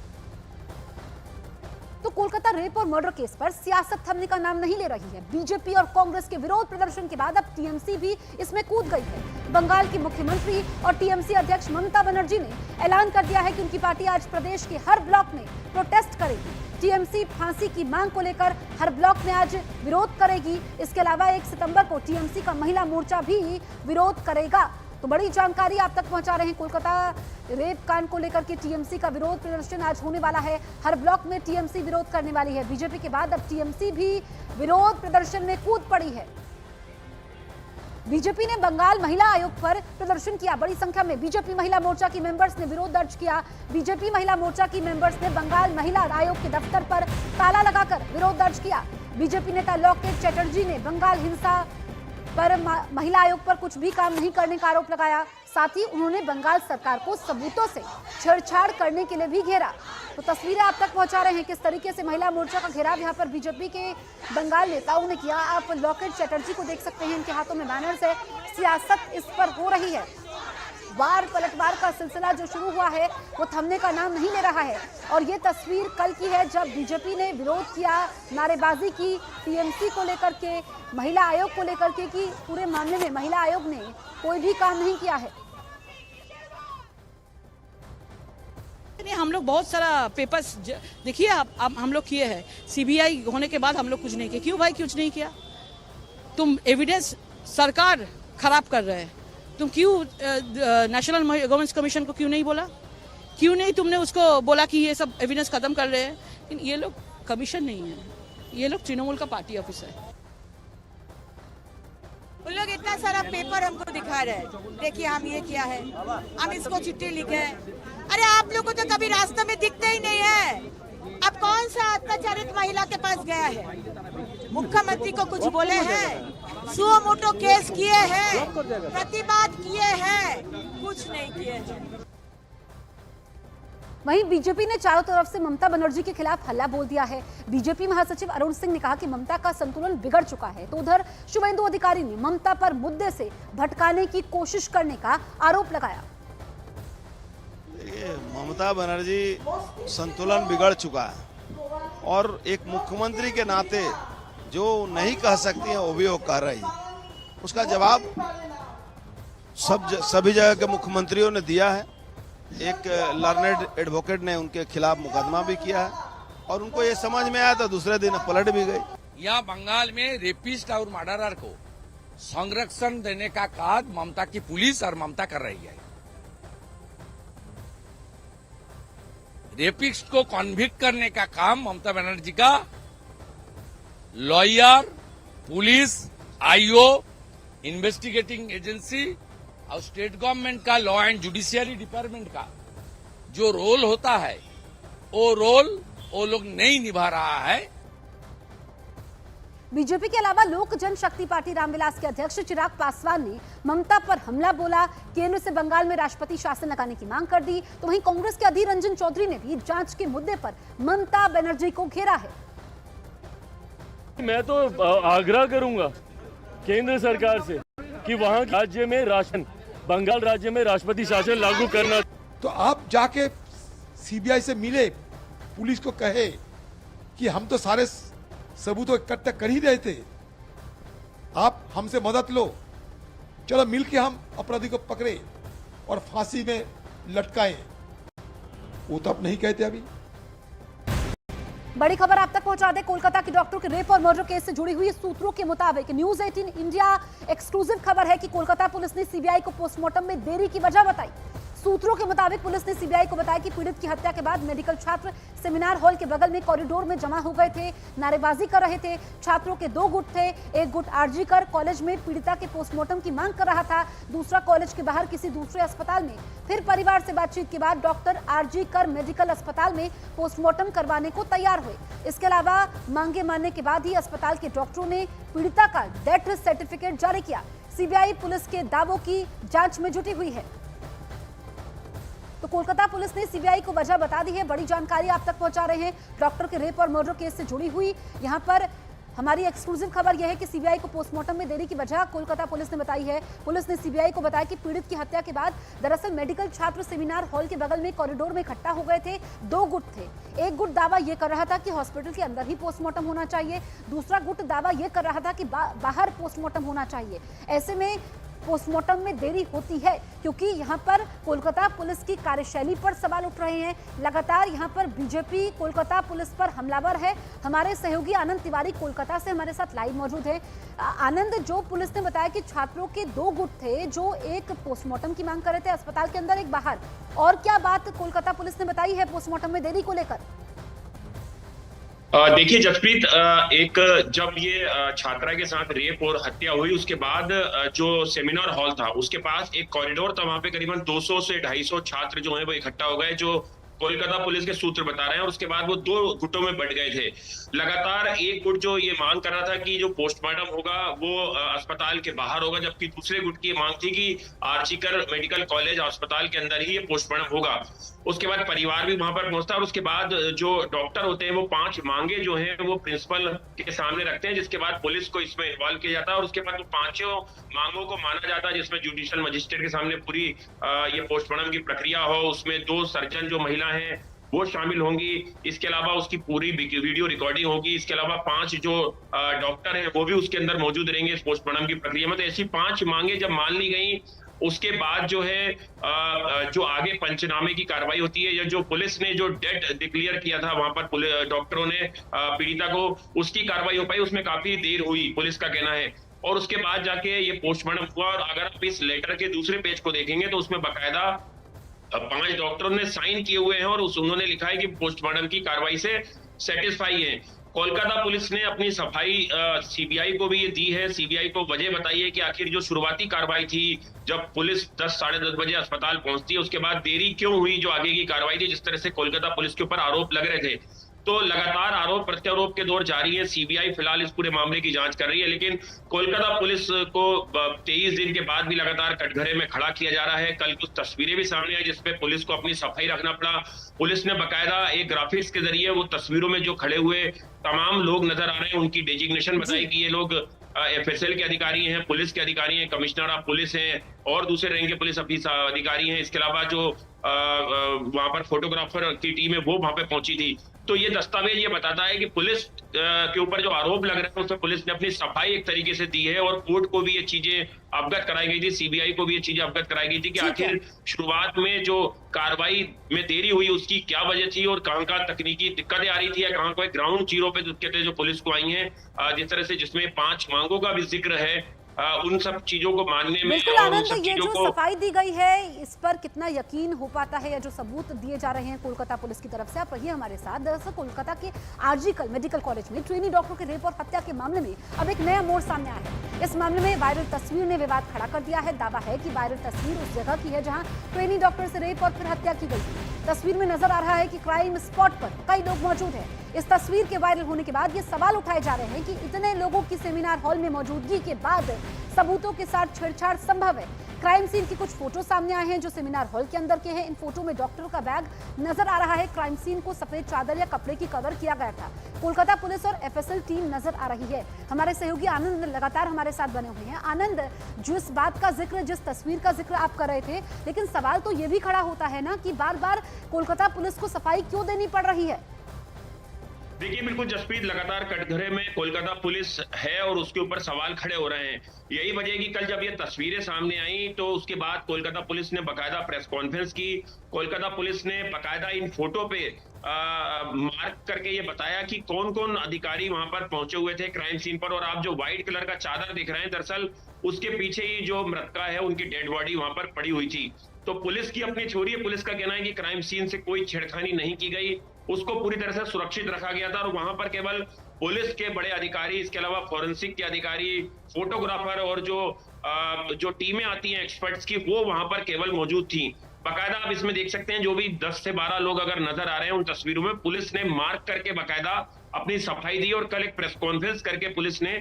Speaker 3: तो कोलकाता रेप और मर्डर केस पर सियासत थमने का नाम नहीं ले रही है। बीजेपी और कांग्रेस के विरोध प्रदर्शन के बाद अब टीएमसी भी इसमें कूद गई है। बंगाल की मुख्यमंत्री और टीएमसी अध्यक्ष ममता बनर्जी ने ऐलान कर दिया है कि उनकी पार्टी आज प्रदेश के हर ब्लॉक में प्रोटेस्ट करेगी। टीएमसी फांसी की मांग को लेकर हर ब्लॉक में आज विरोध करेगी। इसके अलावा 1 सितंबर को टीएमसी का महिला मोर्चा भी विरोध करेगा। तो बड़ी जानकारी आप तक पहुंचा रहे हैं। कोलकाता रेप कांड को लेकर के टीएमसी का विरोध प्रदर्शन आज होने वाला है। हर ब्लॉक में टीएमसी विरोध करने वाली है। बीजेपी के बाद अब टीएमसी भी विरोध प्रदर्शन में कूद पड़ी है। बीजेपी ने बंगाल महिला आयोग पर प्रदर्शन किया। बड़ी संख्या में बीजेपी महिला मोर्चा की मेंबर्स ने विरोध दर्ज किया। बीजेपी महिला मोर्चा की मेंबर्स ने बंगाल महिला आयोग के दफ्तर पर ताला लगाकर विरोध दर्ज किया। बीजेपी नेता लोकेट चैटर्जी ने बंगाल हिंसा पर महिला आयोग पर कुछ भी काम नहीं करने का आरोप लगाया। साथ ही उन्होंने बंगाल सरकार को सबूतों से छेड़छाड़ करने के लिए भी घेरा। तो तस्वीरें आप तक पहुंचा रहे हैं किस तरीके से महिला मोर्चा का घेराव यहां पर बीजेपी के बंगाल नेताओं ने किया। आप लोकेट चैटर्जी को देख सकते हैं, इनके हाथों में बैनर्स है। सियासत इस पर हो रही है। वार पलटवार का सिलसिला जो शुरू हुआ है वो थमने का नाम नहीं ले रहा है। और ये तस्वीर कल की है जब बीजेपी ने विरोध किया, नारेबाजी की टीएमसी को लेकर के, महिला आयोग को लेकर के कि पूरे मामले में महिला आयोग ने कोई भी काम नहीं किया है।
Speaker 1: हम लोग बहुत सारा पेपर्स देखिए आप हम लोग किए हैं। सीबीआई होने के बाद हम लोग कुछ नहीं किया। क्यों भाई कुछ नहीं किया? तुम एविडेंस सरकार खराब कर रहे हैं। तुम क्यों नेशनल गवर्नेंस कमीशन को क्यों नहीं बोला? क्यों नहीं तुमने उसको बोला कि ये सब एविडेंस खत्म कर रहे हैं? ये लोग कमीशन नहीं है, ये लोग तृणमूल का पार्टी ऑफिस है।
Speaker 2: उन लोग इतना सारा पेपर हमको दिखा रहे हैं, देखिए हम ये किया है, हम इसको चिट्ठी लिखे हैं। अरे आप लोगों को तो कभी रास्ते में दिखते ही नहीं है। अब कौन सा अत्याचारित महिला के पास गया है? मुख्यमंत्री को कुछ बोले हैं? सुओ मोटो केस किए हैं, प्रतिवाद किए हैं, कुछ नहीं किए हैं।
Speaker 3: वहीं बीजेपी ने चारों तरफ से ममता बनर्जी के खिलाफ हल्ला बोल दिया है। बीजेपी महासचिव अरुण सिंह ने कहा कि ममता का संतुलन बिगड़ चुका है। तो उधर शुभेंदु अधिकारी ने ममता पर मुद्दे से भटकाने की कोशिश करने का आरोप लगाया।
Speaker 4: ममता बनर्जी संतुलन बिगड़ चुका है और एक मुख्यमंत्री के नाते जो नहीं कह सकती हैं वो भी वो कह रही है। उसका जवाब सभी जगह के मुख्यमंत्रियों ने दिया है। एक लर्नेड एडवोकेट ने उनके खिलाफ मुकदमा भी किया है और उनको ये समझ में आया तो दूसरे दिन पलट भी गई।
Speaker 5: यहाँ बंगाल में रेपिस्ट और मर्डरर को संरक्षण देने का काम ममता की पुलिस और ममता कर रही है। रेपिस्ट को कॉन्विक्ट करने का काम ममता बनर्जी का lawyer, police, IO, investigating agency और स्टेट गवर्नमेंट का लॉ एंड जुडिशियरी डिपार्टमेंट का जो रोल होता है वो रोल वो लोग नहीं निभा रहा है।
Speaker 3: बीजेपी के अलावा लोक जनशक्ति पार्टी रामविलास के अध्यक्ष चिराग पासवान ने ममता पर हमला बोला, केंद्र से बंगाल में राष्ट्रपति शासन लगाने की मांग कर दी। तो वहीं कांग्रेस के अधीर रंजन चौधरी ने भी जांच के मुद्दे पर ममता बनर्जी को घेरा है।
Speaker 6: मैं तो आग्रह करूंगा केंद्र सरकार से कि वहां राज्य में बंगाल राज्य में राष्ट्रपति शासन लागू करना।
Speaker 7: तो आप जाके सीबीआई से मिले, पुलिस को कहे कि हम तो सारे सबूत इकट्ठा कर ही रहे थे, आप हमसे मदद लो, चलो मिलके हम अपराधी को पकड़े और फांसी में लटकाएं। वो तो आप नहीं कहते। अभी
Speaker 3: बड़ी खबर आप तक पहुंचा दे। कोलकाता के डॉक्टर के रेप और मर्डर केस से जुड़ी हुई सूत्रों के मुताबिक न्यूज 18 इंडिया एक्सक्लूसिव खबर है कि कोलकाता पुलिस ने सीबीआई को पोस्टमार्टम में देरी की वजह बताई। सूत्रों के मुताबिक पुलिस ने सीबीआई को बताया कि पीड़ित की हत्या के बाद मेडिकल छात्र सेमिनार हॉल के बगल में कॉरिडोर में जमा हो गए थे, नारेबाजी कर रहे थे। छात्रों के 2 गुट थे, एक गुट आरजी कर कॉलेज में पीड़िता के पोस्टमार्टम की मांग कर रहा था, दूसरा कॉलेज के बाहर किसी दूसरे अस्पताल में। फिर परिवार से बातचीत के बाद डॉक्टर आरजी कर मेडिकल अस्पताल में पोस्टमार्टम करवाने को तैयार हुए। इसके अलावा मांगे मानने के बाद ही अस्पताल के डॉक्टरों ने पीड़िता का डेथ सर्टिफिकेट जारी किया। सीबीआई पुलिस के दावों की जांच में जुटी हुई है। तो कोलकाता पुलिस ने सीबीआई को वजह बता दी है। बड़ी जानकारी आप तक पहुंचा रहे हैं डॉक्टर के रेप और मर्डर केस से जुड़ी हुई। यहां पर हमारी एक्सक्लूसिव खबर यह है कि सीबीआई को पोस्टमार्टम में देरी की वजह कोलकाता पुलिस ने बताई है। पुलिस ने सीबीआई को बताया कि पीड़ित की हत्या के बाद दरअसल मेडिकल छात्र सेमिनार हॉल के बगल में कॉरिडोर में इकट्ठा हो गए थे। 2 गुट थे। एक गुट दावा यह कर रहा था कि हॉस्पिटल के अंदर ही पोस्टमार्टम होना चाहिए, दूसरा गुट दावा यह कर रहा था कि बाहर पोस्टमार्टम होना चाहिए। ऐसे में पोस्टमार्टम में देरी होती है क्योंकि यहां पर कोलकाता पुलिस की कार्यशैली पर सवाल उठ रहे हैं। लगातार यहां पर बीजेपी कोलकाता पुलिस पर हमलावर है। हमारे सहयोगी आनंद तिवारी कोलकाता से हमारे साथ लाइव मौजूद है। आनंद, जो पुलिस ने बताया कि छात्रों के 2 गुट थे जो एक पोस्टमार्टम की मांग कर रहे थे अस्पताल के अंदर, एक बाहर, और क्या बात कोलकाता पुलिस ने बताई है पोस्टमार्टम में देरी को लेकर?
Speaker 8: देखिए जसप्रीत, एक जब ये छात्रा के साथ रेप और हत्या हुई उसके बाद जो सेमिनार हॉल था उसके पास एक कॉरिडोर था, वहां पे करीबन 200 से 250 छात्र जो हैं वो इकट्ठा हो गए, जो कोलकाता पुलिस के सूत्र बता रहे हैं। और उसके बाद वो 2 गुटों में बंट गए थे। लगातार एक गुट जो ये मांग कर रहा था कि जो पोस्टमार्टम होगा वो अस्पताल के बाहर होगा, जबकि दूसरे गुट की ये मांग थी कि आर्जिकर मेडिकल कॉलेज अस्पताल के अंदर ही ये पोस्टमार्टम होगा। उसके बाद परिवार भी वहां पर पहुंचता है और उसके बाद जो डॉक्टर होते हैं वो 5 मांगे जो हैं वो प्रिंसिपल के सामने रखते हैं, जिसके बाद पुलिस को इसमें इन्वॉल्व किया जाता है। और उसके बाद वो 5 मांगों को माना जाता है, जिसमें जुडिशियल मजिस्ट्रेट के सामने पूरी ये पोस्टमार्टम की प्रक्रिया हो। उसमें 2 सर्जन जो महिला हैं वो शामिल होंगी। इसके अलावा उसकी पूरी वीडियो रिकॉर्डिंग होगी। इसके अलावा 5 जो डॉक्टर हैं वो भी उसके अंदर मौजूद रहेंगे इस पोस्टमार्टम की प्रक्रिया में। तो ऐसी 5 मांगे जब मान ली गई उसके बाद जो है जो आगे पंचनामे की कार्रवाई होती है, या जो पुलिस ने जो डेड डिक्लेयर किया था वहां पर डॉक्टरों ने पीड़िता को, उसकी कार्रवाई हो पाई। उसमें काफी देर हुई, पुलिस का कहना है। और उसके बाद जाके ये पोस्टमार्टम हुआ। और अगर आप इस लेटर के दूसरे पेज को देखेंगे तो उसमें बाकायदा 5 डॉक्टरों ने साइन किए हुए हैं और उन्होंने लिखा है कि पोस्टमार्टम की कार्रवाई से सेटिस्फाई है। कोलकाता पुलिस ने अपनी सफाई सीबीआई को भी ये दी है। सीबीआई को वजह बताई है कि आखिर जो शुरुआती कार्रवाई थी, जब पुलिस 10 साढ़े 10 बजे अस्पताल पहुंचती है, उसके बाद देरी क्यों हुई जो आगे की कार्रवाई थी, जिस तरह से कोलकाता पुलिस के ऊपर आरोप लग रहे थे। तो लगातार आरोप प्रत्यारोप के दौर जारी है। सीबीआई फिलहाल इस पूरे मामले की जांच कर रही है, लेकिन कोलकाता पुलिस को 23 दिन के बाद भी लगातार कटघरे में खड़ा किया जा रहा है। कल कुछ तस्वीरें भी सामने आई जिसपे पुलिस को अपनी सफाई रखना पड़ा। पुलिस ने बाकायदा एक ग्राफिक्स के जरिए वो तस्वीरों में जो खड़े हुए तमाम लोग नजर आ रहे हैं उनकी डेजिग्नेशन बताई कि ये लोग एफएसएल के अधिकारी हैं, पुलिस के अधिकारी हैं, कमिश्नर ऑफ पुलिस हैं और दूसरे रैंक के पुलिस अधिकारी हैं। इसके अलावा जो वहां पर फोटोग्राफर की टीम है वो वहां पे पहुंची थी। तो ये दस्तावेज ये बताता है कि पुलिस के ऊपर जो आरोप लग रहे हैं उसमें पुलिस ने अपनी सफाई एक तरीके से दी है और कोर्ट को भी ये चीजें अवगत कराई गई थी, सीबीआई को भी ये चीजें अवगत कराई गई थी कि आखिर शुरुआत में जो कार्रवाई में देरी हुई उसकी क्या वजह थी और कहां कहां तकनीकी दिक्कतें आ रही थी या कहां कोई ग्राउंड जीरो पे दिक्कतें जो पुलिस को आई हैं, जिस तरह से जिसमें 5 मांगों का भी जिक्र है, उन सब चीजों को मानने में।
Speaker 3: बिल्कुल आनंद, ये जो सफाई दी गई है इस पर कितना यकीन हो पाता है या जो सबूत दिए जा रहे हैं कोलकाता पुलिस की तरफ से, आप रहिए हमारे साथ। दरअसल कोलकाता के आरजीकर मेडिकल कॉलेज में ट्रेनी डॉक्टर के रेप और हत्या के मामले में अब एक नया मोड़ सामने आया है। इस मामले में वायरल तस्वीर ने विवाद खड़ा कर दिया है। दावा है कि वायरल तस्वीर उस जगह की है जहां ट्रेनी डॉक्टर से रेप और फिर हत्या की गई थी। तस्वीर में नजर आ रहा है कि क्राइम स्पॉट पर कई लोग मौजूद हैं। इस तस्वीर के वायरल होने के बाद ये सवाल उठाए जा रहे हैं कि इतने लोगों की सेमिनार हॉल में मौजूदगी के बाद सबूतों के साथ छेड़छाड़ संभव है। क्राइम सीन की कुछ फोटो सामने आए हैं जो सेमिनार हॉल के अंदर के हैं। इन फोटो में डॉक्टर का बैग नजर आ रहा है। क्राइम सीन को सफेद चादर या कपड़े की कवर किया गया था। कोलकाता पुलिस और एफएसएल टीम नजर आ रही है। हमारे सहयोगी आनंद लगातार हमारे साथ बने हुए हैं। आनंद, जो इस बात का जिक्र, जिस तस्वीर का जिक्र आप कर रहे थे, लेकिन सवाल तो ये भी खड़ा होता है ना कि बार बार कोलकाता पुलिस को सफाई क्यों देनी पड़ रही है?
Speaker 8: देखिए बिल्कुल जसप्रीत, लगातार कटघरे में कोलकाता पुलिस है और उसके ऊपर सवाल खड़े हो रहे हैं। यही वजह है कि कल जब ये तस्वीरें सामने आई तो उसके बाद कोलकाता पुलिस ने बाकायदा प्रेस कॉन्फ्रेंस की। कोलकाता पुलिस ने बाकायदा इन फोटो पे मार्क करके ये बताया कि कौन कौन अधिकारी वहां पर पहुंचे हुए थे क्राइम सीन पर। और आप जो व्हाइट कलर का चादर दिख रहे हैं, दरअसल उसके पीछे ही जो मृतका है उनकी डेड बॉडी वहां पर पड़ी हुई थी। तो पुलिस की अपनी छोरी है, पुलिस का कहना है कि क्राइम सीन से कोई छेड़खानी नहीं की गई, उसको पूरी तरह से सुरक्षित रखा गया था। और वहां पर केवल पुलिस के बड़े अधिकारी, इसके अलावा फॉरेंसिक के अधिकारी, फोटोग्राफर और जो टीमें आती हैं एक्सपर्ट्स की, वो वहां पर केवल मौजूद थी। बाकायदा आप इसमें देख सकते हैं जो भी 10 से 12 लोग अगर नजर आ रहे हैं उन तस्वीरों में, पुलिस ने मार्क करके बाकायदा अपनी सफाई दी। और कल एक प्रेस कॉन्फ्रेंस करके पुलिस ने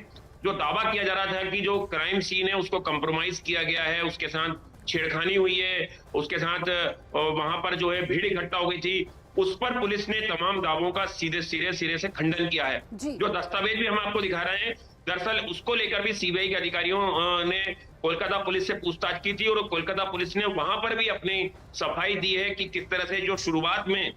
Speaker 8: जो दावा किया जा रहा था कि जो क्राइम सीन है उसको कंप्रोमाइज किया गया है, उसके साथ छेड़खानी हुई है, उसके साथ वहां पर जो है भीड़ इकट्ठा हो गई थी, उस पर पुलिस ने तमाम दावों का सीधे सिरे से खंडन किया है।
Speaker 3: जी।
Speaker 8: जो दस्तावेज भी हम आपको दिखा रहे हैं, दरअसल उसको लेकर भी सीबीआई के अधिकारियों ने कोलकाता पुलिस से पूछताछ की थी और कोलकाता पुलिस ने वहां पर भी अपनी सफाई दी है कि किस तरह से जो शुरुआत में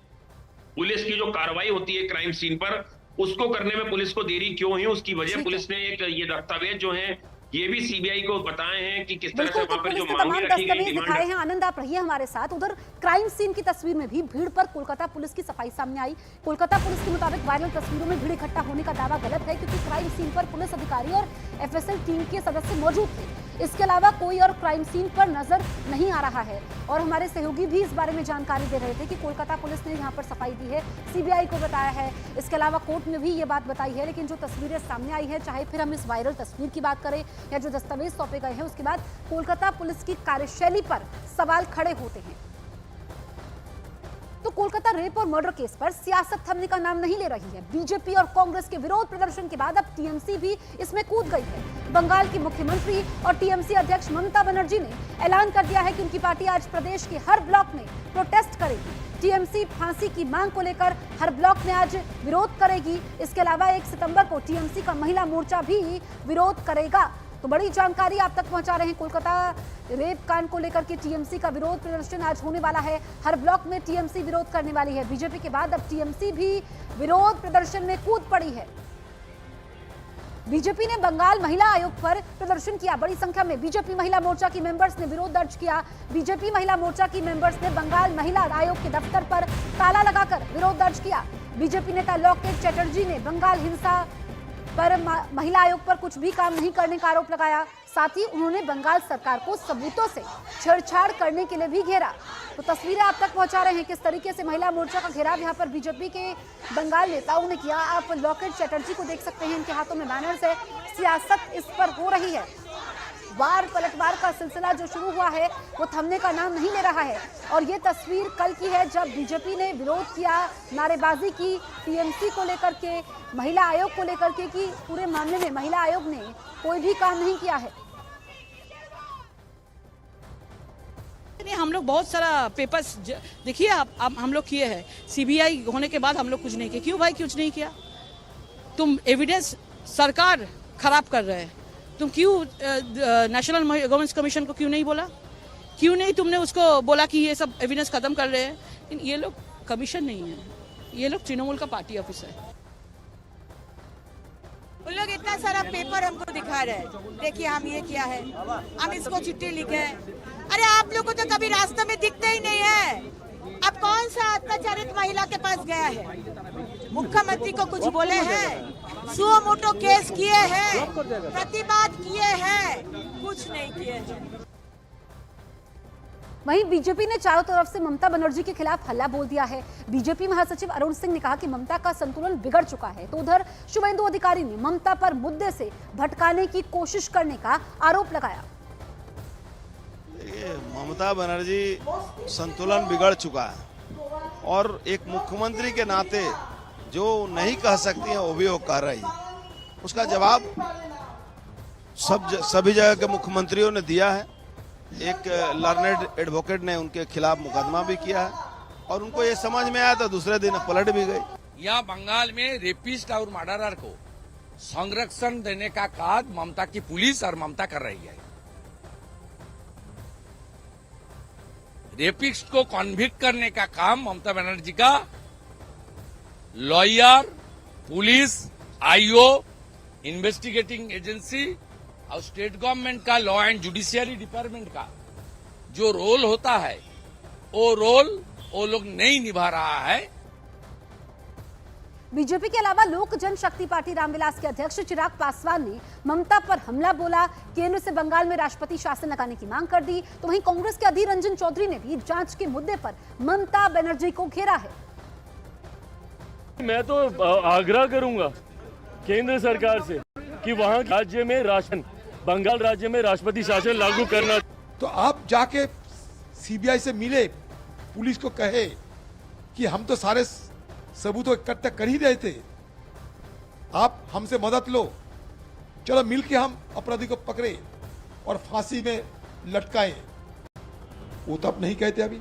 Speaker 8: पुलिस की जो कार्रवाई होती है क्राइम सीन पर, उसको करने में पुलिस को देरी क्यों हुई, उसकी वजह पुलिस ने एक ये दस्तावेज जो है ये भी सीबीआई को बताए हैं कि किस तरह से
Speaker 3: बिल्कुल,
Speaker 8: वहां
Speaker 3: तो
Speaker 8: पर जो
Speaker 3: पुलिस ने
Speaker 8: मांगे
Speaker 3: तमाम
Speaker 8: रखी गई
Speaker 3: दस्तावेज दिखाए हैं। आनंद, आप रहिए हमारे साथ। उधर क्राइम सीन की तस्वीर में भी भीड़ पर कोलकाता पुलिस की सफाई सामने आई। कोलकाता पुलिस के मुताबिक वायरल तस्वीरों में भीड़ इकट्ठा होने का दावा गलत है, क्योंकि क्राइम सीन पर पुलिस अधिकारी और एफएसएल टीम के सदस्य मौजूद थे। इसके अलावा कोई और क्राइम सीन पर नजर नहीं आ रहा है। और हमारे सहयोगी भी इस बारे में जानकारी दे रहे थे कि कोलकाता पुलिस ने यहाँ पर सफाई दी है, सीबीआई को बताया है। इसके अलावा कोर्ट में भी ये बात बताई है। लेकिन जो तस्वीरें सामने आई है, चाहे फिर हम इस वायरल तस्वीर की बात करें या जो दस्तावेज सौंपे गए हैं, उसके बाद कोलकाता पुलिस की कार्यशैली पर सवाल खड़े होते हैं। तो कोलकाता रेप और मर्डर केस पर सियासत थमने का नाम नहीं ले रही है। बीजेपी और कांग्रेस के विरोध प्रदर्शन के बाद अब टीएमसी भी इसमें कूद गई है। बंगाल की मुख्यमंत्री और टीएमसी अध्यक्ष ममता बनर्जी ने ऐलान कर दिया है कि उनकी पार्टी आज प्रदेश के हर ब्लॉक में प्रोटेस्ट करेगी। टीएमसी फांसी की मांग को लेकर हर ब्लॉक में आज विरोध करेगी। इसके अलावा 1 सितंबर को टीएमसी का महिला मोर्चा भी विरोध करेगा। तो बड़ी जानकारी आप तक पहुंचा रहे हैं। कोलकाता रेप कांड को लेकर के टीएमसी का विरोध प्रदर्शन आज होने वाला है। हर ब्लॉक में टीएमसी विरोध करने वाली है। बीजेपी के बाद अब टीएमसी भी विरोध प्रदर्शन में कूद पड़ी है। बीजेपी ने बंगाल महिला आयोग पर प्रदर्शन किया। बड़ी संख्या में बीजेपी महिला मोर्चा की मेंबर्स ने विरोध दर्ज किया। बीजेपी महिला मोर्चा की मेंबर्स ने बंगाल महिला आयोग के दफ्तर पर ताला लगाकर विरोध दर्ज किया। बीजेपी नेता लॉकेट चैटर्जी ने बंगाल हिंसा पर महिला आयोग पर कुछ भी काम नहीं करने का आरोप लगाया। साथ ही उन्होंने बंगाल सरकार को सबूतों से छेड़छाड़ करने के लिए भी घेरा। तो तस्वीरें आप तक पहुंचा रहे हैं किस तरीके से महिला मोर्चा का घेराव यहाँ पर बीजेपी के बंगाल नेताओं ने किया। आप लॉकेट चैटर्जी को देख सकते हैं, इनके हाथों में बैनर्स है। सियासत इस पर हो रही है। वार पलटवार का सिलसिला जो शुरू हुआ है वो थमने का नाम नहीं ले रहा है। और ये तस्वीर कल की है, जब बीजेपी ने विरोध किया, नारेबाजी की टीएमसी को लेकर के, महिला आयोग को लेकर के, कि पूरे मामले में महिला आयोग ने कोई भी काम नहीं किया है।
Speaker 1: हम लोग बहुत सारा पेपर्स देखिए आप हम लोग किए हैं। सीबीआई होने के बाद हम लोग कुछ नहीं किए। क्यों भाई कुछ नहीं किया? तुम एविडेंस सरकार खराब कर रहे हैं। तुम क्यों नेशनल गवर्नेंस कमीशन को क्यों नहीं बोला? क्यों नहीं तुमने उसको बोला कि ये सब एविडेंस खत्म कर रहे हैं? ये लोग कमीशन नहीं है, ये लोग तृणमूल का पार्टी ऑफिस है।
Speaker 2: उन लोग इतना सारा पेपर हमको दिखा रहे हैं, देखिए हम ये किया है, हम इसको चिट्ठी लिखे हैं। अरे आप लोग को तो कभी रास्ते में दिखते ही नहीं है। अब कौन सा अत्याचारित महिला के पास गया है? मुख्यमंत्री को कुछ बोले हैं? सुओ मोटो केस किए हैं, प्रतिवाद किए हैं, कुछ नहीं किए हैं।
Speaker 3: वहीं बीजेपी ने चारों तरफ से ममता बनर्जी के खिलाफ हल्ला बोल दिया है। बीजेपी महासचिव अरुण सिंह ने कहा कि ममता का संतुलन बिगड़ चुका है। तो उधर शुभेंदु अधिकारी ने ममता पर मुद्दे से भटकाने की कोशिश करने का आरोप लगाया।
Speaker 4: ममता बनर्जी संतुलन बिगड़ चुका है और एक मुख्यमंत्री के नाते जो नहीं कह सकती है वो भी वो कह रही है। उसका जवाब सभी जगह के मुख्यमंत्रियों ने दिया है। एक लर्नेड एडवोकेट ने उनके खिलाफ मुकदमा भी किया है और उनको ये समझ में आया तो दूसरे दिन पलट भी गई।
Speaker 5: यहाँ बंगाल में रेपिस्ट और मर्डरर को संरक्षण देने का काम ममता की पुलिस और ममता कर रही है। रेपिस्ट को कॉन्विक्ट करने का काम ममता बनर्जी का lawyer, police, IO, investigating agency और स्टेट गवर्नमेंट का लॉ एंड जुडिशियरी डिपार्टमेंट का जो रोल होता है वो रोल वो लोग नहीं निभा रहा है।
Speaker 3: बीजेपी के अलावा लोक जनशक्ति पार्टी रामविलास के अध्यक्ष चिराग पासवान ने ममता पर हमला बोला, केंद्र से बंगाल में राष्ट्रपति शासन लगाने की मांग कर दी। तो वहीं कांग्रेस के अधीर रंजन चौधरी ने भी जांच के मुद्दे पर ममता बनर्जी को घेरा है।
Speaker 6: मैं तो आग्रह करूंगा केंद्र सरकार से कि वहां राज्य में बंगाल राज्य में राष्ट्रपति शासन लागू करना।
Speaker 7: तो आप जाके सीबीआई से मिले, पुलिस को कहे कि हम तो सारे सबूत इकट्ठा कर ही रहे थे, आप हमसे मदद लो, चलो मिलके हम अपराधी को पकड़े और फांसी में लटकाएं। वो तो आप नहीं कहते अभी।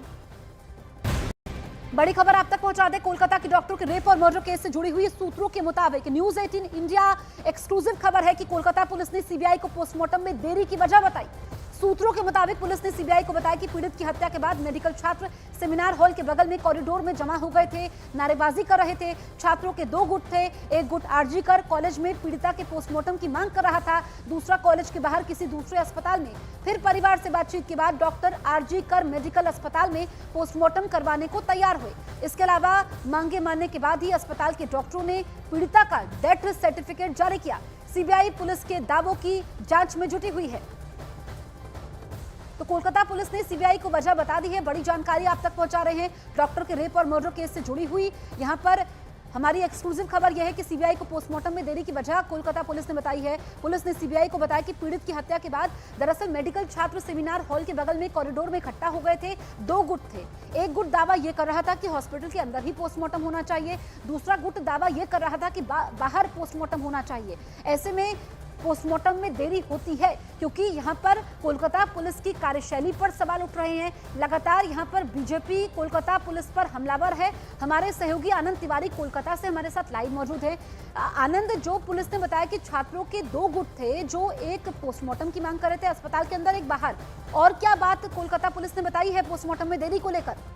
Speaker 3: बड़ी खबर आप तक पहुंचा दे। कोलकाता की डॉक्टर के रेप और मर्डर केस से जुड़ी हुई सूत्रों के मुताबिक न्यूज 18 इंडिया एक्सक्लूसिव खबर है कि कोलकाता पुलिस ने सीबीआई को पोस्टमार्टम में देरी की वजह बताई। सूत्रों के मुताबिक पुलिस ने सीबीआई को बताया कि पीड़ित की हत्या के बाद मेडिकल छात्र सेमिनार हॉल के बगल में कॉरिडोर में जमा हो गए थे, नारेबाजी कर रहे थे। छात्रों के 2 गुट थे, एक गुट आरजी कर कॉलेज में पीड़िता के पोस्टमार्टम की मांग कर रहा था, दूसरा कॉलेज के बाहर किसी दूसरे अस्पताल में। फिर परिवार से बातचीत के बाद डॉक्टर आरजी कर मेडिकल अस्पताल में पोस्टमार्टम करवाने को तैयार हुए। इसके अलावा मांगे मानने के बाद ही अस्पताल के डॉक्टरों ने पीड़िता का डेथ सर्टिफिकेट जारी किया। सीबीआई पुलिस के दावों की जांच में जुटी हुई है। तो कोलकाता पुलिस ने सीबीआई को वजह बता दी है। बड़ी जानकारी आप तक पहुंचा रहे हैं डॉक्टर के रेप और मर्डर केस से जुड़ी हुई। यहां पर हमारी एक्सक्लूसिव खबर यह है कि सीबीआई को पोस्टमार्टम में देरी की वजह कोलकाता पुलिस ने बताई है। पुलिस ने सीबीआई को बताया कि पीड़ित की हत्या के बाद दरअसल मेडिकल छात्र सेमिनार हॉल के बगल में कॉरिडोर में इकट्ठा हो गए थे। 2 गुट थे, एक गुट दावा यह कर रहा था कि हॉस्पिटल के अंदर ही पोस्टमार्टम होना चाहिए, दूसरा गुट दावा यह कर रहा था कि बाहर पोस्टमार्टम होना चाहिए। ऐसे में पोस्टमार्टम में देरी होती है क्योंकि यहां पर कोलकाता पुलिस की कार्यशैली पर सवाल उठ रहे हैं। लगातार यहां पर बीजेपी कोलकाता पुलिस पर हमलावर है। हमारे सहयोगी आनंद तिवारी कोलकाता से हमारे साथ लाइव मौजूद है। आनंद, जो पुलिस ने बताया कि छात्रों के 2 गुट थे, जो एक पोस्टमार्टम की मांग कर रहे थे अस्पताल के अंदर, एक बाहर, और क्या बात कोलकाता पुलिस ने बताई है पोस्टमार्टम में देरी को लेकर?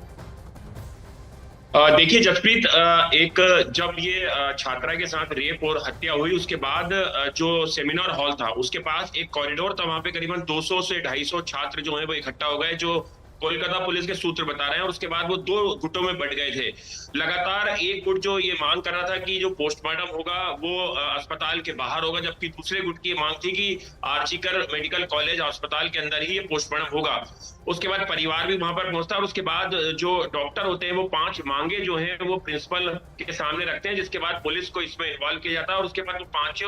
Speaker 8: देखिए जसप्रीत, एक जब ये छात्रा के साथ रेप और हत्या हुई उसके बाद जो सेमिनार हॉल था उसके पास एक कॉरिडोर था। वहां पे करीबन 200 से 250 छात्र जो है वो इकट्ठा हो गए, जो कोलकाता पुलिस के सूत्र बता रहे हैं। और उसके बाद वो 2 गुटों में बंट गए थे। लगातार एक गुट जो ये मांग कर रहा था कि जो पोस्टमार्टम होगा वो अस्पताल के बाहर होगा, जबकि दूसरे गुट की मांग थी कि आर्जिकर मेडिकल कॉलेज अस्पताल के अंदर ही ये पोस्टमार्टम होगा। उसके बाद परिवार भी वहां पर पहुंचता है और उसके बाद जो डॉक्टर होते हैं वो 5 मांगे जो हैं वो प्रिंसिपल के सामने रखते हैं, जिसके बाद पुलिस को इसमें इन्वॉल्व किया जाता है। और उसके बाद वो 5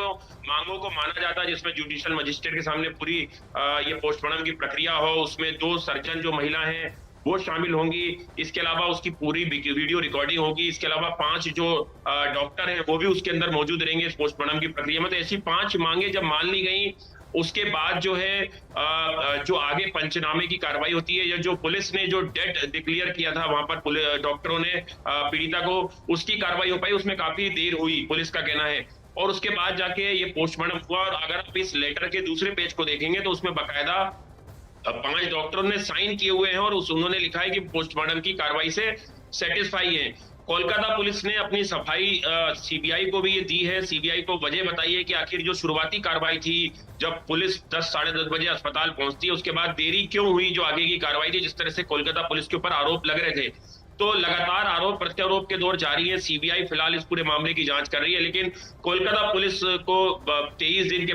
Speaker 8: मांगों को माना जाता है, जिसमें जुडिशियल मजिस्ट्रेट के सामने पूरी ये पोस्टमार्टम की प्रक्रिया हो। उसमें 2 सर्जन जो महिला हैं वो शामिल होंगी। इसके अलावा उसकी पूरी वीडियो रिकॉर्डिंग होगी। इसके अलावा 5 जो डॉक्टर हैं वो भी उसके अंदर मौजूद रहेंगे इस पोस्टमार्टम की प्रक्रिया में। तो ऐसी 5 मांगे जब मान ली गई उसके बाद जो है जो आगे पंचनामे की कार्रवाई होती है, या जो पुलिस ने जो डेथ डिक्लेयर किया था वहां पर डॉक्टरों ने पीड़िता को, उसकी कार्रवाई हो पाई। उसमें काफी देर हुई, पुलिस का कहना है। और उसके बाद जाके ये पोस्टमार्टम हुआ। और अगर आप इस लेटर के दूसरे पेज को देखेंगे तो उसमें बाकायदा 5 डॉक्टरों ने साइन किए हुए हैं और उन्होंने लिखा है कि पोस्टमार्टम की कार्रवाई से सेटिस्फाई है। कोलकाता पुलिस ने अपनी सफाई सीबीआई को भी ये दी है। सीबीआई को वजह बताई है कि आखिर जो शुरुआती कार्रवाई थी, जब पुलिस 10 साढ़े 10 बजे अस्पताल पहुंचती है, उसके बाद देरी क्यों हुई जो आगे की कार्रवाई थी, जिस तरह से कोलकाता पुलिस के ऊपर आरोप लग रहे थे। तो लगातार आरोप प्रत्यारोप के दौर जारी है। सीबीआई फिलहाल इस पूरे मामले की जांच कर रही है, लेकिन कोलकाता पुलिस को 23 दिन के